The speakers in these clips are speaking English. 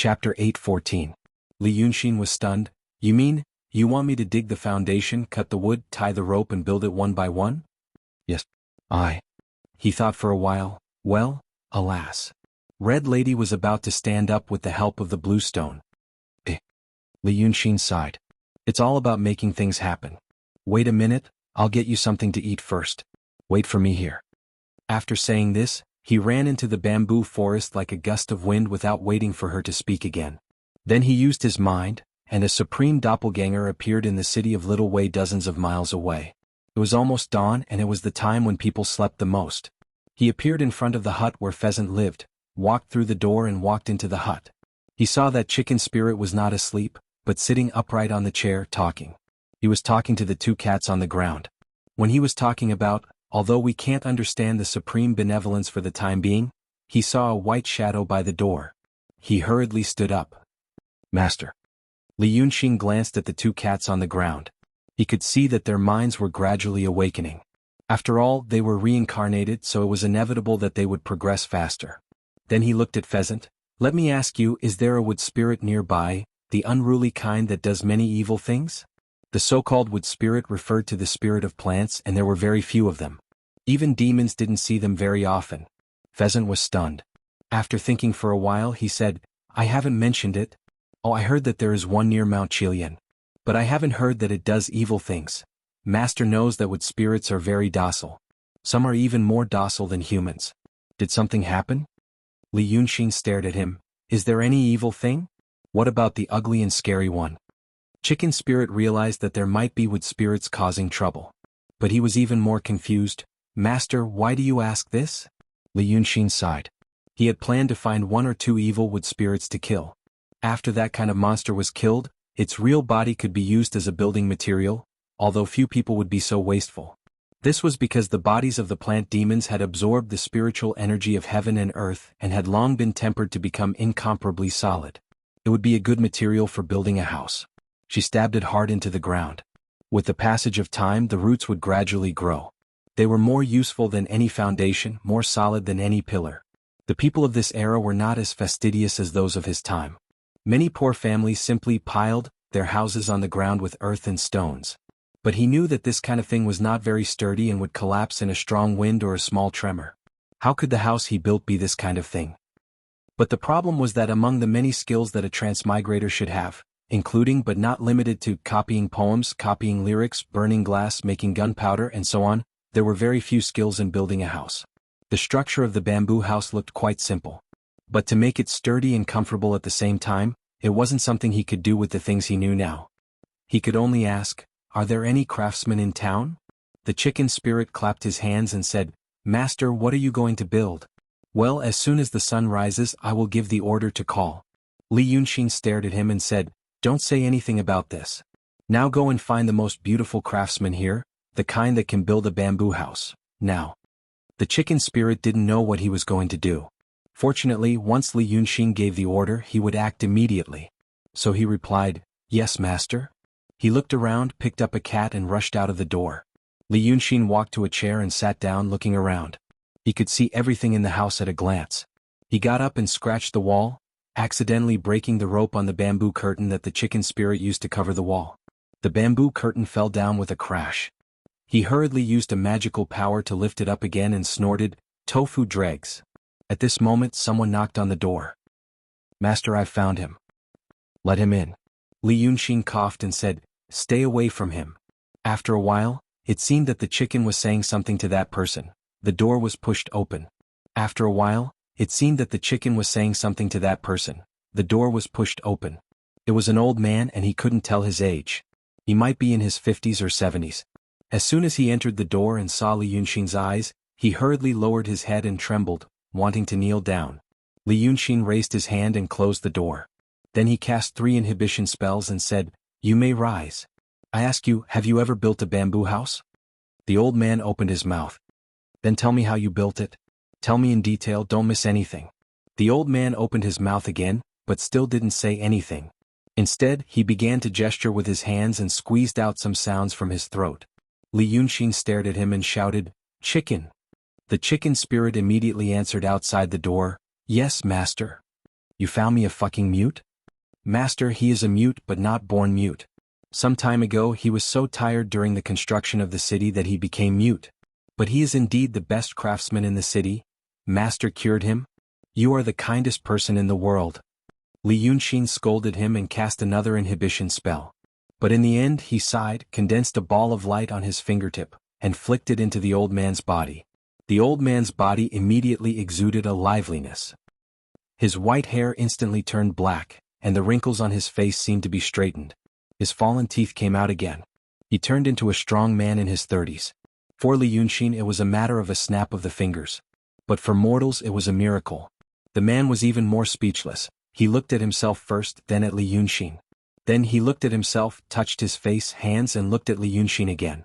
Chapter 8:14. Li Yunxin was stunned. You mean, you want me to dig the foundation, cut the wood, tie the rope and build it one by one? Yes. He thought for a while. Well, alas. Red Lady was about to stand up with the help of the blue stone. Li Yunxin sighed. It's all about making things happen. Wait a minute, I'll get you something to eat first. Wait for me here. After saying this, he ran into the bamboo forest like a gust of wind without waiting for her to speak again. Then he used his mind, and a supreme doppelganger appeared in the city of Little Wei dozens of miles away. It was almost dawn and it was the time when people slept the most. He appeared in front of the hut where Pheasant lived, walked through the door and walked into the hut. He saw that Chicken Spirit was not asleep, but sitting upright on the chair talking. He was talking to the two cats on the ground. When he was talking about, although we can't understand the supreme benevolence for the time being, he saw a white shadow by the door. He hurriedly stood up. Master. Li Yunxin glanced at the two cats on the ground. He could see that their minds were gradually awakening. After all, they were reincarnated, so it was inevitable that they would progress faster. Then he looked at Pheasant. Let me ask you, is there a wood spirit nearby, the unruly kind that does many evil things? The so-called wood spirit referred to the spirit of plants, and there were very few of them. Even demons didn't see them very often. Pheasant was stunned. After thinking for a while, he said, I haven't mentioned it. Oh, I heard that there is one near Mount Qilian. But I haven't heard that it does evil things. Master knows that wood spirits are very docile. Some are even more docile than humans. Did something happen? Li Yunxin stared at him. Is there any evil thing? What about the ugly and scary one? Chicken Spirit realized that there might be wood spirits causing trouble. But he was even more confused. Master, why do you ask this? Li Yunxin sighed. He had planned to find one or two evil wood spirits to kill. After that kind of monster was killed, its real body could be used as a building material, although few people would be so wasteful. This was because the bodies of the plant demons had absorbed the spiritual energy of heaven and earth and had long been tempered to become incomparably solid. It would be a good material for building a house. She stabbed it hard into the ground. With the passage of time, the roots would gradually grow. They were more useful than any foundation, more solid than any pillar. The people of this era were not as fastidious as those of his time. Many poor families simply piled their houses on the ground with earth and stones. But he knew that this kind of thing was not very sturdy and would collapse in a strong wind or a small tremor. How could the house he built be this kind of thing? But the problem was that among the many skills that a transmigrator should have, including but not limited to copying poems, copying lyrics, burning glass, making gunpowder, and so on, there were very few skills in building a house. The structure of the bamboo house looked quite simple. But to make it sturdy and comfortable at the same time, it wasn't something he could do with the things he knew now. He could only ask, are there any craftsmen in town? The Chicken Spirit clapped his hands and said, Master, what are you going to build? Well, as soon as the sun rises, I will give the order to call. Li Yunxin stared at him and said, Don't say anything about this. Now go and find the most beautiful craftsman here, the kind that can build a bamboo house, now. The Chicken Spirit didn't know what he was going to do. Fortunately, once Li Yunxin gave the order, he would act immediately. So he replied, Yes, master. He looked around, picked up a cat and rushed out of the door. Li Yunxin walked to a chair and sat down looking around. He could see everything in the house at a glance. He got up and scratched the wall, accidentally breaking the rope on the bamboo curtain that the Chicken Spirit used to cover the wall. The bamboo curtain fell down with a crash. He hurriedly used a magical power to lift it up again and snorted, Tofu dregs. At this moment someone knocked on the door. Master, I've found him. Let him in. Li Yunxin coughed and said, Stay away from him. After a while, it seemed that the chicken was saying something to that person. The door was pushed open. After a while, it seemed that the chicken was saying something to that person. The door was pushed open. It was an old man and he couldn't tell his age. He might be in his 50s or 70s. As soon as he entered the door and saw Li Yunxin's eyes, he hurriedly lowered his head and trembled, wanting to kneel down. Li Yunxin raised his hand and closed the door. Then he cast 3 inhibition spells and said, You may rise. I ask you, have you ever built a bamboo house? The old man opened his mouth. Then tell me how you built it. Tell me in detail, don't miss anything. The old man opened his mouth again, but still didn't say anything. Instead, he began to gesture with his hands and squeezed out some sounds from his throat. Li Yunxin stared at him and shouted, Chicken. The Chicken Spirit immediately answered outside the door, Yes, master. You found me a fucking mute? Master, he is a mute but not born mute. Some time ago he was so tired during the construction of the city that he became mute. But he is indeed the best craftsman in the city. Master cured him? You are the kindest person in the world. Li Yunxin scolded him and cast another inhibition spell. But in the end he sighed, condensed a ball of light on his fingertip, and flicked it into the old man's body. The old man's body immediately exuded a liveliness. His white hair instantly turned black, and the wrinkles on his face seemed to be straightened. His fallen teeth came out again. He turned into a strong man in his 30s. For Li Yunxin it was a matter of a snap of the fingers. But for mortals it was a miracle. The man was even more speechless. He looked at himself first, then at Li Yunxin. Then he looked at himself, touched his face, hands, and looked at Li Yunxin again.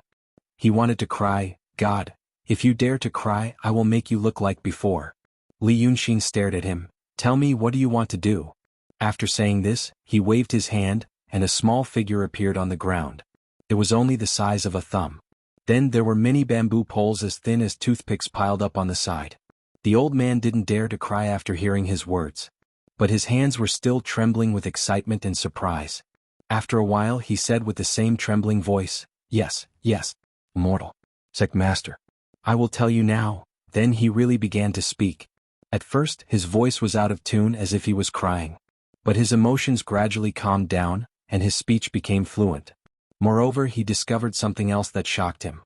He wanted to cry, God, if you dare to cry, I will make you look like before. Li Yunxin stared at him. Tell me, what do you want to do? After saying this, he waved his hand, and a small figure appeared on the ground. It was only the size of a thumb. Then there were many bamboo poles as thin as toothpicks piled up on the side. The old man didn't dare to cry after hearing his words. But his hands were still trembling with excitement and surprise. After a while he said with the same trembling voice, Yes, yes, mortal. Sect Master. I will tell you now. Then he really began to speak. At first his voice was out of tune as if he was crying. But his emotions gradually calmed down, and his speech became fluent. Moreover, he discovered something else that shocked him.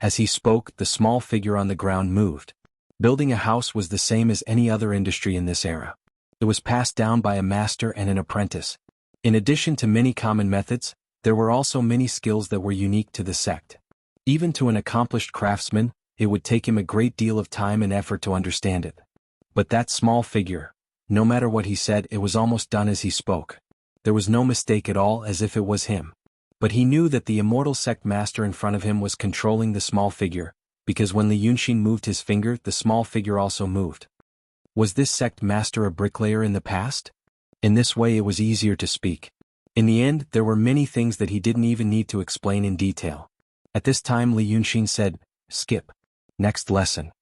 As he spoke, the small figure on the ground moved. Building a house was the same as any other industry in this era. It was passed down by a master and an apprentice. In addition to many common methods, there were also many skills that were unique to the sect. Even to an accomplished craftsman, it would take him a great deal of time and effort to understand it. But that small figure, no matter what he said, it was almost done as he spoke. There was no mistake at all, as if it was him. But he knew that the immortal sect master in front of him was controlling the small figure, because when Li Yunxin moved his finger, the small figure also moved. Was this sect master a bricklayer in the past? In this way it was easier to speak. In the end, there were many things that he didn't even need to explain in detail. At this time Li Yunxin said, Skip. Next lesson.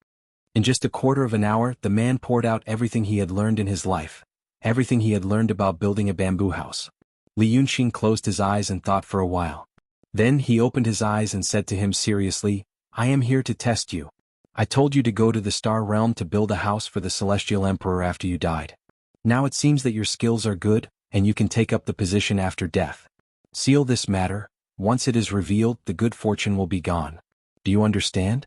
In just a quarter of an hour, the man poured out everything he had learned in his life. Everything he had learned about building a bamboo house. Li Yunxin closed his eyes and thought for a while. Then he opened his eyes and said to him seriously, I am here to test you. I told you to go to the Star Realm to build a house for the Celestial Emperor after you died. Now it seems that your skills are good, and you can take up the position after death. Seal this matter. Once it is revealed, the good fortune will be gone. Do you understand?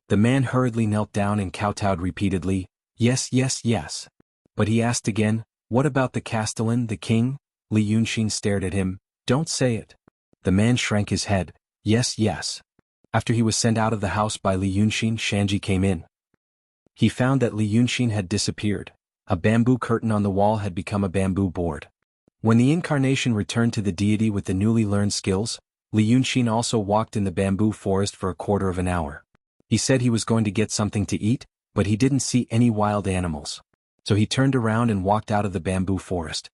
The man hurriedly knelt down and kowtowed repeatedly, Yes, yes, yes. But he asked again, What about the Castellan, the king? Li Yunxin stared at him, Don't say it. The man shrank his head, Yes, yes. After he was sent out of the house by Li Yunxin, Shanji came in. He found that Li Yunxin had disappeared. A bamboo curtain on the wall had become a bamboo board. When the incarnation returned to the deity with the newly learned skills, Li Yunxin also walked in the bamboo forest for a quarter of an hour. He said he was going to get something to eat, but he didn't see any wild animals. So he turned around and walked out of the bamboo forest.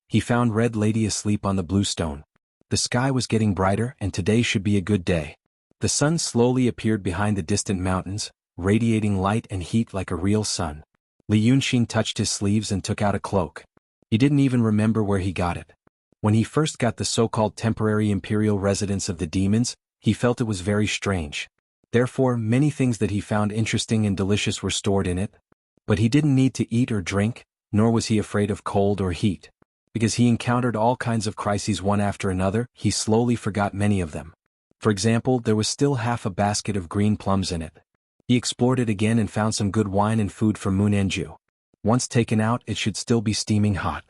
He found Red Lady asleep on the blue stone. The sky was getting brighter, and today should be a good day. The sun slowly appeared behind the distant mountains, radiating light and heat like a real sun. Li Yunxin touched his sleeves and took out a cloak. He didn't even remember where he got it. When he first got the so-called temporary imperial residence of the demons, he felt it was very strange. Therefore, many things that he found interesting and delicious were stored in it. But he didn't need to eat or drink, nor was he afraid of cold or heat. Because he encountered all kinds of crises one after another, he slowly forgot many of them. For example, there was still half a basket of green plums in it. He explored it again and found some good wine and food from Munenju. Once taken out, it should still be steaming hot.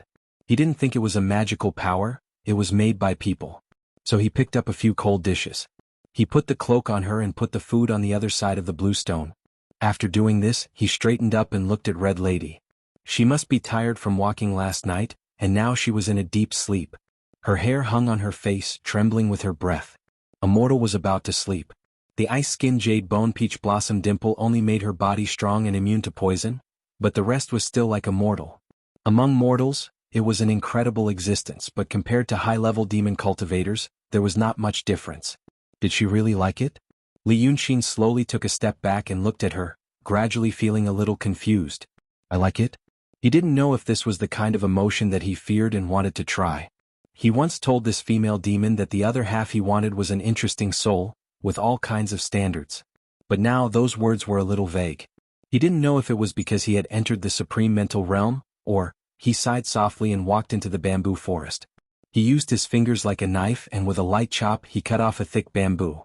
He didn't think it was a magical power, it was made by people. So he picked up a few cold dishes. He put the cloak on her and put the food on the other side of the blue stone. After doing this, he straightened up and looked at Red Lady. She must be tired from walking last night, and now she was in a deep sleep. Her hair hung on her face, trembling with her breath. A mortal was about to sleep. The ice-skin jade bone peach blossom dimple only made her body strong and immune to poison, but the rest was still like a mortal. Among mortals, it was an incredible existence, but compared to high-level demon cultivators, there was not much difference. Did she really like it? Li Yunxin slowly took a step back and looked at her, gradually feeling a little confused. I like it? He didn't know if this was the kind of emotion that he feared and wanted to try. He once told this female demon that the other half he wanted was an interesting soul, with all kinds of standards. But now those words were a little vague. He didn't know if it was because he had entered the supreme mental realm, or, he sighed softly and walked into the bamboo forest. He used his fingers like a knife and with a light chop he cut off a thick bamboo.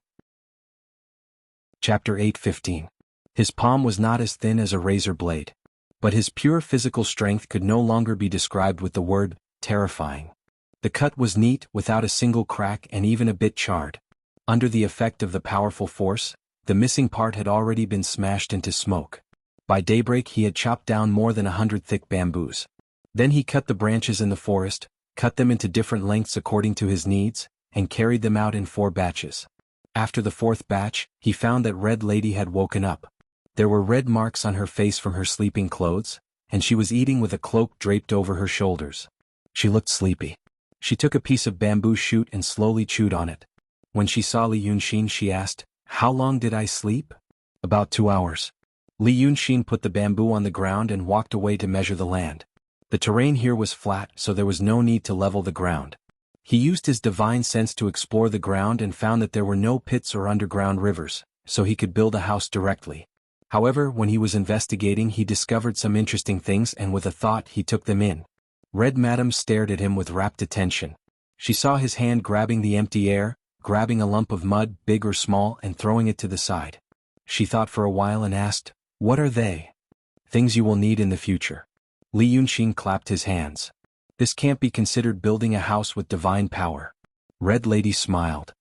Chapter 8:15. His palm was not as thin as a razor blade. But his pure physical strength could no longer be described with the word, terrifying. The cut was neat, without a single crack and even a bit charred. Under the effect of the powerful force, the missing part had already been smashed into smoke. By daybreak he had chopped down more than 100 thick bamboos. Then he cut the branches in the forest, cut them into different lengths according to his needs, and carried them out in 4 batches. After the 4th batch, he found that Red Lady had woken up. There were red marks on her face from her sleeping clothes, and she was eating with a cloak draped over her shoulders. She looked sleepy. She took a piece of bamboo shoot and slowly chewed on it. When she saw Li Yunxin, she asked, "How long did I sleep?" "About 2 hours. Li Yunxin put the bamboo on the ground and walked away to measure the land. The terrain here was flat, so there was no need to level the ground. He used his divine sense to explore the ground and found that there were no pits or underground rivers, so he could build a house directly. However, when he was investigating, he discovered some interesting things, and with a thought he took them in. Red Madam stared at him with rapt attention. She saw his hand grabbing the empty air, grabbing a lump of mud, big or small, and throwing it to the side. She thought for a while and asked, "What are they?" "Things you will need in the future." Li Yunxin clapped his hands. "This can't be considered building a house with divine power." Red Lady smiled.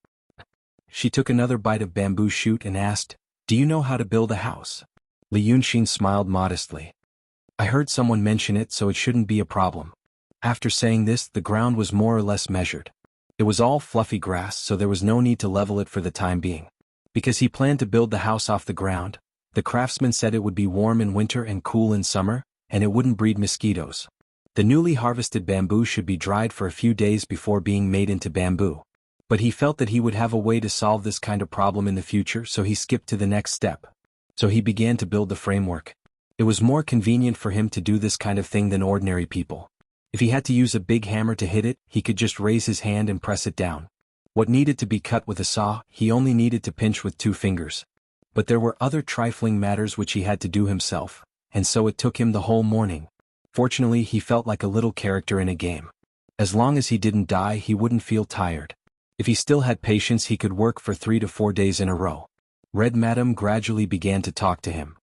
She took another bite of bamboo shoot and asked, "Do you know how to build a house?" Li Yunxin smiled modestly. "I heard someone mention it, so it shouldn't be a problem." After saying this, the ground was more or less measured. It was all fluffy grass, so there was no need to level it for the time being. Because he planned to build the house off the ground, the craftsman said it would be warm in winter and cool in summer, and it wouldn't breed mosquitoes. The newly harvested bamboo should be dried for a few days before being made into bamboo. But he felt that he would have a way to solve this kind of problem in the future, so he skipped to the next step. So he began to build the framework. It was more convenient for him to do this kind of thing than ordinary people. If he had to use a big hammer to hit it, he could just raise his hand and press it down. What needed to be cut with a saw, he only needed to pinch with 2 fingers. But there were other trifling matters which he had to do himself, and so it took him the whole morning. Fortunately, he felt like a little character in a game. As long as he didn't die, he wouldn't feel tired. If he still had patience, he could work for 3 to 4 days in a row. Red Madam gradually began to talk to him.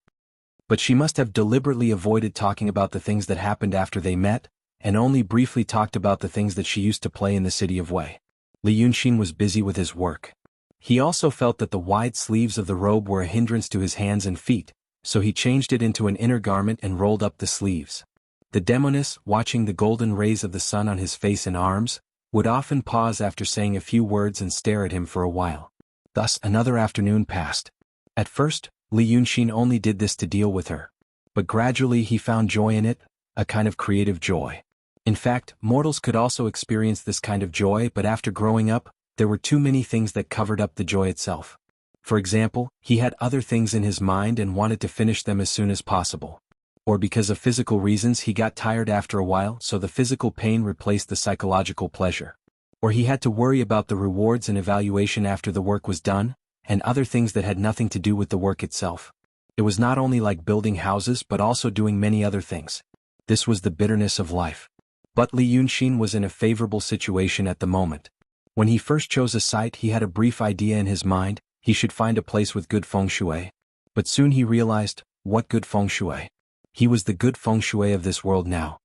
But she must have deliberately avoided talking about the things that happened after they met, and only briefly talked about the things that she used to play in the city of Wei. Li Yunxin was busy with his work. He also felt that the wide sleeves of the robe were a hindrance to his hands and feet, so he changed it into an inner garment and rolled up the sleeves. The demoness, watching the golden rays of the sun on his face and arms, would often pause after saying a few words and stare at him for a while. Thus another afternoon passed. At first, Li Yunxin only did this to deal with her. But gradually he found joy in it, a kind of creative joy. In fact, mortals could also experience this kind of joy, but after growing up, there were too many things that covered up the joy itself. For example, he had other things in his mind and wanted to finish them as soon as possible. Or because of physical reasons he got tired after a while, so the physical pain replaced the psychological pleasure. Or he had to worry about the rewards and evaluation after the work was done, and other things that had nothing to do with the work itself. It was not only like building houses but also doing many other things. This was the bitterness of life. But Li Yunxin was in a favorable situation at the moment. When he first chose a site, he had a brief idea in his mind: he should find a place with good feng shui. But soon he realized, what good feng shui? He was the good feng shui of this world now.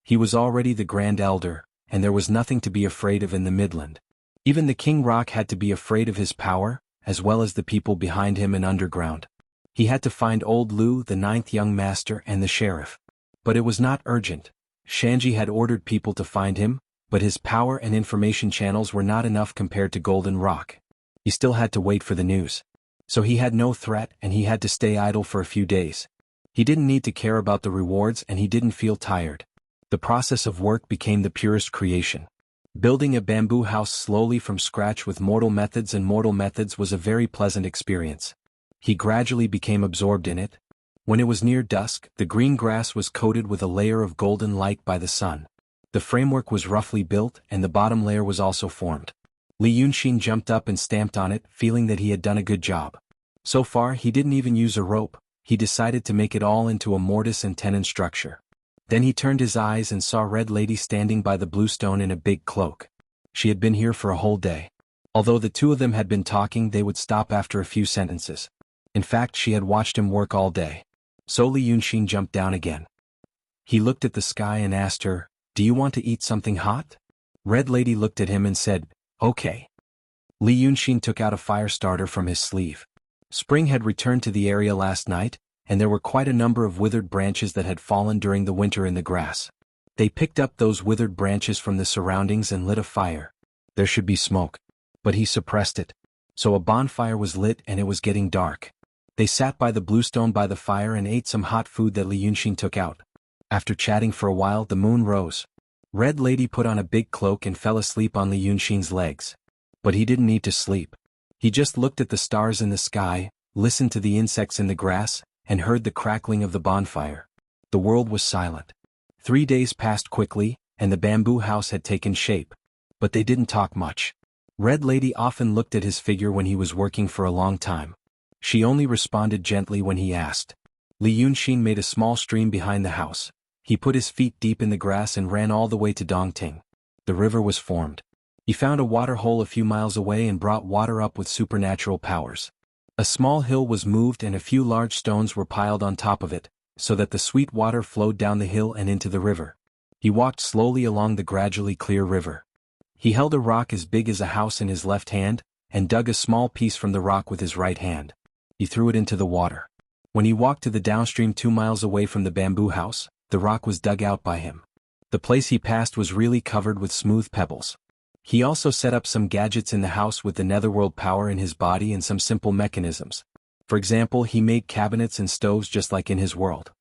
He was already the Grand Elder, and there was nothing to be afraid of in the Midland. Even the King Rock had to be afraid of his power, as well as the people behind him and underground. He had to find old Lu, the 9th young master, and the sheriff. But it was not urgent. Shanji had ordered people to find him, but his power and information channels were not enough compared to Golden Rock. He still had to wait for the news. So he had no threat, and he had to stay idle for a few days. He didn't need to care about the rewards, and he didn't feel tired. The process of work became the purest creation. Building a bamboo house slowly from scratch with mortal methods was a very pleasant experience. He gradually became absorbed in it. When it was near dusk, the green grass was coated with a layer of golden light by the sun. The framework was roughly built and the bottom layer was also formed. Li Yunxin jumped up and stamped on it, feeling that he had done a good job. So far he didn't even use a rope, he decided to make it all into a mortise and tenon structure. Then he turned his eyes and saw Red Lady standing by the blue stone in a big cloak. She had been here for a whole day. Although the two of them had been talking, they would stop after a few sentences. In fact, she had watched him work all day. So Li Yunxin jumped down again. He looked at the sky and asked her, "Do you want to eat something hot?" Red Lady looked at him and said, "Okay." Li Yunxin took out a fire starter from his sleeve. Spring had returned to the area last night, and there were quite a number of withered branches that had fallen during the winter in the grass. They picked up those withered branches from the surroundings and lit a fire. There should be smoke. But he suppressed it. So a bonfire was lit and it was getting dark. They sat by the bluestone by the fire and ate some hot food that Li Yunxin took out. After chatting for a while, the moon rose. Red Lady put on a big cloak and fell asleep on Li Yunxin's legs. But he didn't need to sleep. He just looked at the stars in the sky, listened to the insects in the grass, and heard the crackling of the bonfire. The world was silent. 3 days passed quickly, and the bamboo house had taken shape. But they didn't talk much. Red Lady often looked at his figure when he was working for a long time. She only responded gently when he asked. Li Yunxin made a small stream behind the house. He put his feet deep in the grass and ran all the way to Dongting. The river was formed. He found a water hole a few miles away and brought water up with supernatural powers. A small hill was moved and a few large stones were piled on top of it, so that the sweet water flowed down the hill and into the river. He walked slowly along the gradually clear river. He held a rock as big as a house in his left hand, and dug a small piece from the rock with his right hand. He threw it into the water. When he walked to the downstream 2 miles away from the bamboo house, the rock was dug out by him. The place he passed was really covered with smooth pebbles. He also set up some gadgets in the house with the netherworld power in his body and some simple mechanisms. For example, he made cabinets and stoves just like in his world.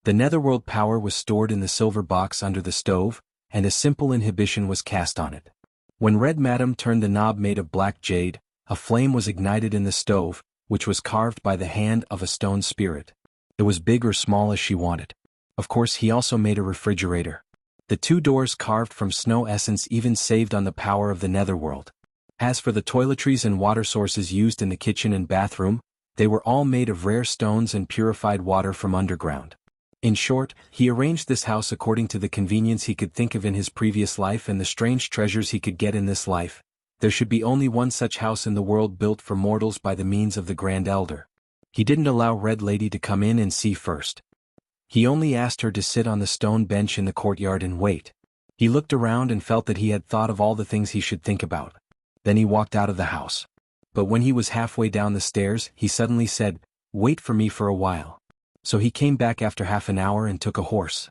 The netherworld power was stored in the silver box under the stove, and a simple inhibition was cast on it. When Red Madam turned the knob made of black jade, a flame was ignited in the stove, which was carved by the hand of a stone spirit. It was big or small as she wanted. Of course, he also made a refrigerator. The 2 doors carved from snow essence even saved on the power of the netherworld. As for the toiletries and water sources used in the kitchen and bathroom, they were all made of rare stones and purified water from underground. In short, he arranged this house according to the convenience he could think of in his previous life and the strange treasures he could get in this life. There should be only one such house in the world built for mortals by the means of the Grand Elder. He didn't allow Red Lady to come in and see first. He only asked her to sit on the stone bench in the courtyard and wait. He looked around and felt that he had thought of all the things he should think about. Then he walked out of the house. But when he was halfway down the stairs, he suddenly said, "Wait for me for a while." So he came back after half an hour and took a horse.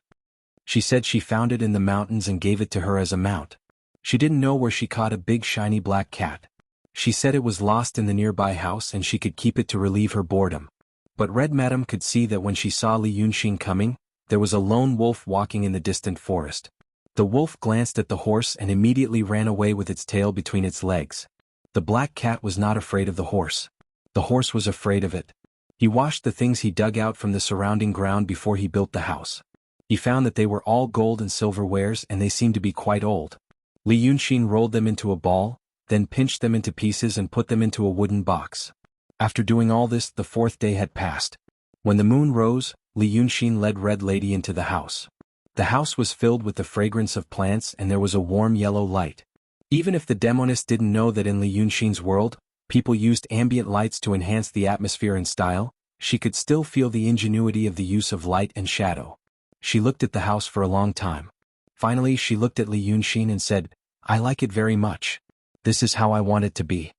She said she found it in the mountains and gave it to her as a mount. She didn't know where she caught a big shiny black cat. She said it was lost in the nearby house and she could keep it to relieve her boredom. But Red Madam could see that when she saw Li Yunxin coming, there was a lone wolf walking in the distant forest. The wolf glanced at the horse and immediately ran away with its tail between its legs. The black cat was not afraid of the horse. The horse was afraid of it. He washed the things he dug out from the surrounding ground before he built the house. He found that they were all gold and silver wares and they seemed to be quite old. Li Yunxin rolled them into a ball, then pinched them into pieces and put them into a wooden box. After doing all this, the 4th day had passed. When the moon rose, Li Yunxin led Red Lady into the house. The house was filled with the fragrance of plants and there was a warm yellow light. Even if the demoness didn't know that in Li Yunxin's world, people used ambient lights to enhance the atmosphere and style, she could still feel the ingenuity of the use of light and shadow. She looked at the house for a long time. Finally, she looked at Li Yunxin and said, "I like it very much. This is how I want it to be."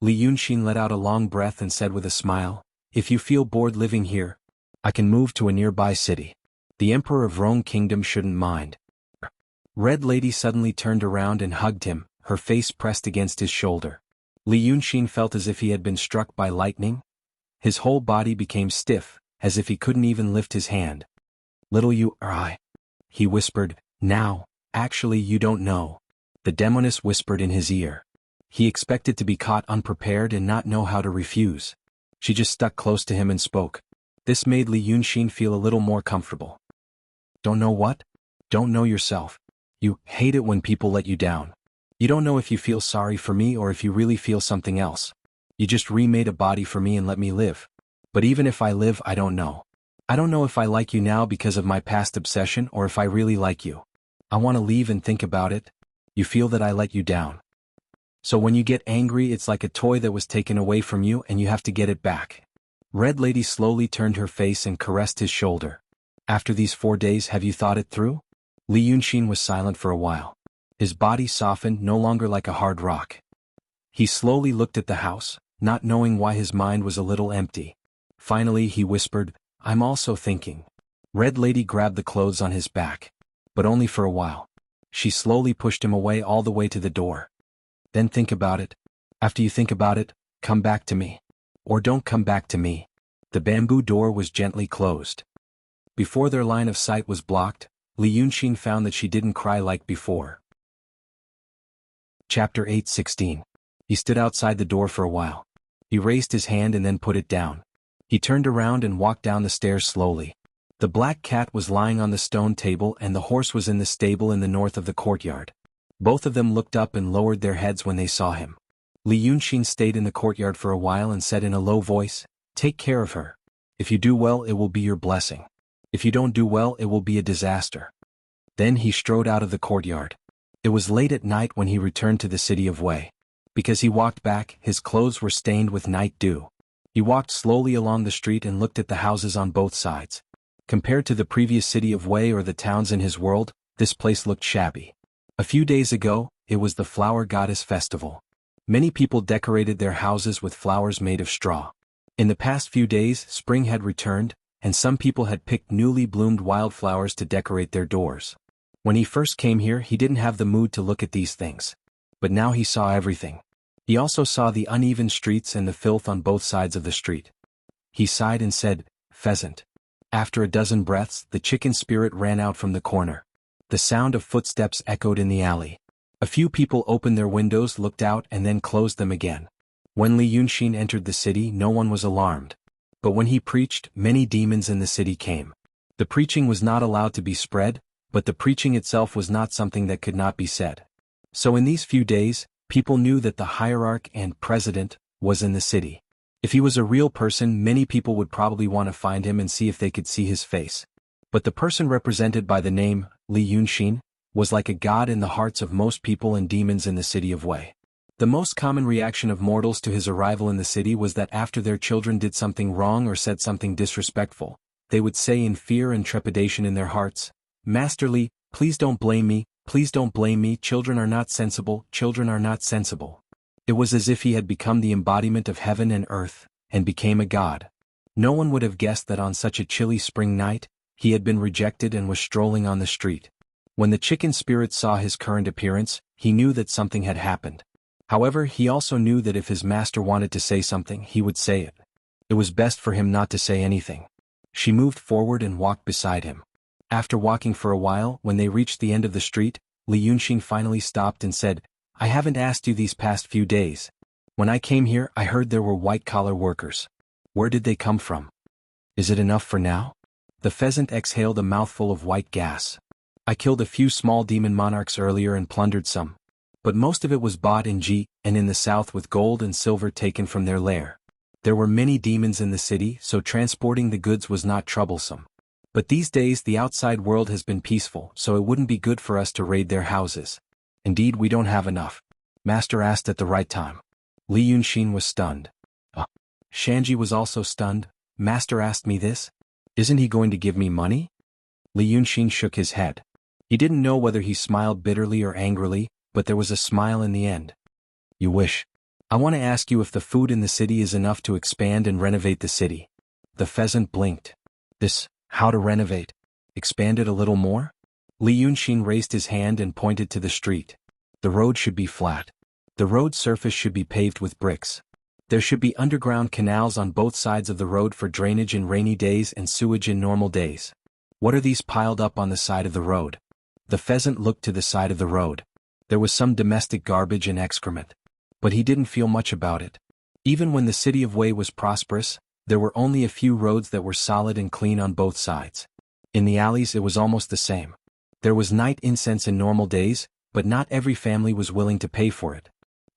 Li Yunxin let out a long breath and said with a smile, "If you feel bored living here, I can move to a nearby city. The Emperor of Rong Kingdom shouldn't mind." Red Lady suddenly turned around and hugged him, her face pressed against his shoulder. Li Yunxin felt as if he had been struck by lightning. His whole body became stiff, as if he couldn't even lift his hand. "Little you or I," he whispered. "Now, actually you don't know," the demoness whispered in his ear. He expected to be caught unprepared and not know how to refuse. She just stuck close to him and spoke. This made Li Yunxin feel a little more comfortable. Don't know what? Don't know yourself. You hate it when people let you down. You don't know if you feel sorry for me or if you really feel something else. You just remade a body for me and let me live. But even if I live, I don't know. I don't know if I like you now because of my past obsession or if I really like you. I want to leave and think about it. You feel that I let you down. So when you get angry, it's like a toy that was taken away from you and you have to get it back. Red Lady slowly turned her face and caressed his shoulder. After these 4 days, have you thought it through? Li Yunxin was silent for a while. His body softened, no longer like a hard rock. He slowly looked at the house, not knowing why his mind was a little empty. Finally he whispered, I'm also thinking. Red Lady grabbed the clothes on his back. But only for a while. She slowly pushed him away all the way to the door. Then think about it. After you think about it, come back to me. Or don't come back to me. The bamboo door was gently closed. Before their line of sight was blocked, Li Yunxin found that she didn't cry like before. Chapter 8:16. He stood outside the door for a while. He raised his hand and then put it down. He turned around and walked down the stairs slowly. The black cat was lying on the stone table and the horse was in the stable in the north of the courtyard. Both of them looked up and lowered their heads when they saw him. Li Yunxin stayed in the courtyard for a while and said in a low voice, Take care of her. If you do well, it will be your blessing. If you don't do well, it will be a disaster. Then he strode out of the courtyard. It was late at night when he returned to the city of Wei. Because he walked back, his clothes were stained with night dew. He walked slowly along the street and looked at the houses on both sides. Compared to the previous city of Wei or the towns in his world, this place looked shabby. A few days ago, it was the Flower Goddess Festival. Many people decorated their houses with flowers made of straw. In the past few days, spring had returned, and some people had picked newly bloomed wildflowers to decorate their doors. When he first came here, he didn't have the mood to look at these things. But now he saw everything. He also saw the uneven streets and the filth on both sides of the street. He sighed and said, Pheasant. After a dozen breaths, the chicken spirit ran out from the corner. The sound of footsteps echoed in the alley. A few people opened their windows, looked out, and then closed them again. When Li Yunxin entered the city, no one was alarmed. But when he preached, many demons in the city came. The preaching was not allowed to be spread, but the preaching itself was not something that could not be said. So in these few days, people knew that the hierarch and president was in the city. If he was a real person, many people would probably want to find him and see if they could see his face. But the person represented by the name, Li Yunxin, was like a god in the hearts of most people and demons in the city of Wei. The most common reaction of mortals to his arrival in the city was that after their children did something wrong or said something disrespectful, they would say in fear and trepidation in their hearts, Master Li, please don't blame me, please don't blame me, children are not sensible, children are not sensible. It was as if he had become the embodiment of heaven and earth, and became a god. No one would have guessed that on such a chilly spring night, he had been rejected and was strolling on the street. When the chicken spirit saw his current appearance, he knew that something had happened. However, he also knew that if his master wanted to say something, he would say it. It was best for him not to say anything. She moved forward and walked beside him. After walking for a while, when they reached the end of the street, Li Yunxin finally stopped and said, I haven't asked you these past few days. When I came here, I heard there were white-collar workers. Where did they come from? Is it enough for now? The pheasant exhaled a mouthful of white gas. I killed a few small demon monarchs earlier and plundered some. But most of it was bought in Ji and in the south with gold and silver taken from their lair. There were many demons in the city, so transporting the goods was not troublesome. But these days the outside world has been peaceful, so it wouldn't be good for us to raid their houses. Indeed, we don't have enough. Master asked at the right time. Li Yunxin was stunned. Shanji was also stunned. Master asked me this? Isn't he going to give me money? Li Yunxin shook his head. He didn't know whether he smiled bitterly or angrily, but there was a smile in the end. You wish. I want to ask you if the food in the city is enough to expand and renovate the city. The pheasant blinked. How to renovate? Expand it a little more? Li Yunxin raised his hand and pointed to the street. The road should be flat. The road surface should be paved with bricks. There should be underground canals on both sides of the road for drainage in rainy days and sewage in normal days. What are these piled up on the side of the road? The pheasant looked to the side of the road. There was some domestic garbage and excrement. But he didn't feel much about it. Even when the city of Wei was prosperous, There were only a few roads that were solid and clean on both sides. In the alleys it was almost the same. There was night incense in normal days, but not every family was willing to pay for it.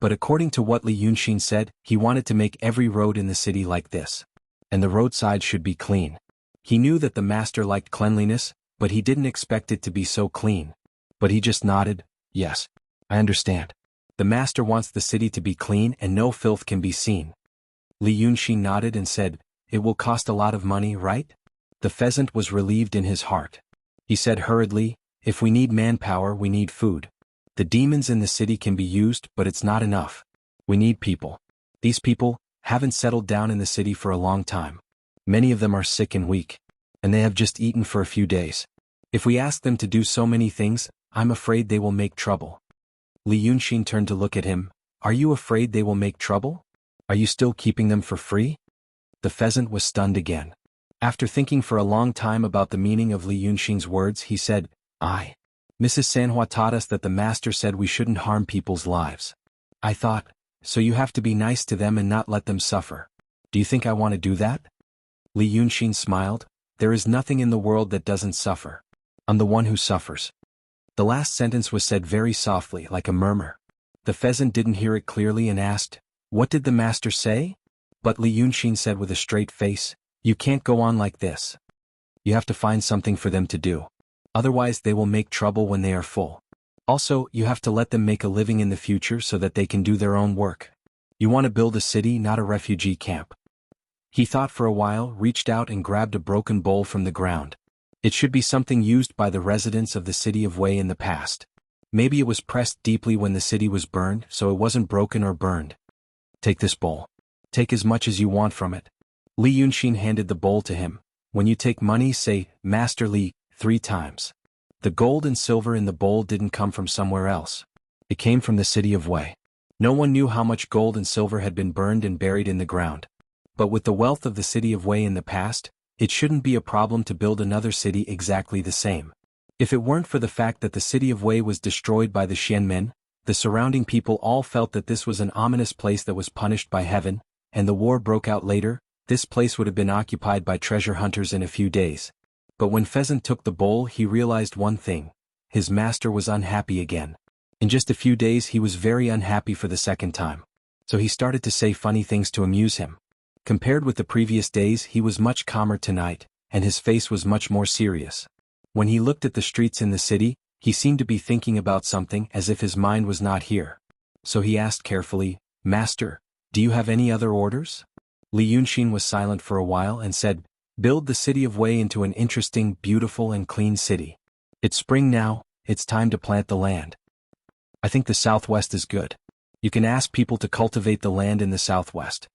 But according to what Li Yunxin said, he wanted to make every road in the city like this. And the roadside should be clean. He knew that the master liked cleanliness, but he didn't expect it to be so clean. But he just nodded, yes, I understand. The master wants the city to be clean and no filth can be seen. Li Yunxin nodded and said, it will cost a lot of money, right? The pheasant was relieved in his heart. He said hurriedly, if we need manpower, we need food. The demons in the city can be used, but it's not enough. We need people. These people haven't settled down in the city for a long time. Many of them are sick and weak. And they have just eaten for a few days. If we ask them to do so many things, I'm afraid they will make trouble. Li Yunxin turned to look at him. Are you afraid they will make trouble? Are you still keeping them for free? The pheasant was stunned again. After thinking for a long time about the meaning of Li Yunxin's words, he said, Mrs. Sanhua taught us that the master said we shouldn't harm people's lives. I thought, so you have to be nice to them and not let them suffer. Do you think I want to do that? Li Yunxin smiled. There is nothing in the world that doesn't suffer. I'm the one who suffers. The last sentence was said very softly, like a murmur. The pheasant didn't hear it clearly and asked, what did the master say? But Li Yunxin said with a straight face, you can't go on like this. You have to find something for them to do. Otherwise they will make trouble when they are full. Also, you have to let them make a living in the future so that they can do their own work. You want to build a city, not a refugee camp. He thought for a while, reached out and grabbed a broken bowl from the ground. It should be something used by the residents of the city of Wei in the past. Maybe it was pressed deeply when the city was burned, so it wasn't broken or burned. Take this bowl. Take as much as you want from it. Li Yunxin handed the bowl to him. When you take money, say, Master Li, 3 times. The gold and silver in the bowl didn't come from somewhere else. It came from the city of Wei. No one knew how much gold and silver had been burned and buried in the ground. But with the wealth of the city of Wei in the past, it shouldn't be a problem to build another city exactly the same. If it weren't for the fact that the city of Wei was destroyed by the Xianmen, the surrounding people all felt that this was an ominous place that was punished by heaven, and the war broke out later, this place would have been occupied by treasure hunters in a few days. But when Pheasant took the bowl, he realized one thing. His master was unhappy again. In just a few days he was very unhappy for the second time. So he started to say funny things to amuse him. Compared with the previous days, he was much calmer tonight, and his face was much more serious. When he looked at the streets in the city, he seemed to be thinking about something as if his mind was not here. So he asked carefully, Master, do you have any other orders? Li Yunxin was silent for a while and said, build the city of Wei into an interesting, beautiful and clean city. It's spring now, it's time to plant the land. I think the southwest is good. You can ask people to cultivate the land in the southwest.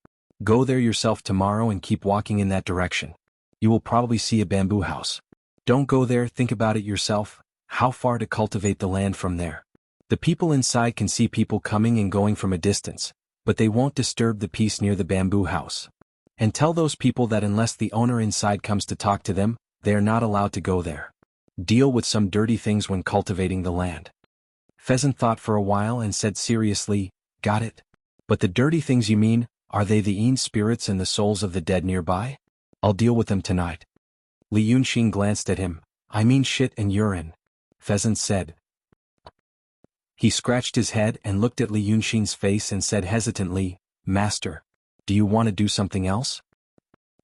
Go there yourself tomorrow and keep walking in that direction. You will probably see a bamboo house. Don't go there, think about it yourself, how far to cultivate the land from there. The people inside can see people coming and going from a distance, but they won't disturb the peace near the bamboo house. And tell those people that unless the owner inside comes to talk to them, they are not allowed to go there. Deal with some dirty things when cultivating the land. Pheasant thought for a while and said seriously, got it. But the dirty things you mean, are they the Yin spirits and the souls of the dead nearby? I'll deal with them tonight. Li Yunxin glanced at him. I mean shit and urine. Pheasant said. He scratched his head and looked at Li Yunxin's face and said hesitantly, Master, do you want to do something else?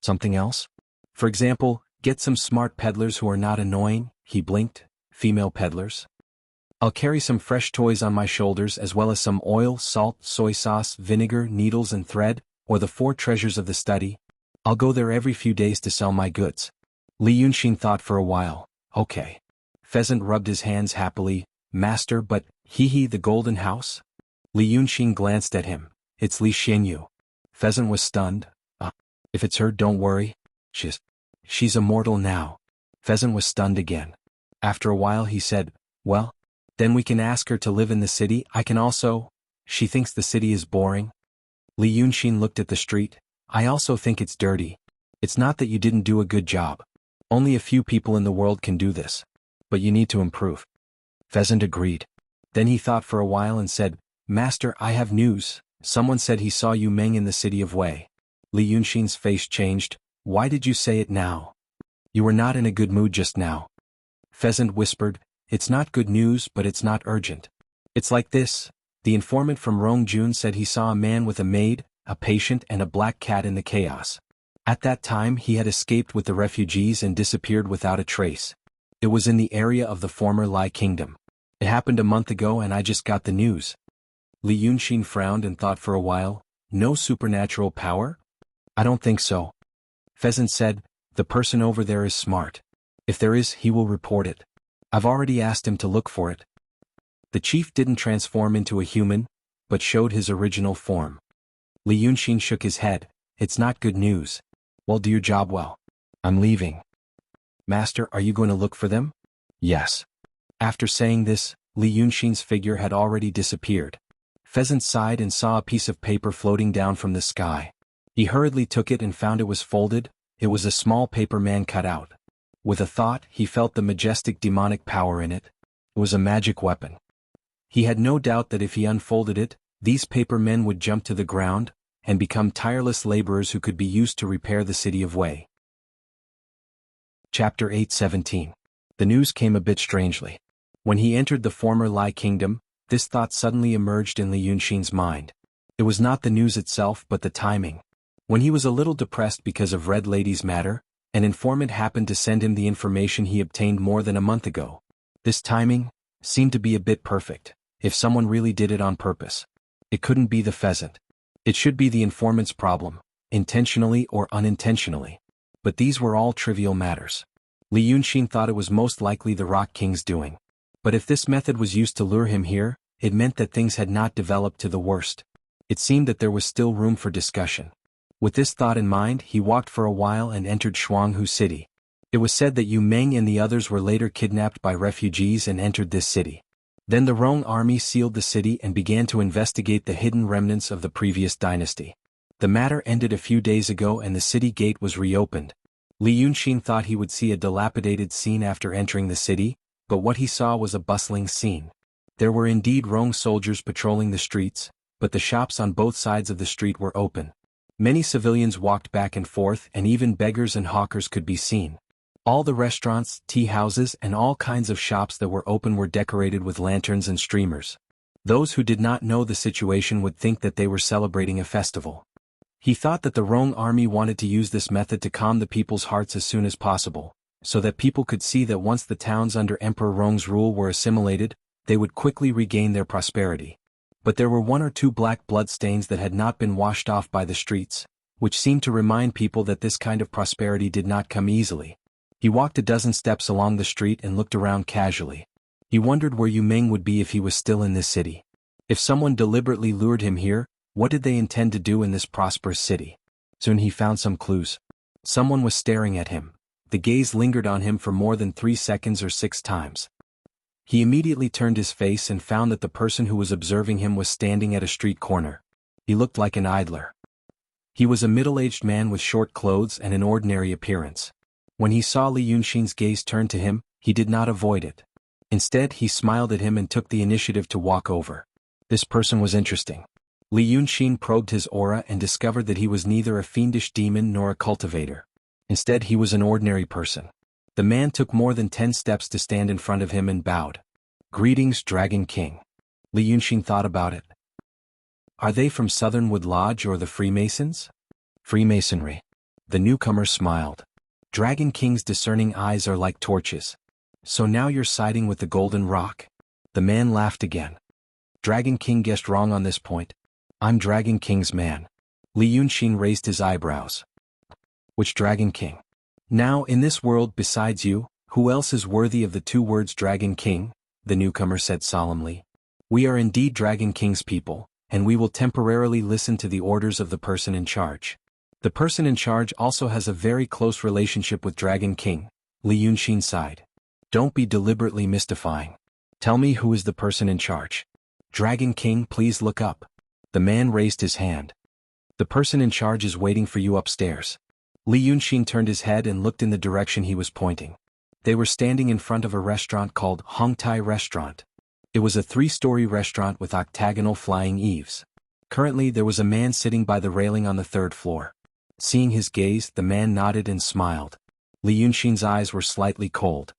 Something else? For example, get some smart peddlers who are not annoying, he blinked, female peddlers. I'll carry some fresh toys on my shoulders as well as some oil, salt, soy sauce, vinegar, needles and thread, or the 4 treasures of the study. I'll go there every few days to sell my goods. Li Yunxin thought for a while. Okay. Pheasant rubbed his hands happily. Master, but, the golden house? Li Yunxin glanced at him. It's Li Xianyu. Pheasant was stunned. If it's her, don't worry. She's immortal now. Pheasant was stunned again. After a while he said, well, then we can ask her to live in the city. I can also. She thinks the city is boring. Li Yunxin looked at the street. I also think it's dirty. It's not that you didn't do a good job. Only a few people in the world can do this. But you need to improve. Pheasant agreed. Then he thought for a while and said, Master, I have news. Someone said he saw you Meng in the city of Wei. Li Yunxin's face changed. Why did you say it now? You were not in a good mood just now. Pheasant whispered, it's not good news but it's not urgent. It's like this. The informant from Rongjun said he saw a man with a maid, a patient and a black cat in the chaos. At that time he had escaped with the refugees and disappeared without a trace. It was in the area of the former Lai Kingdom. It happened a month ago and I just got the news. Li Yunxin frowned and thought for a while. No supernatural power? I don't think so. Pheasant said, the person over there is smart. If there is, he will report it. I've already asked him to look for it. The chief didn't transform into a human, but showed his original form. Li Yunxin shook his head. It's not good news. Well, do your job well. I'm leaving. Master, are you going to look for them? Yes. After saying this, Li Yunxin's figure had already disappeared. Pheasant sighed and saw a piece of paper floating down from the sky. He hurriedly took it and found it was folded. It was a small paper man cut out. With a thought, he felt the majestic demonic power in it. It was a magic weapon. He had no doubt that if he unfolded it, these paper men would jump to the ground and become tireless laborers who could be used to repair the city of Wei. Chapter 8:17. The news came a bit strangely. When he entered the former Lai Kingdom, this thought suddenly emerged in Li Yunxin's mind. It was not the news itself but the timing. When he was a little depressed because of Red Lady's matter, an informant happened to send him the information he obtained more than a month ago. This timing seemed to be a bit perfect, if someone really did it on purpose. It couldn't be the pheasant. It should be the informant's problem, intentionally or unintentionally. But these were all trivial matters. Li Yunxin thought it was most likely the Rock King's doing. But if this method was used to lure him here, it meant that things had not developed to the worst. It seemed that there was still room for discussion. With this thought in mind, he walked for a while and entered Shuanghu City. It was said that Yu Meng and the others were later kidnapped by refugees and entered this city. Then the Rong army sealed the city and began to investigate the hidden remnants of the previous dynasty. The matter ended a few days ago and the city gate was reopened. Li Yunxin thought he would see a dilapidated scene after entering the city, but what he saw was a bustling scene. There were indeed Rong soldiers patrolling the streets, but the shops on both sides of the street were open. Many civilians walked back and forth and even beggars and hawkers could be seen. All the restaurants, tea houses and all kinds of shops that were open were decorated with lanterns and streamers. Those who did not know the situation would think that they were celebrating a festival. He thought that the Rong army wanted to use this method to calm the people's hearts as soon as possible, so that people could see that once the towns under Emperor Rong's rule were assimilated, they would quickly regain their prosperity. But there were one or two black bloodstains that had not been washed off by the streets, which seemed to remind people that this kind of prosperity did not come easily. He walked a dozen steps along the street and looked around casually. He wondered where Yu Meng would be if he was still in this city. If someone deliberately lured him here, what did they intend to do in this prosperous city? Soon he found some clues. Someone was staring at him. The gaze lingered on him for more than 3 seconds or 6 times. He immediately turned his face and found that the person who was observing him was standing at a street corner. He looked like an idler. He was a middle-aged man with short clothes and an ordinary appearance. When he saw Li Yunxin's gaze turn to him, he did not avoid it. Instead, he smiled at him and took the initiative to walk over. This person was interesting. Li Yunxin probed his aura and discovered that he was neither a fiendish demon nor a cultivator. Instead, he was an ordinary person. The man took more than 10 steps to stand in front of him and bowed. Greetings, Dragon King. Li Yunxin thought about it. Are they from Southernwood Lodge or the Freemasons? Freemasonry. The newcomer smiled. Dragon King's discerning eyes are like torches. So now you're siding with the Golden Rock? The man laughed again. Dragon King guessed wrong on this point. I'm Dragon King's man. Li Yunxin raised his eyebrows. Which Dragon King? Now in this world besides you, who else is worthy of the 2 words Dragon King? The newcomer said solemnly. We are indeed Dragon King's people, and we will temporarily listen to the orders of the person in charge. The person in charge also has a very close relationship with Dragon King. Li Yunxin sighed. Don't be deliberately mystifying. Tell me who is the person in charge. Dragon King, please look up. The man raised his hand. The person in charge is waiting for you upstairs. Li Yunxin turned his head and looked in the direction he was pointing. They were standing in front of a restaurant called Hongtai Restaurant. It was a 3-story restaurant with octagonal flying eaves. Currently there was a man sitting by the railing on the 3rd floor. Seeing his gaze, the man nodded and smiled. Li Yunxin's eyes were slightly cold.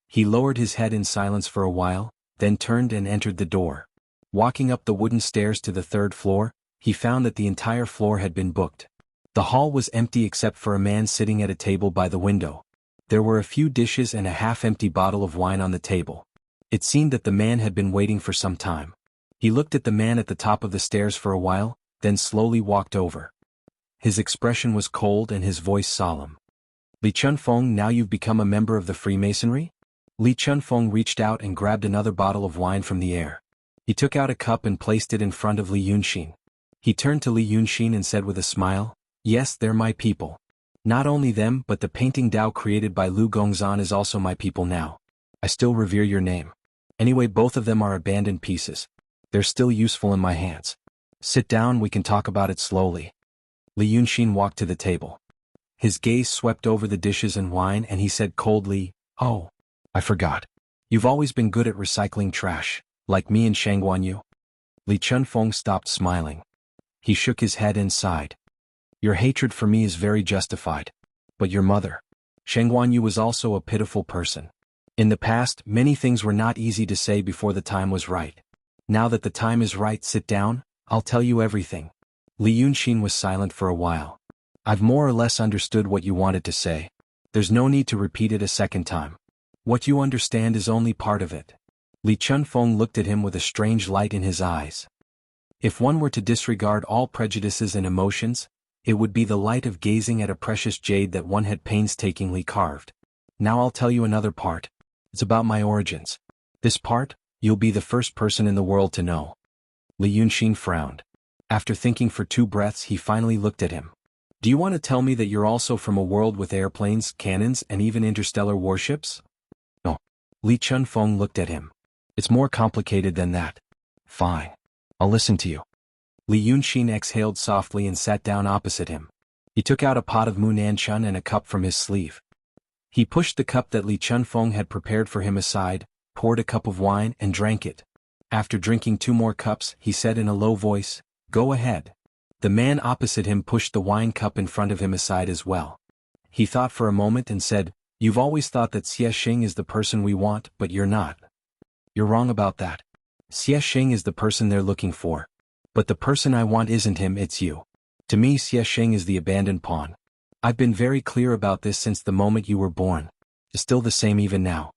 He lowered his head in silence for a while, then turned and entered the door. Walking up the wooden stairs to the third floor, he found that the entire floor had been booked. The hall was empty except for a man sitting at a table by the window. There were a few dishes and a half-empty bottle of wine on the table. It seemed that the man had been waiting for some time. He looked at the man at the top of the stairs for a while, then slowly walked over. His expression was cold and his voice solemn. Li Chunfeng, now you've become a member of the Freemasonry? Li Chunfeng reached out and grabbed another bottle of wine from the air. He took out a cup and placed it in front of Li Yunxin. He turned to Li Yunxin and said with a smile, "Yes, they're my people. Not only them but the painting Dao created by Lu Gongzan is also my people now. I still revere your name. Anyway, both of them are abandoned pieces. They're still useful in my hands. Sit down, we can talk about it slowly." Li Yunxin walked to the table. His gaze swept over the dishes and wine and he said coldly, "Oh, I forgot. You've always been good at recycling trash, like me and Shangguanyu." Li Chunfeng stopped smiling. He shook his head and sighed. "Your hatred for me is very justified. But your mother, Shangguanyu, was also a pitiful person. In the past, many things were not easy to say before the time was right. Now that the time is right, sit down, I'll tell you everything." Li Yunxin was silent for a while. "I've more or less understood what you wanted to say. There's no need to repeat it a second time. What you understand is only part of it." Li Chunfeng looked at him with a strange light in his eyes. If one were to disregard all prejudices and emotions, it would be the light of gazing at a precious jade that one had painstakingly carved. "Now I'll tell you another part. It's about my origins. This part, you'll be the first person in the world to know." Li Yunxin frowned. After thinking for 2 breaths, he finally looked at him. "Do you want to tell me that you're also from a world with airplanes, cannons, and even interstellar warships?" "No." Li Chunfeng looked at him. "It's more complicated than that." "Fine. I'll listen to you." Li Yunxin exhaled softly and sat down opposite him. He took out a pot of Munanshan and a cup from his sleeve. He pushed the cup that Li Chunfeng had prepared for him aside, poured a cup of wine and drank it. After drinking 2 more cups, he said in a low voice, "Go ahead." The man opposite him pushed the wine cup in front of him aside as well. He thought for a moment and said, "You've always thought that Xie Xing is the person we want, but you're not. You're wrong about that. Xie Xing is the person they're looking for. But the person I want isn't him, it's you. To me, Xie Xing is the abandoned pawn. I've been very clear about this since the moment you were born. It's still the same even now.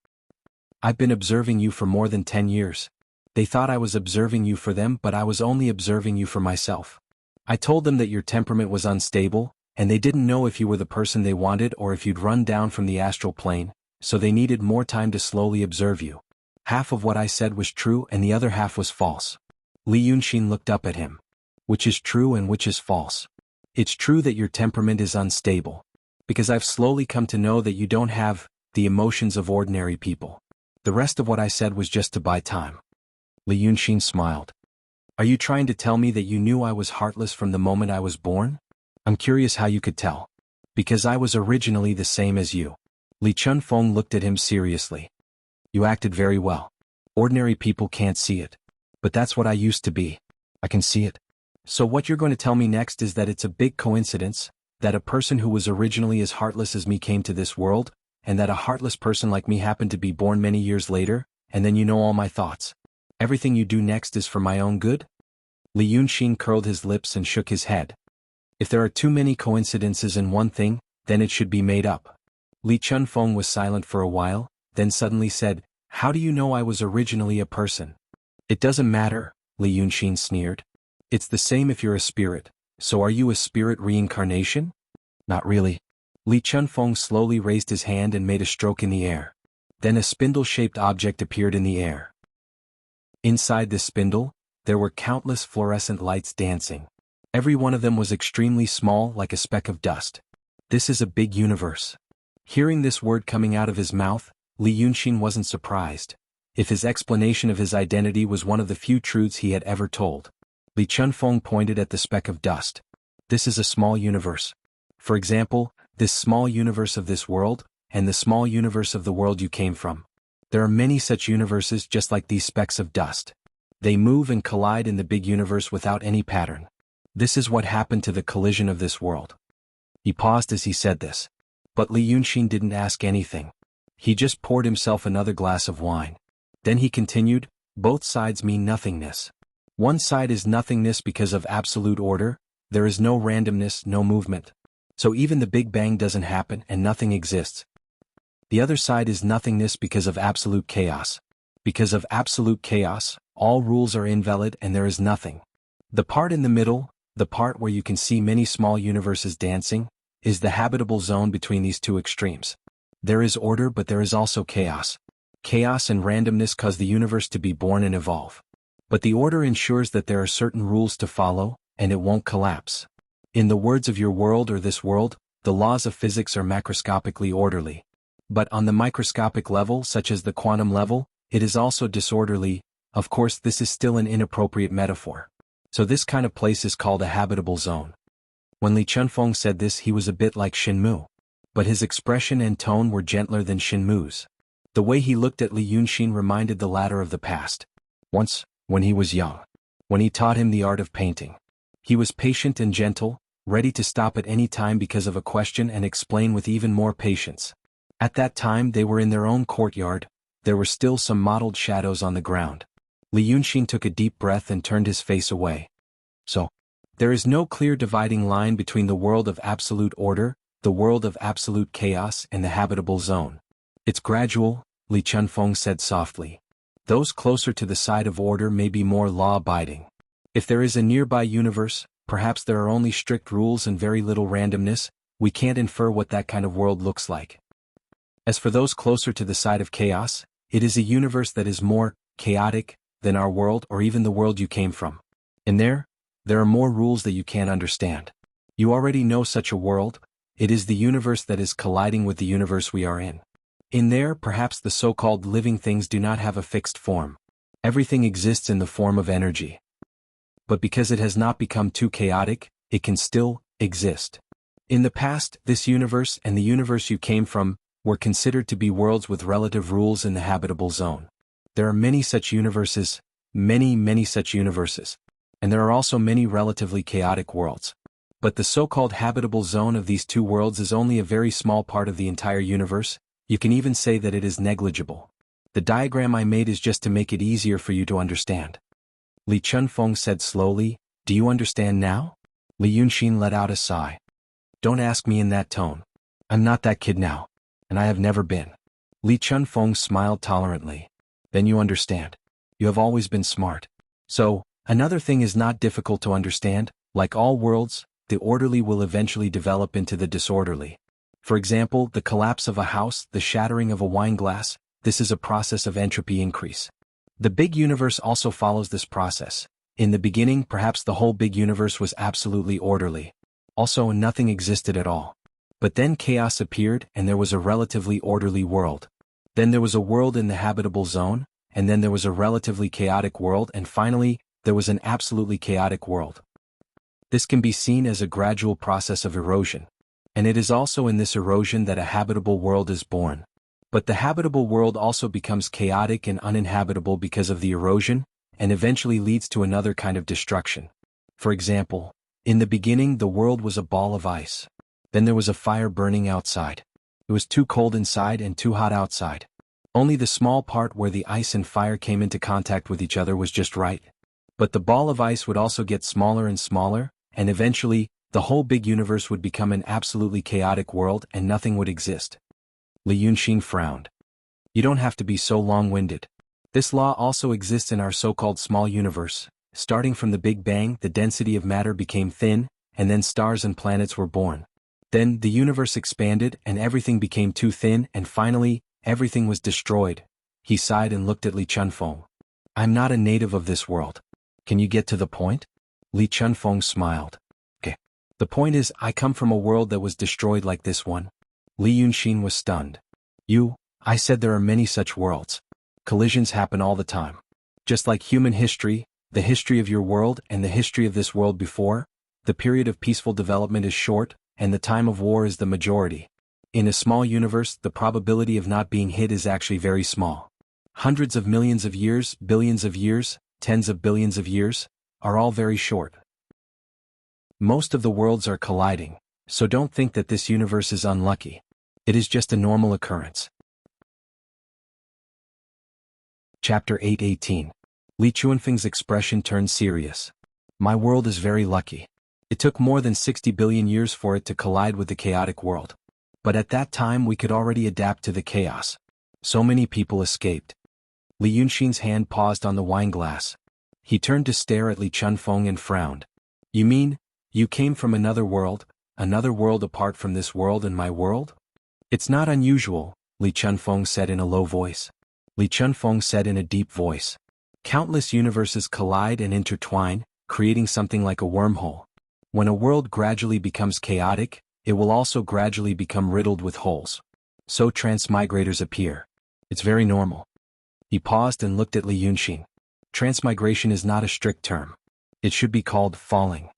I've been observing you for more than 10 years. They thought I was observing you for them, but I was only observing you for myself. I told them that your temperament was unstable, and they didn't know if you were the person they wanted or if you'd run down from the astral plane, so they needed more time to slowly observe you. Half of what I said was true and the other half was false." Li Yunxin looked up at him. "Which is true and which is false?" "It's true that your temperament is unstable. Because I've slowly come to know that you don't have the emotions of ordinary people. The rest of what I said was just to buy time." Li Yunxin smiled. "Are you trying to tell me that you knew I was heartless from the moment I was born? I'm curious how you could tell. Because I was originally the same as you." Li Chunfeng looked at him seriously. "You acted very well. Ordinary people can't see it. But that's what I used to be. I can see it. So what you're going to tell me next is that it's a big coincidence, that a person who was originally as heartless as me came to this world, and that a heartless person like me happened to be born many years later, and then you know all my thoughts. Everything you do next is for my own good?" Li Yunxin curled his lips and shook his head. "If there are too many coincidences in one thing, then it should be made up." Li Chunfeng was silent for a while, then suddenly said, "How do you know I was originally a person?" "It doesn't matter," Li Yunxin sneered. "It's the same if you're a spirit. So are you a spirit reincarnation?" "Not really." Li Chunfeng slowly raised his hand and made a stroke in the air. Then a spindle-shaped object appeared in the air. Inside this spindle, there were countless fluorescent lights dancing. Every one of them was extremely small, like a speck of dust. "This is a big universe." Hearing this word coming out of his mouth, Li Yunxin wasn't surprised. If his explanation of his identity was one of the few truths he had ever told. Li Chunfeng pointed at the speck of dust. "This is a small universe. For example, this small universe of this world, and the small universe of the world you came from. There are many such universes just like these specks of dust. They move and collide in the big universe without any pattern. This is what happened to the collision of this world. He paused as he said this. But Li Yunxin didn't ask anything. He just poured himself another glass of wine. Then he continued, both sides mean nothingness. One side is nothingness because of absolute order, there is no randomness, no movement. So even the Big Bang doesn't happen and nothing exists. The other side is nothingness because of absolute chaos. Because of absolute chaos, all rules are invalid and there is nothing. The part in the middle, the part where you can see many small universes dancing, is the habitable zone between these two extremes. There is order but there is also chaos. Chaos and randomness cause the universe to be born and evolve. But the order ensures that there are certain rules to follow, and it won't collapse. In the words of your world or this world, the laws of physics are macroscopically orderly. But on the microscopic level, such as the quantum level, it is also disorderly. Of course, this is still an inappropriate metaphor. So this kind of place is called a habitable zone. When Li Chunfeng said this, he was a bit like Shenmu. But his expression and tone were gentler than Shenmu's. The way he looked at Li Yunxin reminded the latter of the past. Once, when he was young. When he taught him the art of painting. He was patient and gentle, ready to stop at any time because of a question and explain with even more patience. At that time they were in their own courtyard, there were still some mottled shadows on the ground. Li Yunxin took a deep breath and turned his face away. So, there is no clear dividing line between the world of absolute order, the world of absolute chaos and the habitable zone. It's gradual, Li Chunfeng said softly. Those closer to the side of order may be more law-abiding. If there is a nearby universe, perhaps there are only strict rules and very little randomness, we can't infer what that kind of world looks like. As for those closer to the side of chaos, it is a universe that is more chaotic than our world or even the world you came from. And there are more rules that you can't understand. You already know such a world, it is the universe that is colliding with the universe we are in. In there, perhaps the so-called living things do not have a fixed form. Everything exists in the form of energy. But because it has not become too chaotic, it can still exist. In the past, this universe and the universe you came from were considered to be worlds with relative rules in the habitable zone. There are many such universes, many such universes. And there are also many relatively chaotic worlds. But the so-called habitable zone of these two worlds is only a very small part of the entire universe. You can even say that it is negligible. The diagram I made is just to make it easier for you to understand. Li Chunfeng said slowly, do you understand now? Li Yunxin let out a sigh. Don't ask me in that tone. I'm not that kid now. And I have never been. Li Chunfeng smiled tolerantly. Then you understand. You have always been smart. So, another thing is not difficult to understand, like all worlds, the orderly will eventually develop into the disorderly. For example, the collapse of a house, the shattering of a wine glass, this is a process of entropy increase. The big universe also follows this process. In the beginning, perhaps the whole big universe was absolutely orderly. Also, nothing existed at all. But then chaos appeared and there was a relatively orderly world. Then there was a world in the habitable zone, and then there was a relatively chaotic world, and finally, there was an absolutely chaotic world. This can be seen as a gradual process of erosion. And it is also in this erosion that a habitable world is born. But the habitable world also becomes chaotic and uninhabitable because of the erosion, and eventually leads to another kind of destruction. For example, in the beginning the world was a ball of ice. Then there was a fire burning outside. It was too cold inside and too hot outside. Only the small part where the ice and fire came into contact with each other was just right. But the ball of ice would also get smaller and smaller, and eventually, the whole big universe would become an absolutely chaotic world and nothing would exist. Li Yunxin frowned. You don't have to be so long-winded. This law also exists in our so-called small universe. Starting from the Big Bang, the density of matter became thin, and then stars and planets were born. Then, the universe expanded and everything became too thin and finally, everything was destroyed. He sighed and looked at Li Chunfeng. I'm not a native of this world. Can you get to the point? Li Chunfeng smiled. Okay. The point is, I come from a world that was destroyed like this one. Li Yunxin was stunned. I said there are many such worlds. Collisions happen all the time. Just like human history, the history of your world and the history of this world before, the period of peaceful development is short, and the time of war is the majority. In a small universe, the probability of not being hit is actually very small. Hundreds of millions of years, billions of years, tens of billions of years, are all very short. Most of the worlds are colliding, So don't think that this universe is unlucky. It is just a normal occurrence. Chapter 8:18. Li Chuanfeng's expression turned serious. My world is very lucky. It took more than 60 billion years for it to collide with the chaotic world. But at that time we could already adapt to the chaos. So many people escaped. Li Yunxin's hand paused on the wine glass. He turned to stare at Li Chunfeng and frowned. You mean, you came from another world apart from this world and my world? It's not unusual, Li Chunfeng said in a low voice. Li Chunfeng said in a deep voice. Countless universes collide and intertwine, creating something like a wormhole. When a world gradually becomes chaotic, it will also gradually become riddled with holes. So transmigrators appear. It's very normal. He paused and looked at Li Yunxin. Transmigration is not a strict term. It should be called falling.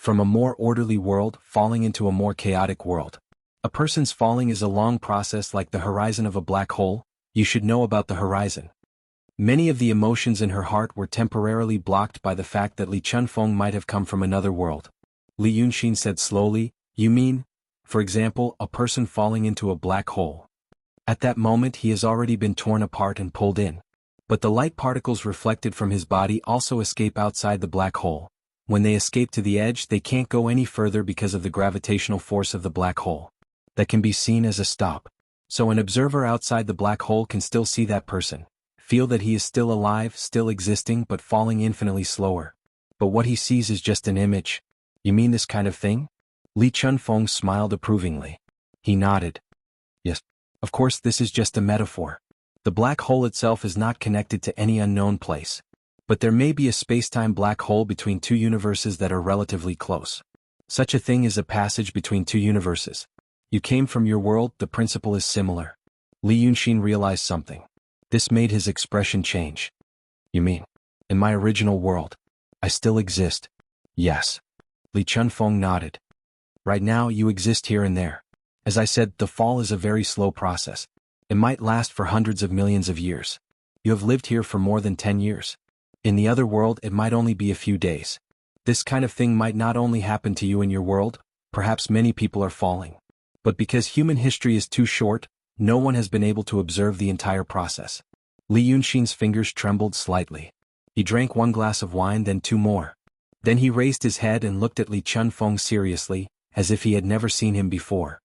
From a more orderly world, falling into a more chaotic world. A person's falling is a long process like the horizon of a black hole. You should know about the horizon. Many of the emotions in her heart were temporarily blocked by the fact that Li Chunfeng might have come from another world. Li Yunxin said slowly, You mean, for example, a person falling into a black hole? At that moment he has already been torn apart and pulled in. But the light particles reflected from his body also escape outside the black hole. When they escape to the edge they can't go any further because of the gravitational force of the black hole. That can be seen as a stop. So an observer outside the black hole can still see that person, feel that he is still alive, still existing but falling infinitely slower. But what he sees is just an image. You mean this kind of thing? Li Chunfeng smiled approvingly. He nodded. Yes. Of course this is just a metaphor. The black hole itself is not connected to any unknown place. But there may be a space-time black hole between two universes that are relatively close. Such a thing is a passage between two universes. You came from your world, the principle is similar. Li Yunxin realized something. This made his expression change. You mean, in my original world, I still exist? Yes. Li Chunfeng nodded. Right now you exist here and there. As I said, the fall is a very slow process. It might last for hundreds of millions of years. You have lived here for more than 10 years. In the other world it might only be a few days. This kind of thing might not only happen to you in your world, perhaps many people are falling. But because human history is too short, no one has been able to observe the entire process. Li Yunxin's fingers trembled slightly. He drank one glass of wine, then two more. Then he raised his head and looked at Li Chunfeng seriously, as if he had never seen him before.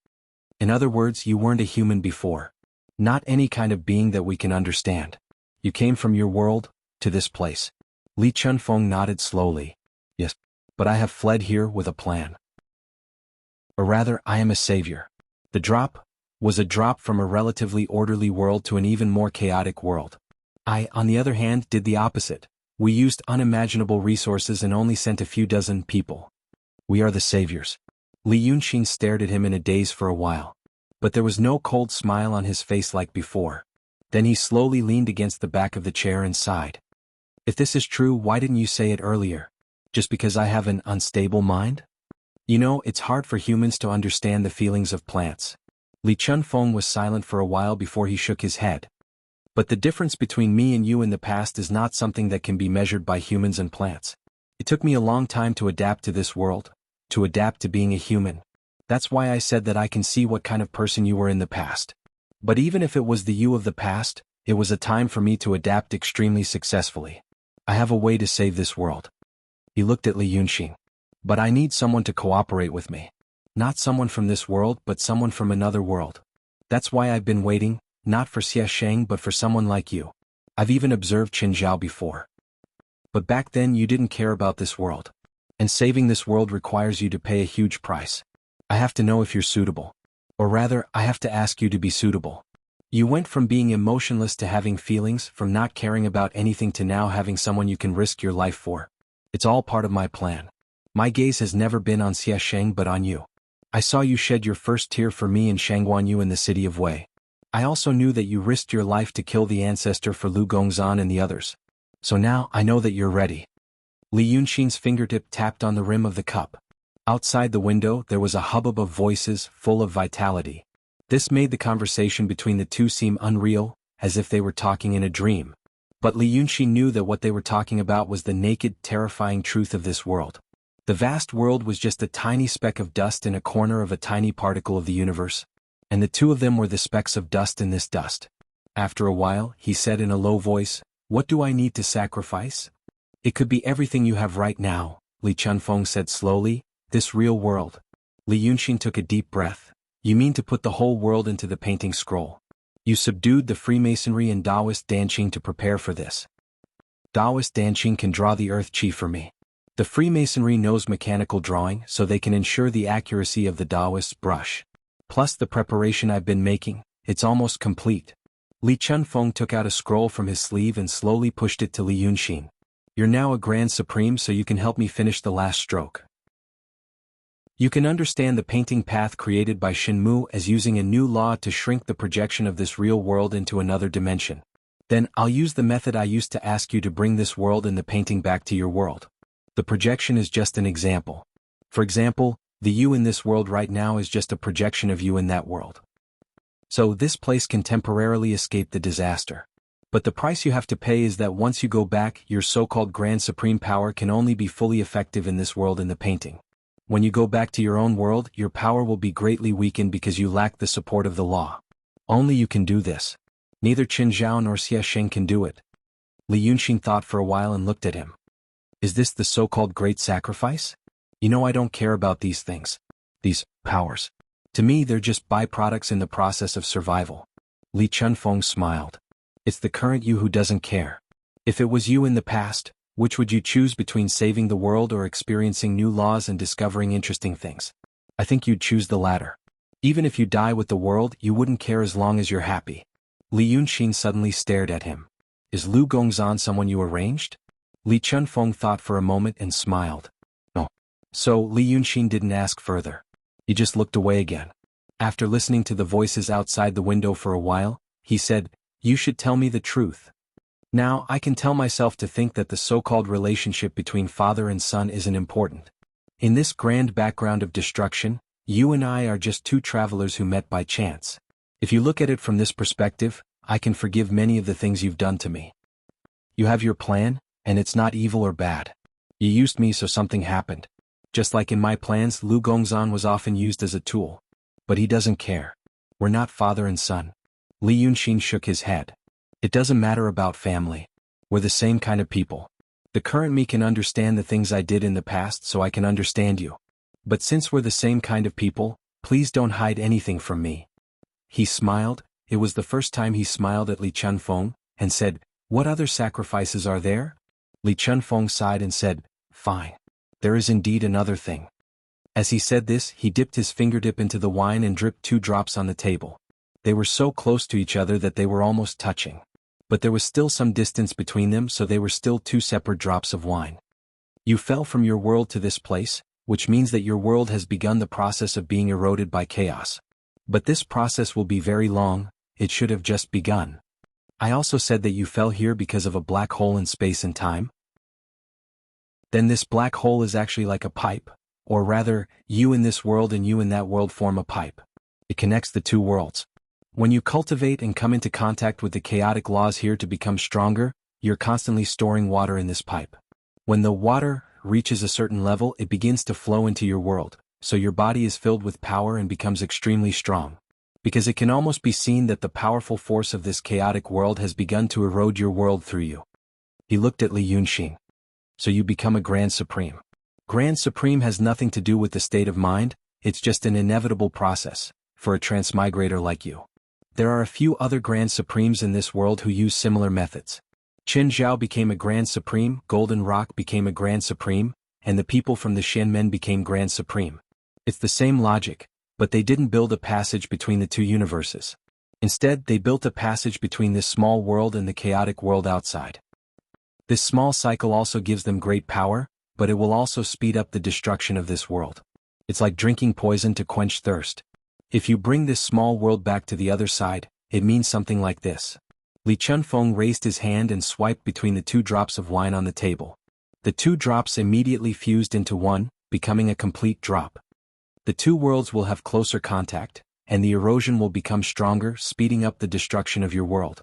In other words, you weren't a human before. Not any kind of being that we can understand. You came from your world, to this place. Li Chunfeng nodded slowly. Yes, but I have fled here with a plan. Or rather, I am a savior. The drop was a drop from a relatively orderly world to an even more chaotic world. I, on the other hand, did the opposite. We used unimaginable resources and only sent a few dozen people. We are the saviors. Li Yunxin stared at him in a daze for a while. But there was no cold smile on his face like before. Then he slowly leaned against the back of the chair and sighed. If this is true, why didn't you say it earlier? Just because I have an unstable mind? You know, it's hard for humans to understand the feelings of plants. Li Chunfeng was silent for a while before he shook his head. But the difference between me and you in the past is not something that can be measured by humans and plants. It took me a long time to adapt to this world, to adapt to being a human. That's why I said that I can see what kind of person you were in the past. But even if it was the you of the past, it was a time for me to adapt extremely successfully. I have a way to save this world. He looked at Li Yunxin. But I need someone to cooperate with me. Not someone from this world, but someone from another world. That's why I've been waiting, not for Xia Sheng but for someone like you. I've even observed Qin Zhao before. But back then you didn't care about this world. And saving this world requires you to pay a huge price. I have to know if you're suitable. Or rather, I have to ask you to be suitable. You went from being emotionless to having feelings, from not caring about anything to now having someone you can risk your life for. It's all part of my plan. My gaze has never been on Xia Sheng but on you. I saw you shed your first tear for me in Shangguanyu in the city of Wei. I also knew that you risked your life to kill the ancestor for Lu Gongzan and the others. So now I know that you're ready. Li Yunxin's fingertip tapped on the rim of the cup. Outside the window there was a hubbub of voices, full of vitality. This made the conversation between the two seem unreal, as if they were talking in a dream. But Li Yunxin knew that what they were talking about was the naked, terrifying truth of this world. The vast world was just a tiny speck of dust in a corner of a tiny particle of the universe. And the two of them were the specks of dust in this dust. After a while, he said in a low voice, "What do I need to sacrifice?" "It could be everything you have right now," Li Chunfeng said slowly, "this real world." Li Yunxin took a deep breath. "You mean to put the whole world into the painting scroll? You subdued the Freemasonry and Taoist Danqing to prepare for this. Taoist Danqing can draw the earth chi for me. The Freemasonry knows mechanical drawing, so they can ensure the accuracy of the Taoist's brush. Plus the preparation I've been making, it's almost complete." Li Chunfeng took out a scroll from his sleeve and slowly pushed it to Li Yunxin. "You're now a Grand Supreme, so you can help me finish the last stroke. You can understand the painting path created by Shenmu as using a new law to shrink the projection of this real world into another dimension. Then I'll use the method I used to ask you to bring this world in the painting back to your world. The projection is just an example. For example, the you in this world right now is just a projection of you in that world. So this place can temporarily escape the disaster. But the price you have to pay is that once you go back, your so-called Grand Supreme power can only be fully effective in this world in the painting. When you go back to your own world, your power will be greatly weakened because you lack the support of the law. Only you can do this. Neither Qin Zhao nor Xie Sheng can do it." Li Yunxin thought for a while and looked at him. "Is this the so-called great sacrifice? You know I don't care about these things. These powers. To me they're just byproducts in the process of survival." Li Chunfeng smiled. "It's the current you who doesn't care. If it was you in the past, which would you choose between saving the world or experiencing new laws and discovering interesting things? I think you'd choose the latter. Even if you die with the world, you wouldn't care as long as you're happy." Li Yunxin suddenly stared at him. "Is Lu Gongzan someone you arranged?" Li Chunfeng thought for a moment and smiled. "No." So Li Yunxin didn't ask further. He just looked away again. After listening to the voices outside the window for a while, he said, "You should tell me the truth. Now I can tell myself to think that the so-called relationship between father and son isn't important. In this grand background of destruction, you and I are just two travelers who met by chance. If you look at it from this perspective, I can forgive many of the things you've done to me. You have your plan, and it's not evil or bad. You used me so something happened. Just like in my plans, Lu Gongzan was often used as a tool. But he doesn't care. We're not father and son." Li Yunxin shook his head. "It doesn't matter about family. We're the same kind of people. The current me can understand the things I did in the past, so I can understand you. But since we're the same kind of people, please don't hide anything from me." He smiled. It was the first time he smiled at Li Chunfeng, and said, "What other sacrifices are there?" Li Chunfeng sighed and said, "Fine. There is indeed another thing." As he said this, he dipped his fingertip into the wine and dripped 2 drops on the table. They were so close to each other that they were almost touching. But there was still some distance between them, so they were still 2 separate drops of wine. "You fell from your world to this place, which means that your world has begun the process of being eroded by chaos. But this process will be very long, it should have just begun. I also said that you fell here because of a black hole in space and time. Then this black hole is actually like a pipe, or rather, you in this world and you in that world form a pipe. It connects the 2 worlds. When you cultivate and come into contact with the chaotic laws here to become stronger, you're constantly storing water in this pipe. When the water reaches a certain level, it begins to flow into your world, so your body is filled with power and becomes extremely strong. Because it can almost be seen that the powerful force of this chaotic world has begun to erode your world through you." He looked at Li Yunxin. "So you become a Grand Supreme. Grand Supreme has nothing to do with the state of mind, it's just an inevitable process, for a transmigrator like you. There are a few other Grand Supremes in this world who use similar methods. Qin Zhao became a Grand Supreme, Golden Rock became a Grand Supreme, and the people from the Xianmen became Grand Supreme. It's the same logic, but they didn't build a passage between the 2 universes. Instead, they built a passage between this small world and the chaotic world outside. This small cycle also gives them great power, but it will also speed up the destruction of this world. It's like drinking poison to quench thirst. If you bring this small world back to the other side, it means something like this." Li Chunfeng raised his hand and swiped between the 2 drops of wine on the table. The 2 drops immediately fused into one, becoming a complete drop. The 2 worlds will have closer contact, and the erosion will become stronger, speeding up the destruction of your world.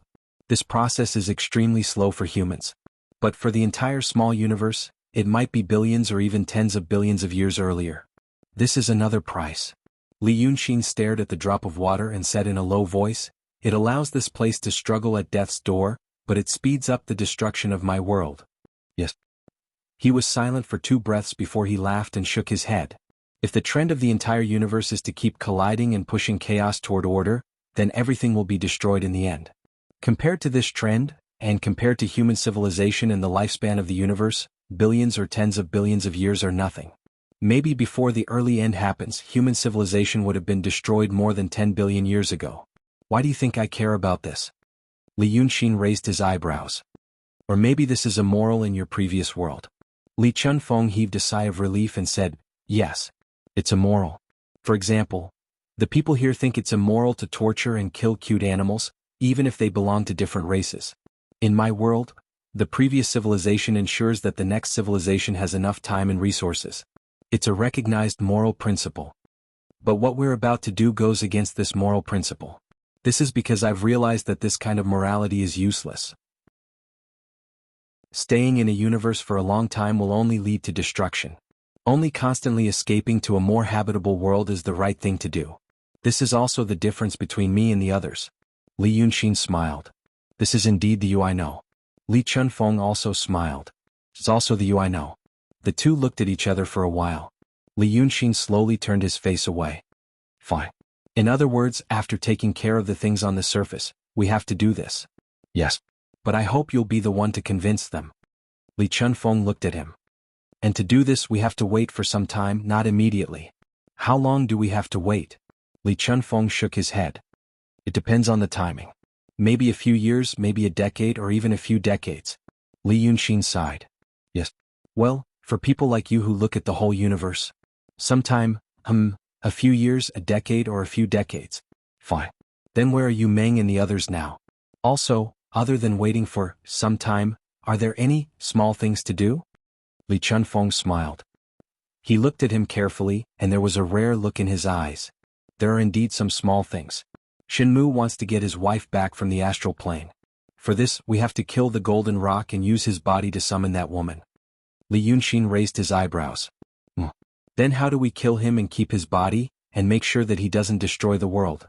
This process is extremely slow for humans. But for the entire small universe, it might be billions or even tens of billions of years earlier. This is another price. Li Yunxin stared at the drop of water and said in a low voice, "It allows this place to struggle at death's door, but it speeds up the destruction of my world." Yes. He was silent for 2 breaths before he laughed and shook his head. If the trend of the entire universe is to keep colliding and pushing chaos toward order, then everything will be destroyed in the end. Compared to this trend, and compared to human civilization and the lifespan of the universe, billions or tens of billions of years are nothing. Maybe before the early end happens, human civilization would have been destroyed more than 10 billion years ago. Why do you think I care about this? Li Yunxin raised his eyebrows. Or maybe this is immoral in your previous world. Li Chunfeng heaved a sigh of relief and said, "Yes. It's immoral. For example, the people here think it's immoral to torture and kill cute animals, even if they belong to different races. In my world, the previous civilization ensures that the next civilization has enough time and resources. It's a recognized moral principle. But what we're about to do goes against this moral principle. This is because I've realized that this kind of morality is useless. Staying in a universe for a long time will only lead to destruction. Only constantly escaping to a more habitable world is the right thing to do. This is also the difference between me and the others." Li Yunxin smiled. "This is indeed the you I know." Li Chunfeng also smiled. "It's also the you I know." The two looked at each other for a while. Li Yunxin slowly turned his face away. "Fine. In other words, after taking care of the things on the surface, we have to do this." Yes. "But I hope you'll be the one to convince them." Li Chunfeng looked at him. "And to do this we have to wait for some time, not immediately." "How long do we have to wait?" Li Chunfeng shook his head. "It depends on the timing. Maybe a few years, maybe a decade, or even a few decades." Li Yunxin sighed. Yes. "Well, for people like you who look at the whole universe, sometime, a few years, a decade, or a few decades." "Fine. "Then where are you Meng and the others now? Also, other than waiting for some time, are there any small things to do?" Li Chunfeng smiled. He looked at him carefully, and there was a rare look in his eyes. "There are indeed some small things. Shenmu wants to get his wife back from the astral plane. For this, we have to kill the golden rock and use his body to summon that woman." Li Yunxin raised his eyebrows. "Then how do we kill him and keep his body, and make sure that he doesn't destroy the world?"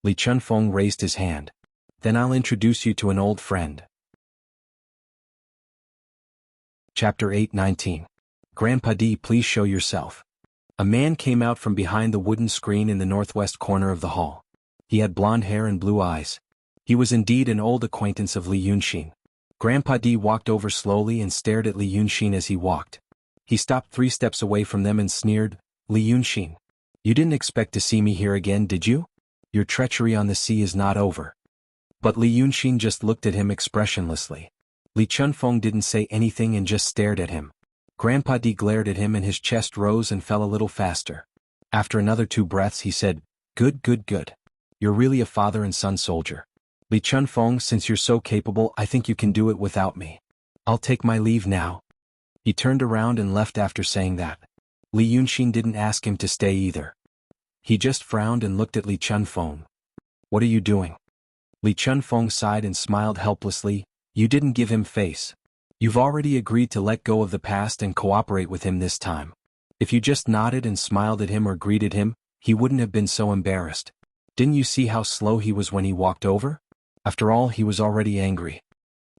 Li Chunfeng raised his hand. "Then I'll introduce you to an old friend." Chapter 8:19. "Grandpa D, please show yourself." A man came out from behind the wooden screen in the northwest corner of the hall. He had blonde hair and blue eyes. He was indeed an old acquaintance of Li Yunxin. Grandpa D walked over slowly and stared at Li Yunxin as he walked. He stopped 3 steps away from them and sneered, "Li Yunxin, you didn't expect to see me here again, did you? Your treachery on the sea is not over." But Li Yunxin just looked at him expressionlessly. Li Chunfeng didn't say anything and just stared at him. Grandpa D glared at him and his chest rose and fell a little faster. After another 2 breaths he said, "Good, good, good. You're really a father and son soldier. Li Chunfeng, since you're so capable, I think you can do it without me. I'll take my leave now." He turned around and left after saying that. Li Yunxin didn't ask him to stay either. He just frowned and looked at Li Chunfeng. "What are you doing?" Li Chunfeng sighed and smiled helplessly. "You didn't give him face. You've already agreed to let go of the past and cooperate with him this time. If you just nodded and smiled at him or greeted him, he wouldn't have been so embarrassed. Didn't you see how slow he was when he walked over? After all, he was already angry."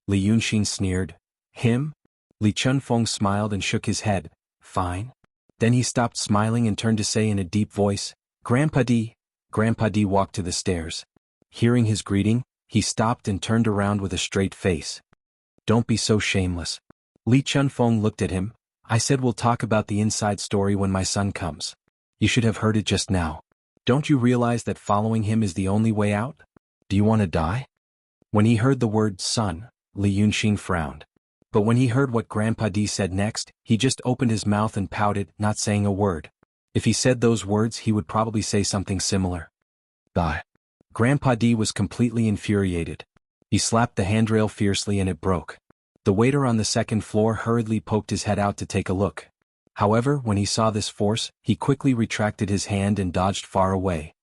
Li Yunxin sneered. "Him?" Li Chunfeng smiled and shook his head. "Fine." Then he stopped smiling and turned to say in a deep voice, "Grandpa D." Grandpa D walked to the stairs. Hearing his greeting, he stopped and turned around with a straight face. "Don't be so shameless." Li Chunfeng looked at him. "I said we'll talk about the inside story when my son comes. You should have heard it just now. Don't you realize that following him is the only way out? Do you want to die?" When he heard the word son, Li Yunxin frowned. But when he heard what Grandpa D said next, he just opened his mouth and pouted, not saying a word. If he said those words, he would probably say something similar. "Die." Grandpa D was completely infuriated. He slapped the handrail fiercely and it broke. The waiter on the second floor hurriedly poked his head out to take a look. However, when he saw this force, he quickly retracted his hand and dodged far away.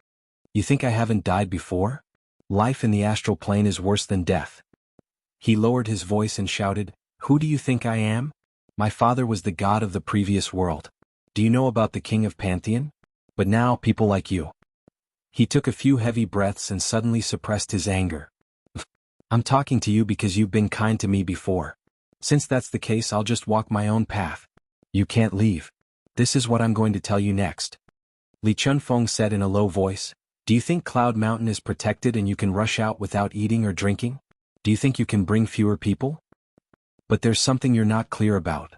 "You think I haven't died before? Life in the astral plane is worse than death." He lowered his voice and shouted, "Who do you think I am? My father was the god of the previous world. Do you know about the king of Pantheon? But now people like you. He took a few heavy breaths and suddenly suppressed his anger. I'm talking to you because you've been kind to me before. Since that's the case, I'll just walk my own path. You can't leave. This is what I'm going to tell you next. Li Chunfeng said in a low voice. Do you think Cloud Mountain is protected and you can rush out without eating or drinking? Do you think you can bring fewer people? But there's something you're not clear about.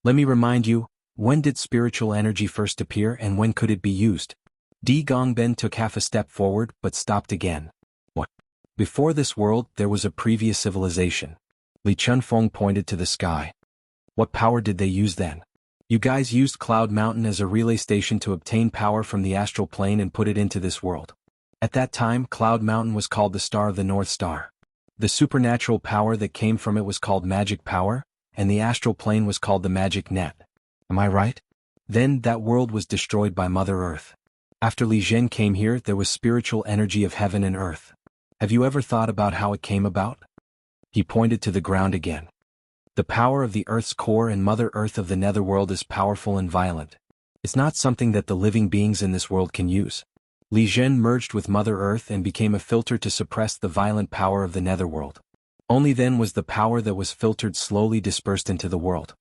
Let me remind you, when did spiritual energy first appear and when could it be used? Di Gongben took half a step forward but stopped again. What? Before this world, there was a previous civilization. Li Chunfeng pointed to the sky. What power did they use then? You guys used Cloud Mountain as a relay station to obtain power from the astral plane and put it into this world. At that time, Cloud Mountain was called the Star of the North Star. The supernatural power that came from it was called magic power, and the astral plane was called the magic net. Am I right? Then that world was destroyed by Mother Earth. After Li Zhen came here, there was spiritual energy of heaven and earth. Have you ever thought about how it came about? He pointed to the ground again. The power of the Earth's core and Mother Earth of the netherworld is powerful and violent. It's not something that the living beings in this world can use. Li Zhen merged with Mother Earth and became a filter to suppress the violent power of the netherworld. Only then was the power that was filtered slowly dispersed into the world.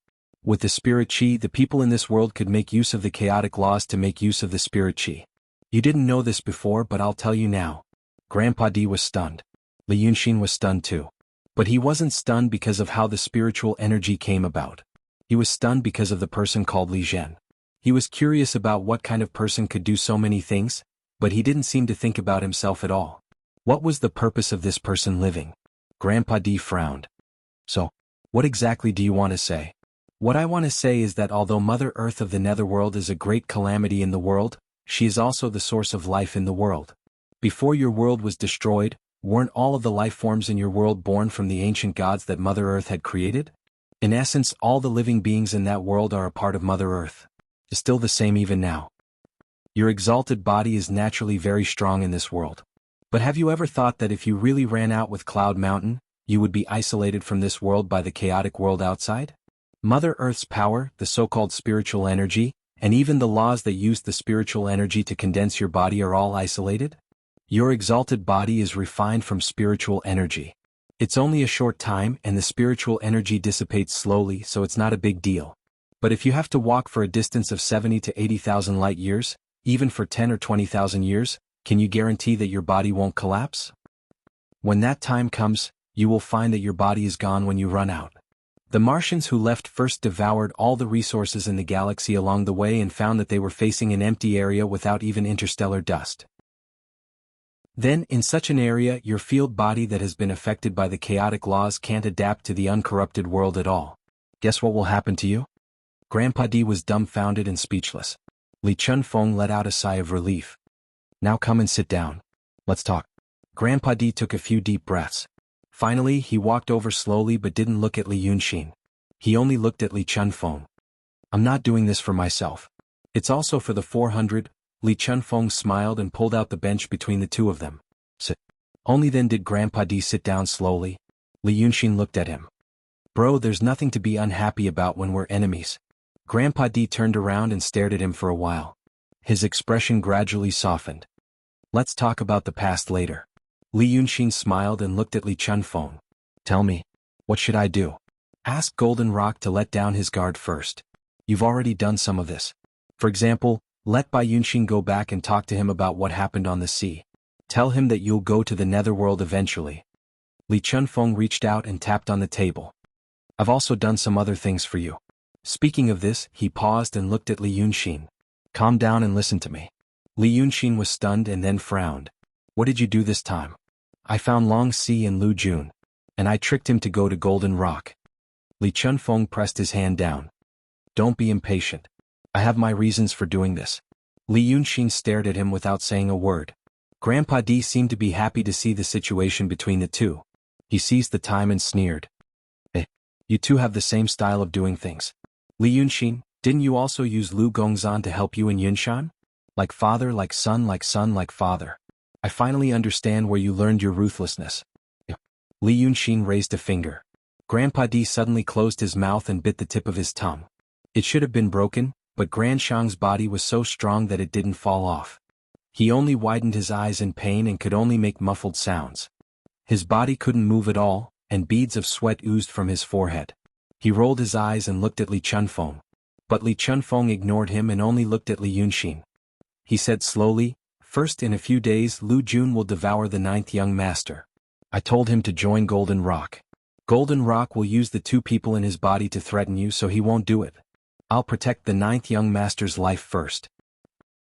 With the spirit chi, the people in this world could make use of the chaotic laws to make use of the spirit chi. You didn't know this before, but I'll tell you now. Grandpa D was stunned. Li Yunxin was stunned too. But he wasn't stunned because of how the spiritual energy came about. He was stunned because of the person called Li Zhen. He was curious about what kind of person could do so many things, but he didn't seem to think about himself at all. What was the purpose of this person living? Grandpa D frowned. So, what exactly do you want to say? What I want to say is that although Mother Earth of the netherworld is a great calamity in the world, she is also the source of life in the world. Before your world was destroyed, weren't all of the life forms in your world born from the ancient gods that Mother Earth had created? In essence, all the living beings in that world are a part of Mother Earth. It's still the same even now. Your exalted body is naturally very strong in this world. But have you ever thought that if you really ran out with Cloud Mountain, you would be isolated from this world by the chaotic world outside? Mother Earth's power, the so-called spiritual energy, and even the laws that use the spiritual energy to condense your body are all isolated? Your exalted body is refined from spiritual energy. It's only a short time and the spiritual energy dissipates slowly, so it's not a big deal. But if you have to walk for a distance of 70 to 80,000 light years, even for 10 or 20,000 years, can you guarantee that your body won't collapse? When that time comes, you will find that your body is gone when you run out. The Martians who left first devoured all the resources in the galaxy along the way and found that they were facing an empty area without even interstellar dust. Then, in such an area, your field body that has been affected by the chaotic laws can't adapt to the uncorrupted world at all. Guess what will happen to you? Grandpa D was dumbfounded and speechless. Li Chunfeng let out a sigh of relief. Now come and sit down. Let's talk. Grandpa D took a few deep breaths. Finally, he walked over slowly but didn't look at Li Yunxin. He only looked at Li Chunfeng. I'm not doing this for myself. It's also for the 400. Li Chunfeng smiled and pulled out the bench between the two of them. Sit. Only then did Grandpa D sit down slowly. Li Yunxin looked at him. Bro, there's nothing to be unhappy about when we're enemies. Grandpa D turned around and stared at him for a while. His expression gradually softened. Let's talk about the past later. Li Yunxin smiled and looked at Li Chunfeng. Tell me, what should I do? Ask Golden Rock to let down his guard first. You've already done some of this. For example, let Bai Yunxin go back and talk to him about what happened on the sea. Tell him that you'll go to the netherworld eventually. Li Chunfeng reached out and tapped on the table. I've also done some other things for you. Speaking of this, he paused and looked at Li Yunxin. Calm down and listen to me. Li Yunxin was stunned and then frowned. What did you do this time? I found Long Si and Lu Jun, and I tricked him to go to Golden Rock. Li Chunfeng pressed his hand down. Don't be impatient. I have my reasons for doing this. Li Yunxin stared at him without saying a word. Grandpa D seemed to be happy to see the situation between the two. He seized the time and sneered. You two have the same style of doing things. Li Yunxin, didn't you also use Lu Gongzan to help you in Yunshan? Like father, like son, like son, like father. I finally understand where you learned your ruthlessness. Li Yunxin raised a finger. Grandpa D suddenly closed his mouth and bit the tip of his tongue. It should have been broken, but Gran Shang's body was so strong that it didn't fall off. He only widened his eyes in pain and could only make muffled sounds. His body couldn't move at all, and beads of sweat oozed from his forehead. He rolled his eyes and looked at Li Chunfeng. But Li Chunfeng ignored him and only looked at Li Yunxin. He said slowly, "First, in a few days Lu Jun will devour the 9th young master. I told him to join Golden Rock. Golden Rock will use the 2 people in his body to threaten you, so he won't do it. I'll protect the 9th young master's life first.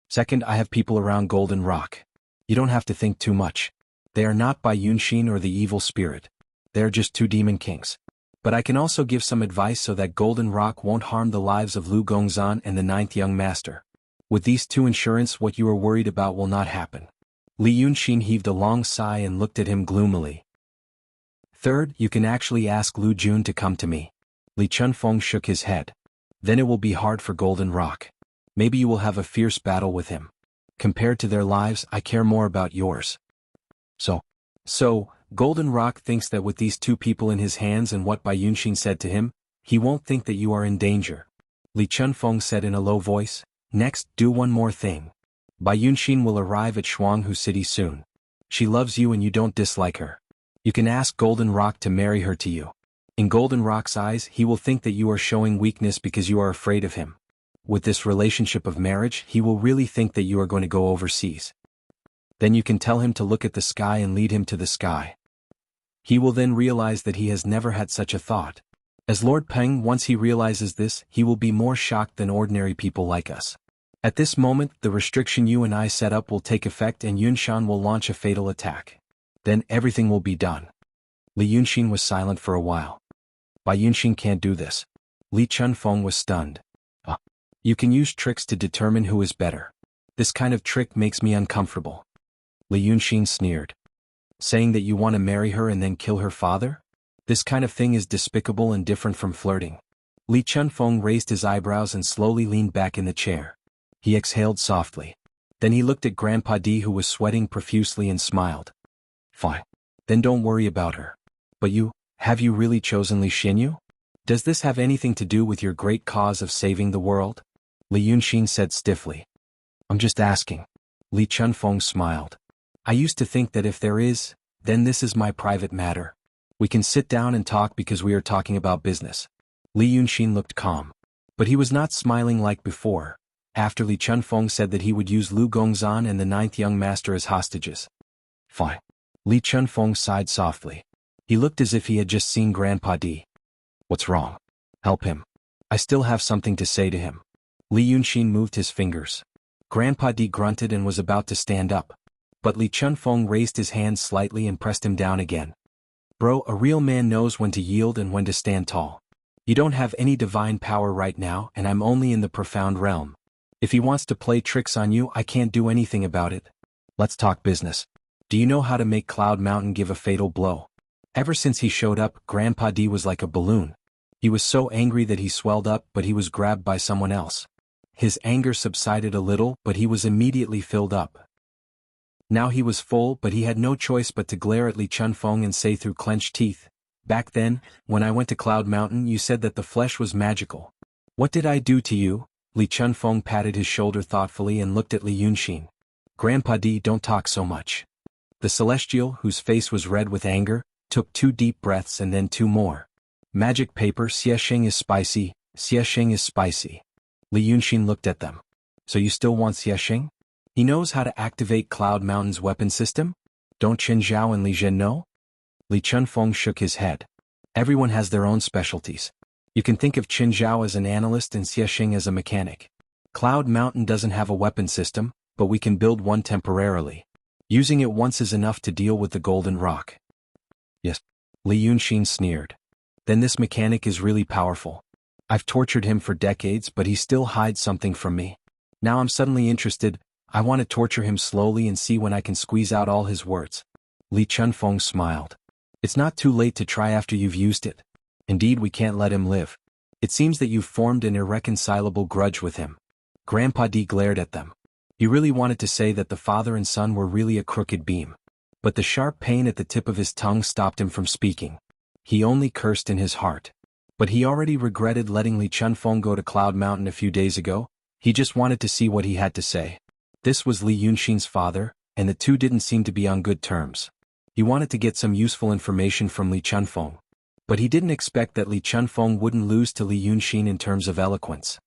Second, I have people around Golden Rock. You don't have to think too much. They are not Bai Yunshin or the evil spirit. They are just 2 demon kings. But I can also give some advice so that Golden Rock won't harm the lives of Lu Gongzan and the 9th young master. With these 2 insurance, what you are worried about will not happen." Li Yunshin heaved a long sigh and looked at him gloomily. "Third, you can actually ask Lu Jun to come to me." Li Chunfeng shook his head. "Then it will be hard for Golden Rock. Maybe you will have a fierce battle with him. Compared to their lives, I care more about yours." So, Golden Rock thinks that with these 2 people in his hands and what Bai Yunshin said to him, he won't think that you are in danger. Li Chunfeng said in a low voice, "Next, do one more thing. Bai Yunshin will arrive at Shuanghu City soon. She loves you and you don't dislike her. You can ask Golden Rock to marry her to you. In Golden Rock's eyes, he will think that you are showing weakness because you are afraid of him. With this relationship of marriage, he will really think that you are going to go overseas. Then you can tell him to look at the sky and lead him to the sky. He will then realize that he has never had such a thought. As Lord Peng, once he realizes this, he will be more shocked than ordinary people like us. At this moment, the restriction you and I set up will take effect and Yunshan will launch a fatal attack. Then everything will be done." Li Yunxin was silent for a while. "Bai Yunshin can't do this." Li Chunfeng was stunned. You can use tricks to determine who is better. This kind of trick makes me uncomfortable." Li Yunxin sneered. "Saying that you want to marry her and then kill her father? This kind of thing is despicable and different from flirting." Li Chunfeng raised his eyebrows and slowly leaned back in the chair. He exhaled softly. Then he looked at Grandpa D, who was sweating profusely, and smiled. "Fine. Then don't worry about her. But have you really chosen Li Xinyu? Does this have anything to do with your great cause of saving the world?" Li Yunxin said stiffly. "I'm just asking." Li Chunfeng smiled. "I used to think that if there is, then this is my private matter. We can sit down and talk because we are talking about business." Li Yunxin looked calm. But he was not smiling like before, after Li Chunfeng said that he would use Lu Gongzan and the 9th young master as hostages. "Fine." Li Chunfeng sighed softly. He looked as if he had just seen Grandpa D. "What's wrong? Help him. I still have something to say to him." Li Yunxin moved his fingers. Grandpa D grunted and was about to stand up. But Li Chunfeng raised his hand slightly and pressed him down again. "Bro, a real man knows when to yield and when to stand tall. You don't have any divine power right now and I'm only in the profound realm. If he wants to play tricks on you, I can't do anything about it. Let's talk business. Do you know how to make Cloud Mountain give a fatal blow?" Ever since he showed up, Grandpa D was like a balloon. He was so angry that he swelled up, but he was grabbed by someone else. His anger subsided a little, but he was immediately filled up. Now he was full, but he had no choice but to glare at Li Chunfeng and say through clenched teeth, "Back then, when I went to Cloud Mountain, you said that the flesh was magical. What did I do to you?" Li Chunfeng patted his shoulder thoughtfully and looked at Li Yunxin. "Grandpa D, don't talk so much." The celestial, whose face was red with anger, took 2 deep breaths and then 2 more. "Magic paper, Xiexing is spicy, Xiexing is spicy." Li Yunxin looked at them. "So you still want Xiexing? He knows how to activate Cloud Mountain's weapon system? Don't Chen Zhao and Li Zhen know?" Li Chunfeng shook his head. "Everyone has their own specialties. You can think of Qin Zhao as an analyst and Xiexing as a mechanic. Cloud Mountain doesn't have a weapon system, but we can build one temporarily. Using it once is enough to deal with the Golden Rock." "Yes." Li Yunxin sneered. "Then this mechanic is really powerful. I've tortured him for decades, but he still hides something from me. Now I'm suddenly interested. I want to torture him slowly and see when I can squeeze out all his words." Li Chunfeng smiled. "It's not too late to try after you've used it. Indeed, we can't let him live. It seems that you've formed an irreconcilable grudge with him." Grandpa D glared at them. He really wanted to say that the father and son were really a crooked beam. But the sharp pain at the tip of his tongue stopped him from speaking. He only cursed in his heart. But he already regretted letting Li Chunfeng go to Cloud Mountain a few days ago. He just wanted to see what he had to say. This was Li Yunxin's father, and the two didn't seem to be on good terms. He wanted to get some useful information from Li Chunfeng. But he didn't expect that Li Chunfeng wouldn't lose to Li Yunxin in terms of eloquence.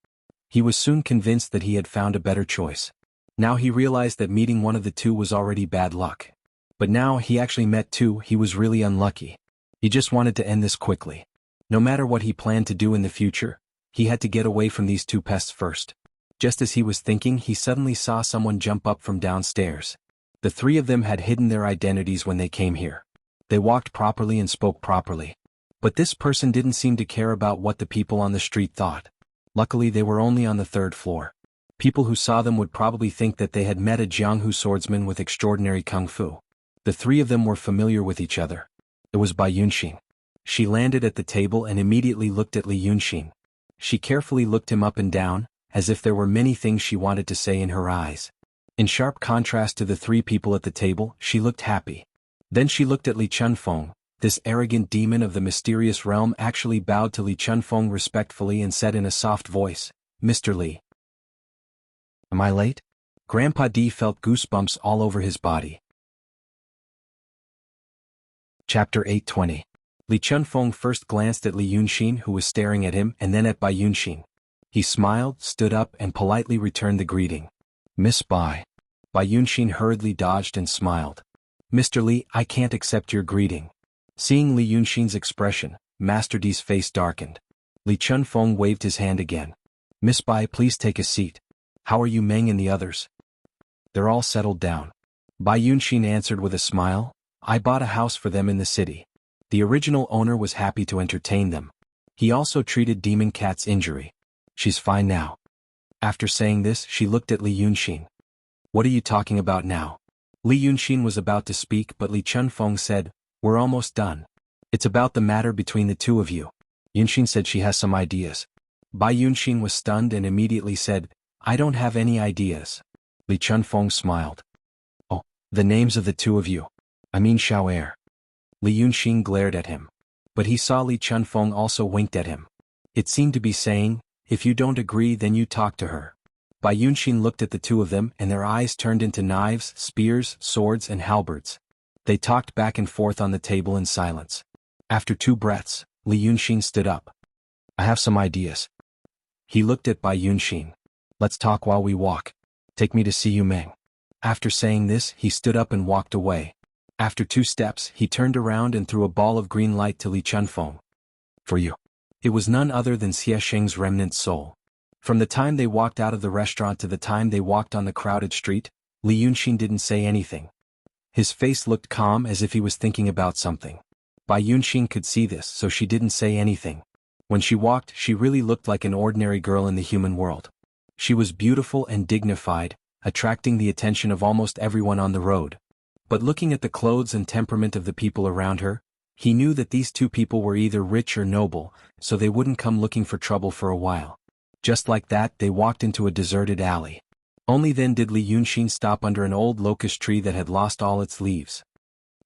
He was soon convinced that he had found a better choice. Now he realized that meeting one of the two was already bad luck. But now he actually met two, he was really unlucky. He just wanted to end this quickly. No matter what he planned to do in the future, he had to get away from these two pests first. Just as he was thinking, he suddenly saw someone jump up from downstairs. The three of them had hidden their identities when they came here. They walked properly and spoke properly. But this person didn't seem to care about what the people on the street thought. Luckily they were only on the 3rd floor. People who saw them would probably think that they had met a Jianghu swordsman with extraordinary kung fu. The three of them were familiar with each other. It was Bai Yunxin. She landed at the table and immediately looked at Li Yunxin. She carefully looked him up and down, as if there were many things she wanted to say in her eyes. In sharp contrast to the three people at the table, she looked happy. Then she looked at Li Chunfeng. This arrogant demon of the mysterious realm actually bowed to Li Chunfeng respectfully and said in a soft voice, "Mr. Li. Am I late?" Grandpa D felt goosebumps all over his body. Chapter 820. Li Chunfeng first glanced at Li Yunxin, who was staring at him, and then at Bai Yunxin. He smiled, stood up, and politely returned the greeting. "Miss Bai." Bai Yunxin hurriedly dodged and smiled. "Mr. Li, I can't accept your greeting." Seeing Li Yunxin's expression, Master D's face darkened. Li Chunfeng waved his hand again. "Miss Bai, please take a seat. How are you, Meng and the others?" "They're all settled down." Bai Yunxin answered with a smile. "I bought a house for them in the city." The original owner was happy to entertain them. He also treated Demon Cat's injury. "She's fine now." After saying this, she looked at Li Yunxin. "What are you talking about now?" Li Yunxin was about to speak, but Li Chunfeng said, "We're almost done. It's about the matter between the two of you." Yunxin said she has some ideas. Bai Yunxin was stunned and immediately said, "I don't have any ideas." Li Chunfeng smiled. "Oh, the names of the two of you. I mean Xiao Er." Li Yunxin glared at him. But he saw Li Chunfeng also winked at him. It seemed to be saying, "If you don't agree, then you talk to her." Bai Yunxin looked at the two of them and their eyes turned into knives, spears, swords, and halberds. They talked back and forth on the table in silence. After 2 breaths, Li Yunxin stood up. "I have some ideas." He looked at Bai Yunxin. "Let's talk while we walk. Take me to see you, Meng." After saying this, he stood up and walked away. After 2 steps, he turned around and threw a ball of green light to Li Chunfeng. "For you." It was none other than Xie Sheng's remnant soul. From the time they walked out of the restaurant to the time they walked on the crowded street, Li Yunxin didn't say anything. His face looked calm as if he was thinking about something. Bai Yunxin could see this, so she didn't say anything. When she walked, she really looked like an ordinary girl in the human world. She was beautiful and dignified, attracting the attention of almost everyone on the road. But looking at the clothes and temperament of the people around her, he knew that these two people were either rich or noble, so they wouldn't come looking for trouble for a while. Just like that, they walked into a deserted alley. Only then did Li Yunxin stop under an old locust tree that had lost all its leaves.